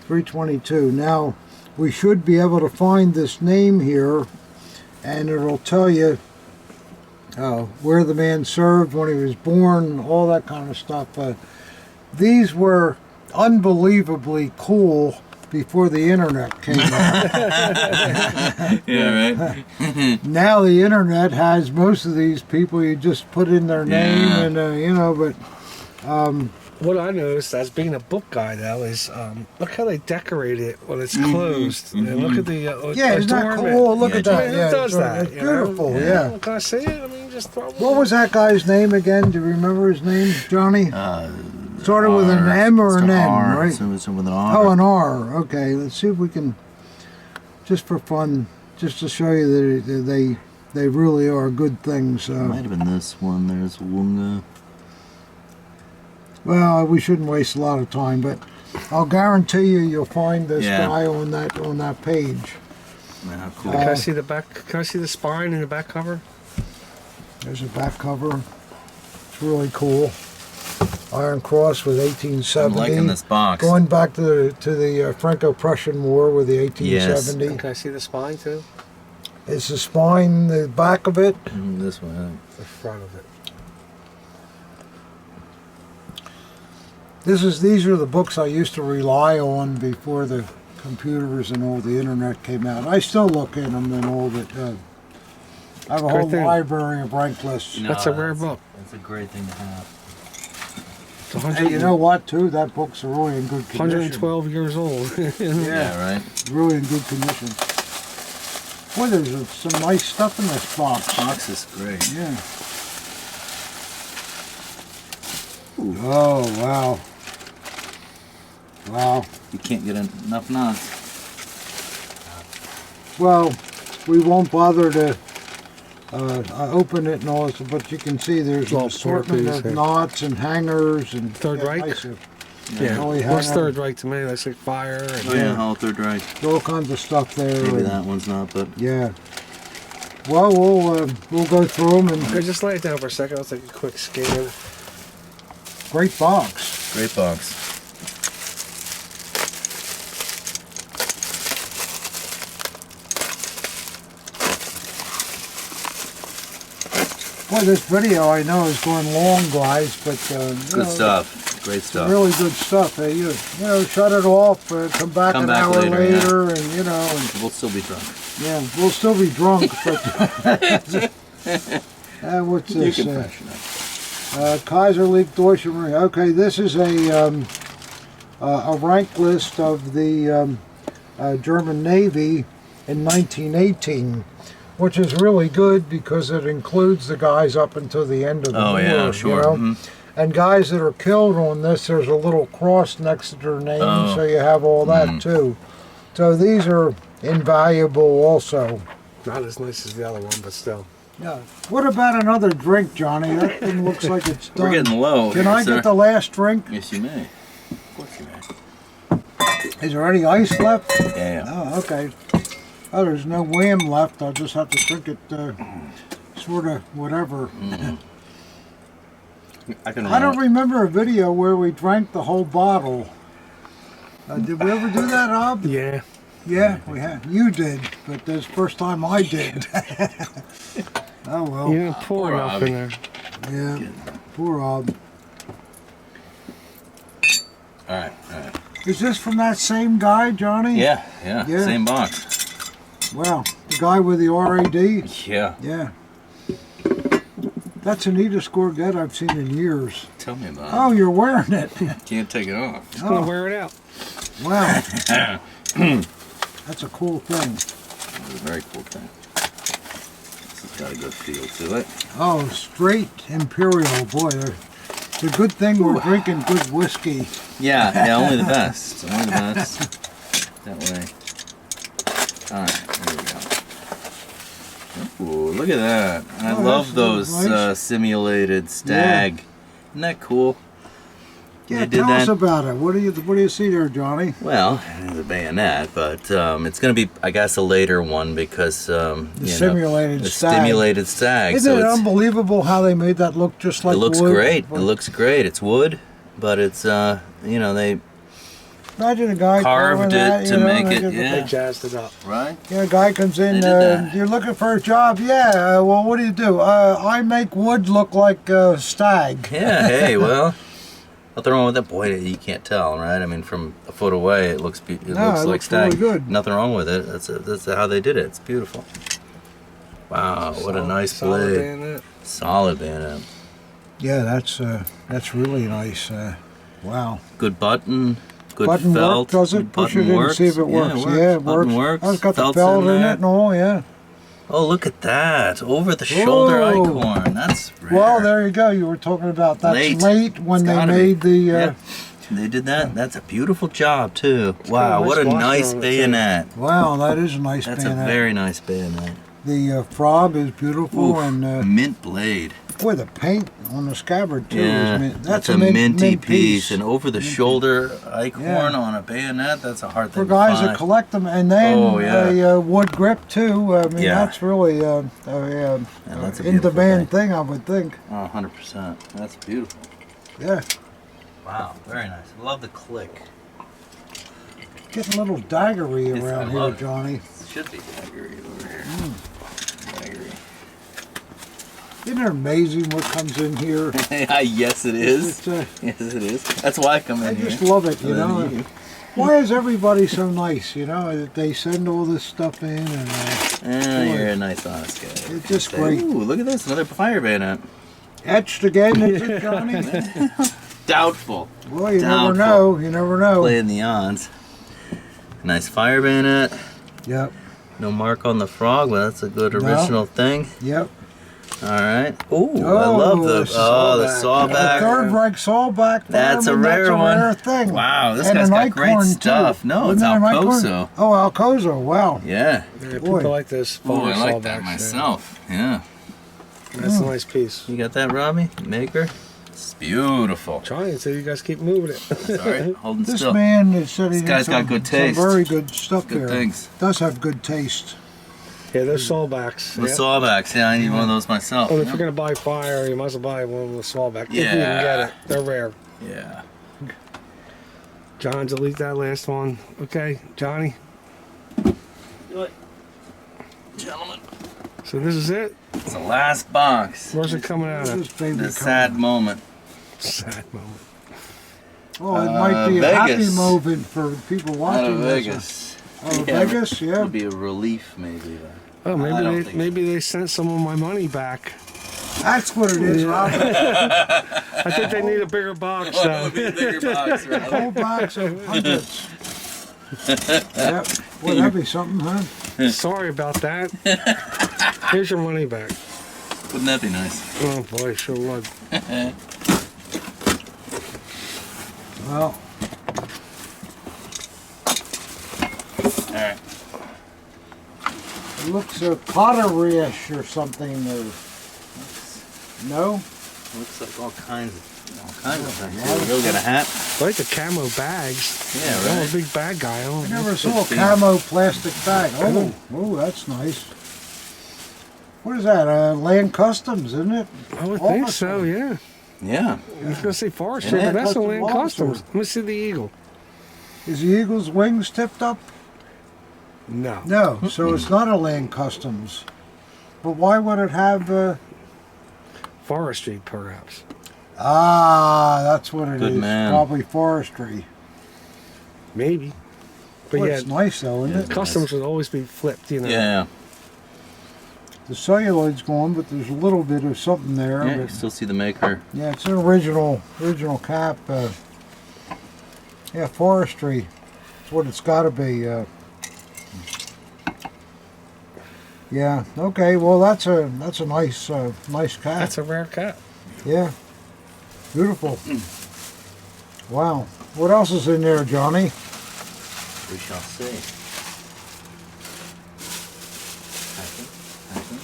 322. Now we should be able to find this name here, and it'll tell you where the man served, when he was born, all that kind of stuff. These were unbelievably cool before the internet came out. Yeah, right? Now the internet has most of these people. You just put in their name, and but what I noticed as being a book guy, though, is look how they decorate it when it's closed. And look at the isn't that adornment. cool? Look Yeah, at that. Who Yeah, does that? It's you know? beautiful. Yeah. Can I see it? I mean, just throw it. What was that guy's name again? Do you remember his name, Johnny? Started with an M or an N, R, right? So it's with an R. Oh, an R. Okay, let's see if we can, just for fun, just to show you that they really are good things. Might have been this one. There's Wunga. Well, we shouldn't waste a lot of time, but I'll guarantee you'll find this guy on that page. Man, how cool. Can I see the back? Can I see the spine in the back cover? There's a back cover. It's really cool. Iron Cross with 1870. I'm liking this box. Going back to the Franco-Prussian War with the 1870. Can I see the spine too? It's the spine, the back of it. This one. The front of it. These are the books I used to rely on before the computers and all the internet came out. I still look in them and all that. I have a whole library of rank lists. No, That's a rare book. That's a great thing to have. Hey, you know what, too? That book's really in good condition. 112 years old. Yeah, right? Really in good condition. Boy, there's some nice stuff in this box. Box is great. Yeah. Ooh. Oh, wow. Wow. You can't get enough knots. Well, we won't bother to open it and all this, but you can see there's an assortment of knots and hangers and Third Reich? nice, Yeah. really What's hanger. Third Reich to me? That's like fire. And Oh, yeah, all Third Reich. all kinds of stuff there. Maybe and- that one's not, but Yeah. Well, we'll go through them, and Hey, just lay it down for a second. I'll take a quick scan. great box. great box. Boy, this video I know is going long, guys, but Good stuff. Great stuff. Really good stuff. You shut it off, come back Come an back hour later, and and We'll still be drunk. yeah, we'll still be drunk. But what's this? You can freshen up. Kaiserliche Deutsche Marine. Okay, this is a rank list of the German Navy in 1918, which is really good because it includes the guys up until the end of the war. Yeah, sure. You know? And guys that are killed on this, there's a little cross next to their name, so you have all that too. So these are invaluable also. Not as nice as the other one, but still. Yeah. What about another drink, Johnny? That thing looks like it's done. We're getting low. Can here, I sir. get the last drink? Yes, you may. Of course you may. Is there any ice left? Yeah. Oh, okay. Oh, there's no wham left. I'll just have to drink it sort of whatever. I don't remember a video where we drank the whole bottle. Did we ever do that, Rob? Yeah. Yeah, we have. You did, but that's the first time I did. Oh well. You didn't pour poor enough Robbie. in there. Yeah. Poor Rob. All right, all right. Is this from that same guy, Johnny? Yeah, yeah, Yeah. same box. Wow. The guy with the RAD? Yeah. Yeah. That's the neatest Gorget I've seen in years. Tell me about Oh, you're wearing it. Can't take it off. Just gonna Oh. wear it out. Wow. That's a cool thing. It's a very cool thing. This has got a good feel to it. Oh, straight Imperial. Boy, it's a good thing we're drinking good whiskey. Yeah, yeah, only the best. Only the best. That way. Alright, there we go. Ooh, look at that. I Oh, love that's those nice. Simulated stag. Isn't that cool? Yeah, They did tell us that. about it. What do you see there, Johnny? Well, it's a bayonet, but it's going to be, I guess, a later one because The simulated the stag. stimulated stag. Isn't So it it's, unbelievable how they made that look just like it looks wood? great. It looks great. It's wood, but it's they Imagine a guy carved carving it that, to you know, make and it, they just- yeah. They jazzed it up. right. Yeah, a guy comes in, They did that. you're looking for a job? Yeah, well, what do? I make wood look like a stag. Yeah. Hey, well, nothing wrong with that. Boy, you can't tell, right? I mean, from a foot away, it looks No, looks it like looks stag. really good. Nothing wrong with it. That's how they did it. It's beautiful. Wow, what a nice Solid blade. bayonet. Solid bayonet. Yeah, that's really nice. Wow. Good button. Good Button felt. work, does it? Push Button it in and works. see if it works. Yeah, it works. Button works. works. Oh, it's got the Felt's felt in there. it and all, yeah. Oh, look at that. Over the shoulder Whoa. icorn. That's rare. Well, there you go. You were talking about that's late, when It's they gotta made be. the. Yeah. They did that. That's a beautiful job, too. got Wow, a what a nice washer nice on it, too. bayonet. Wow, that is a nice That's bayonet. a very nice bayonet. The frob is beautiful, Oof, and mint blade. boy, the paint on the scabbard too Yeah, is mint. that's a minty piece. And over the shoulder icorn Yeah. on a bayonet, that's a hard For thing guys to that find. collect them, and then Oh, yeah. a wood grip too. I mean, Yeah. that's really that's a in beautiful demand thing, I would think. Oh, 100%. That's beautiful. Yeah, Wow, very nice. I love the click. getting a little daggery Yes, I around here, love it. Johnny. It should be daggery over here. Daggery. Isn't it amazing what comes in here? Yes, it is. It's, Yes, it is. That's why I come in I here. just love it, you Other than know. you. Why is everybody so nice? You know that they send all this stuff in, and You're a nice, honest guy. It's just Say, great. Ooh, look at this. Another fire bayonet. etched again, is it, Johnny? Doubtful. Well, you Doubtful. never know. You never know. Playing the odds. Nice fire bayonet. Yep, No mark on the frog, but that's a good original thing. yep. All right. Ooh, I love the the sawback. The Third Reich sawback. That's a fireman, rare that's a one. rare thing. Wow, this And guy's an got great icorn, stuff. too. No, it's Wasn't there an icorn? Alcoso. Oh, Alcoso. Wow. Yeah. Yeah, Boy. people like this. Oh, I like sawbacks, that yeah. myself. Yeah. That's a nice piece. You got that, Robbie? Maker? It's beautiful. Trying so you guys keep moving it. Sorry, holding This still. man is said he This did guy's got some, good some taste. very good stuff Good there. things. Does have good taste. Yeah, those sawbacks. The Yeah. sawbacks, yeah, I need one of those myself. Well, if you're gonna buy fire, you might as well buy one with a sawback. If you can Yeah. get it, they're rare. Yeah. John, delete that last one. Okay, Johnny. Gentlemen, So this is it. it's the last box. Where's it coming out Where's of? this baby The come? sad moment. Sad moment. Oh, it might be a happy Vegas. moment for people Out watching of this. Vegas. Out of Yeah. Vegas, yeah. It'll be a relief, maybe. Oh, I don't maybe think maybe they sent some of my money back. That's what it is, Rob. I think they need a bigger box Oh, though. it'll be a bigger box, A whole box of hundreds. Yep. Boy, that'd be something, huh? Sorry about that. Here's your money back. Wouldn't that be nice? Oh boy, sure would. Well, All right. it looks pottery-ish or something. Or, no? Looks like all kinds of things. We'll get a hat. I like the camo bags. Yeah, I'm right. a big bag guy. I I don't never Good saw a thing. camo plastic bag. Oh, that's nice. What is that? Land Customs, isn't it? I would think Officer. so, yeah. Yeah. I was gonna say Forestry, Yeah, but that's a Custom Land officer. Customs. Let me see the eagle. Is the eagle's wings tipped up? No. No, so it's not a land customs. But why would it have? Forestry, perhaps. That's what it Good is. man. Probably forestry. Maybe. But Well, yeah, it's nice though, isn't Yeah. it? customs would always be flipped, you know. Yeah. The celluloid's gone, but there's a little bit of something there. Yeah, you But, still see the maker. yeah, it's an original cap. Yeah, forestry. It's what it's got to be. Yeah. Okay. Well, that's a nice nice cap. That's a rare cat. Yeah. Beautiful. Wow. What else is in there, Johnny? We shall see. Packing, packing.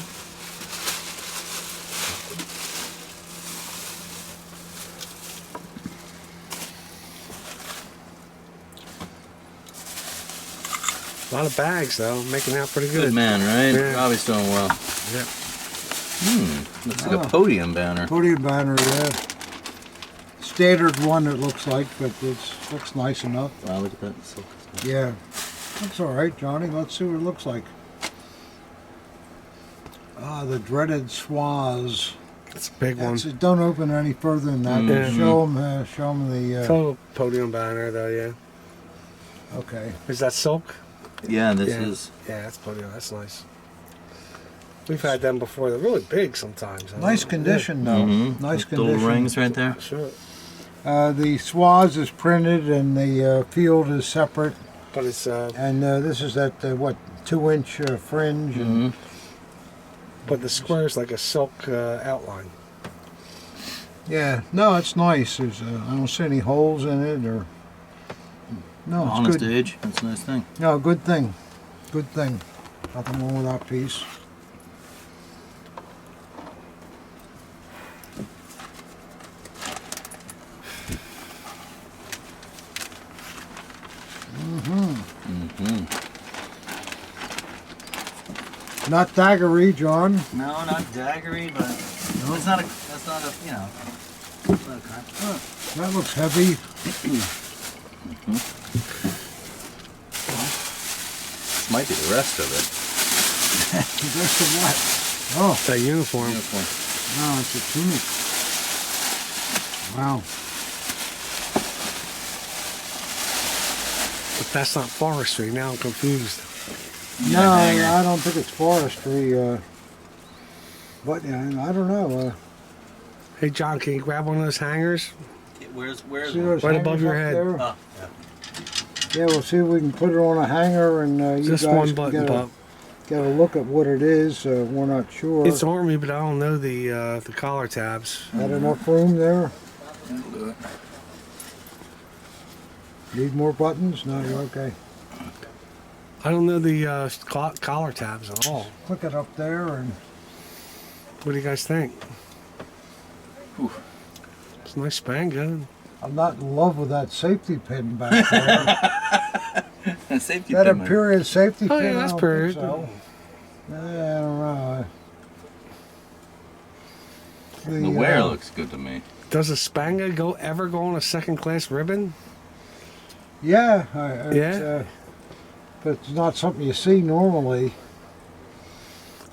A lot of bags, though. Making out pretty Good good. man, right? Yeah. Robbie's doing well. Yeah. Looks like a podium banner. Podium banner, yeah. Standard one it looks like, but it looks nice enough. Wow, look at that silk. Yeah. Looks alright, Johnny. Let's see what it looks like. The dreaded swaz. It's a big one. That's it. Don't open it any further than that. Mhm. Show them the... Total podium banner, though, yeah. okay. Is that silk? Yeah, this Yeah. is. Yeah, that's podium. That's nice. We've had them before. They're really big sometimes. Nice condition, though. Mhm. Nice With the little condition. rings right there. Yeah, sure. The swaz is printed and the field is separate. But it's, And this is that, 2-inch fringe. And, but the square's like a silk outline. yeah, no, it's nice. There's, I don't see any holes in it or... No, it's Honest good. age. That's a nice thing. No, good thing. Good thing. Nothing wrong with that piece. Not daggery, John. No, not daggery, but no, it's not a. That's not a. You know. It's not a crap. That looks heavy. This might be the rest of it. The rest of what? Oh, That uniform. Uniform. no, it's a tunic. Wow. But that's not forestry. Now I'm confused. No, dagger. I don't think it's forestry. But yeah, I don't know. Hey, John, can you grab one of those hangers? Where's See those Right above hangers your up head. there? Oh, yeah. Yeah, we'll see if we can put it on a hanger and you Just guys one can button, Bob. get a look at what it is. We're not sure. It's Army, but I don't know the collar tabs. Got enough room there? We'll do it. Need more buttons? No, you're okay. I don't know the collar tabs at all. Click it up there and What do you guys think? Whew. It's a nice span gun. I'm not in love with that safety pin back there. Safety That pin, man. Imperial safety Oh, pin? yeah, I that's don't period. think so. I don't know. The wear looks good to me. Does a Spanga ever go on a second class ribbon? Yeah. Yeah? But it's not something you see normally.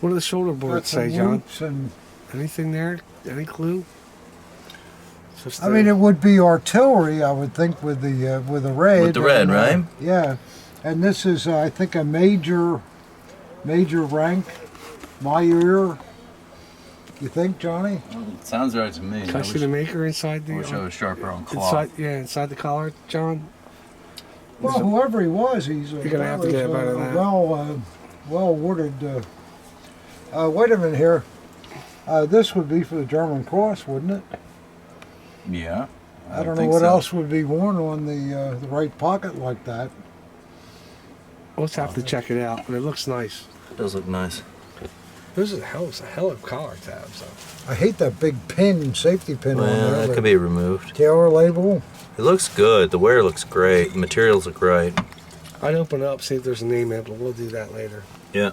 What do the shoulder Got boards some say, John? loops and Anything there? Any clue? Just I mean, it would be artillery, I would think, with the red. With the red, and, right? Yeah, and this is, I think, a major rank, Mayoral. You think, Johnny? It sounds right to me. Can I see the maker inside the? I wish I was sharper on cloth. Inside the collar, John. Well, whoever he was, he's You're gonna have to get better than that. well awarded. Wait a minute here. This would be for the German Cross, wouldn't it? Yeah. I don't know think what so. else would be worn on the right pocket like that. We'll just have to check it out, but it looks nice. It does look nice. Those are a hell of collar tabs, though. I hate that big pin, safety pin on Well, there. that could be removed. Taylor label. It looks good. The wear looks great. The materials look great. I'd open it up, see if there's a name in it, but we'll do that later. Yeah.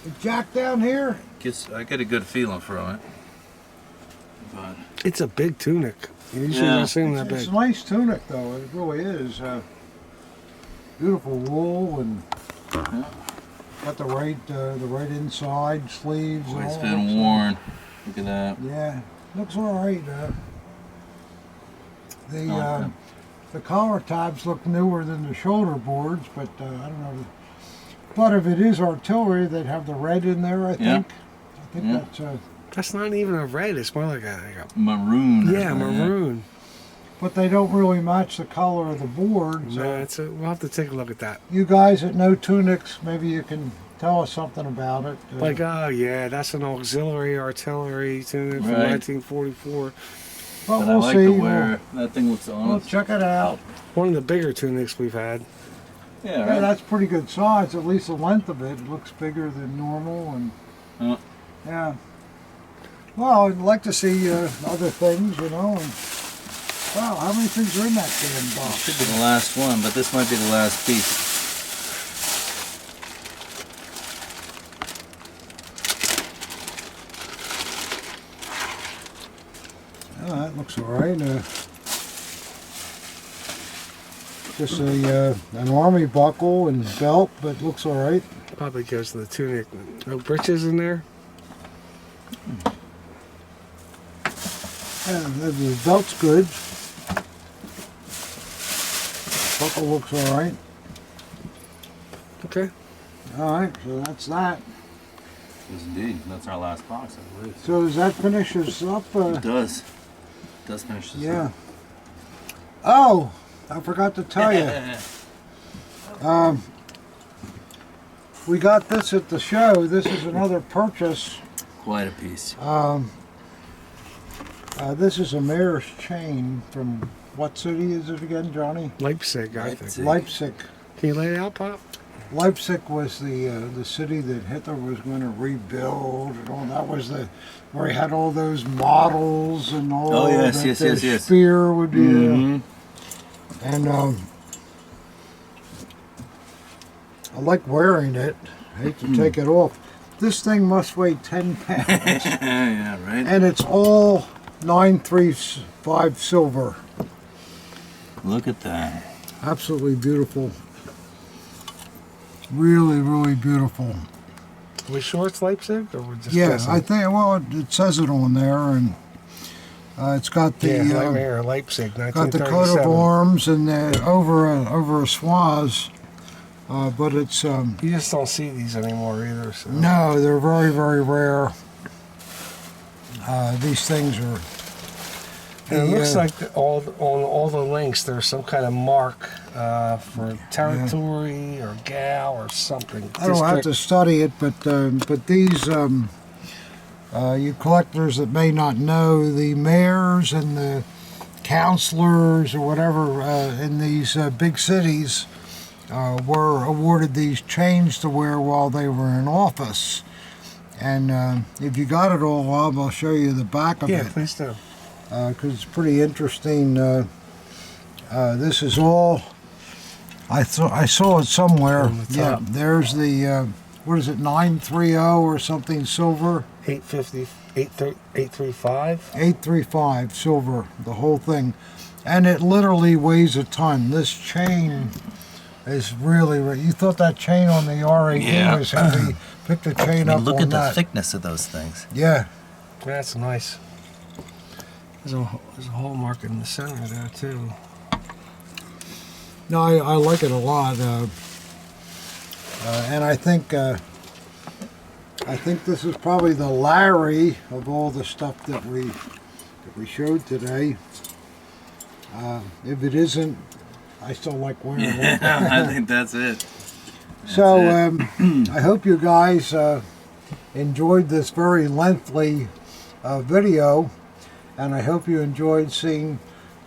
The jack down here. I get a good feeling from it. But It's a big tunic. You usually Yeah. don't see them that It's big. a nice tunic, though. It really is. Beautiful wool and Yeah. Got the right inside sleeves. Boy, and it's all been that worn. Look at that. stuff. Yeah, looks all right. The collar tabs look newer than the shoulder boards, but I don't know. But if it is artillery, they'd have the red in there. I Yeah. think. I think Yeah. that's. That's not even a red. It's more like a Maroon. or yeah, something, maroon. But they don't really match the color of the board. So No, we'll have to take a look at that. you guys that know tunics, maybe you can tell us something about it. Like, oh yeah, that's an auxiliary artillery tunic from Right. 1944. but But we'll I like see. the wear. That thing looks We'll honest. check it out. One of the bigger tunics we've had. Yeah, Yeah, right. that's pretty good size. At least the length of it looks bigger than normal, and yeah. Well, I'd like to see other things, you know. And, wow, how many things are in that damn box? Should be the last one, but this might be the last piece. Oh, that looks all right. Just an army buckle and belt, but looks all right. Probably goes to the tunic. No breeches in there. Yeah, the belt's good. Buckle looks all right. Okay. All right, so that's that. Yes, indeed. That's our last box, I believe. So does that finish us up? It does. It does finish this Yeah. up. Oh, I forgot to tell you. We got this at the show. This is another purchase. Quite a piece. This is a mayor's chain from what city is it again, Johnny? Leipzig, I Leipzig. think. Leipzig. Can you lay it out, Pop? Leipzig was the city that Hitler was going to rebuild, and all that was where he had all those models and all. Oh, yes, that yes, the yes, yes. spear would be. Mhm. And I like wearing it. I hate to take it off. This thing must weigh 10 pounds, Yeah, right. and it's all 935 silver. Look at that. Absolutely beautiful. Really, really beautiful. Are we sure it's Leipzig, or we're just Yeah, guessing? I think. Well, it says it on there, and it's got the yeah, Mayor Leipzig, got the 1937. coat of arms and over a swaz. But it's You just don't see these anymore either. So. no, they're very, very rare. These things are. And it looks the, like on all the links there's some kind of mark for territory or gal or something. I don't have to study it, but these you collectors that may not know, the mayors and the councilors or whatever in these big cities were awarded these chains to wear while they were in office. And if you got it all up, I'll show you the back of Yeah, it. please do. Because it's pretty interesting. This is all. I saw it somewhere. On the Yeah, top. there's the what is it, 930 or something silver? 850, 835. 835 silver, the whole thing, and it literally weighs a ton. This chain is really. You thought that chain on the R18 Yeah. was heavy? Pick the chain I up mean, look on at the that. thickness of those things. Yeah. That's nice. There's a hole mark in the center there too. No, I like it a lot, and I think this is probably the Larry of all the stuff that we showed today. If it isn't, I still like wearing it. I think that's it. So I hope you guys enjoyed this very lengthy video, and I hope you enjoyed seeing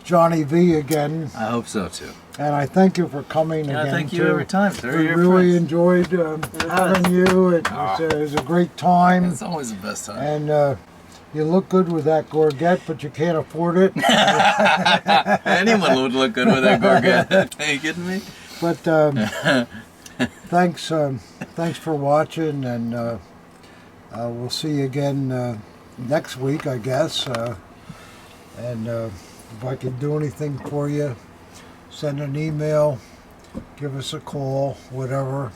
Johnny V again. I hope so too. And I thank you for coming Yeah, again. thank you too. every time, sir. We You're really friends. enjoyed having you. It was a great time. It's always the best time. And you look good with that gorget, but you can't afford it. Anyone would look good with that gorget. Are you kidding me? But thanks for watching, and we'll see you again next week, I guess. And if I can do anything for you, send an email, give us a call, whatever.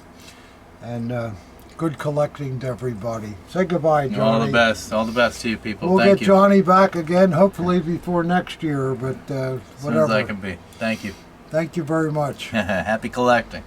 And good collecting to everybody. Say goodbye, Johnny. All the best. All the best to you people. We'll Thank get you. Johnny back again, hopefully before next year, but As soon whatever. as I can be. Thank you. Thank you very much. Happy collecting.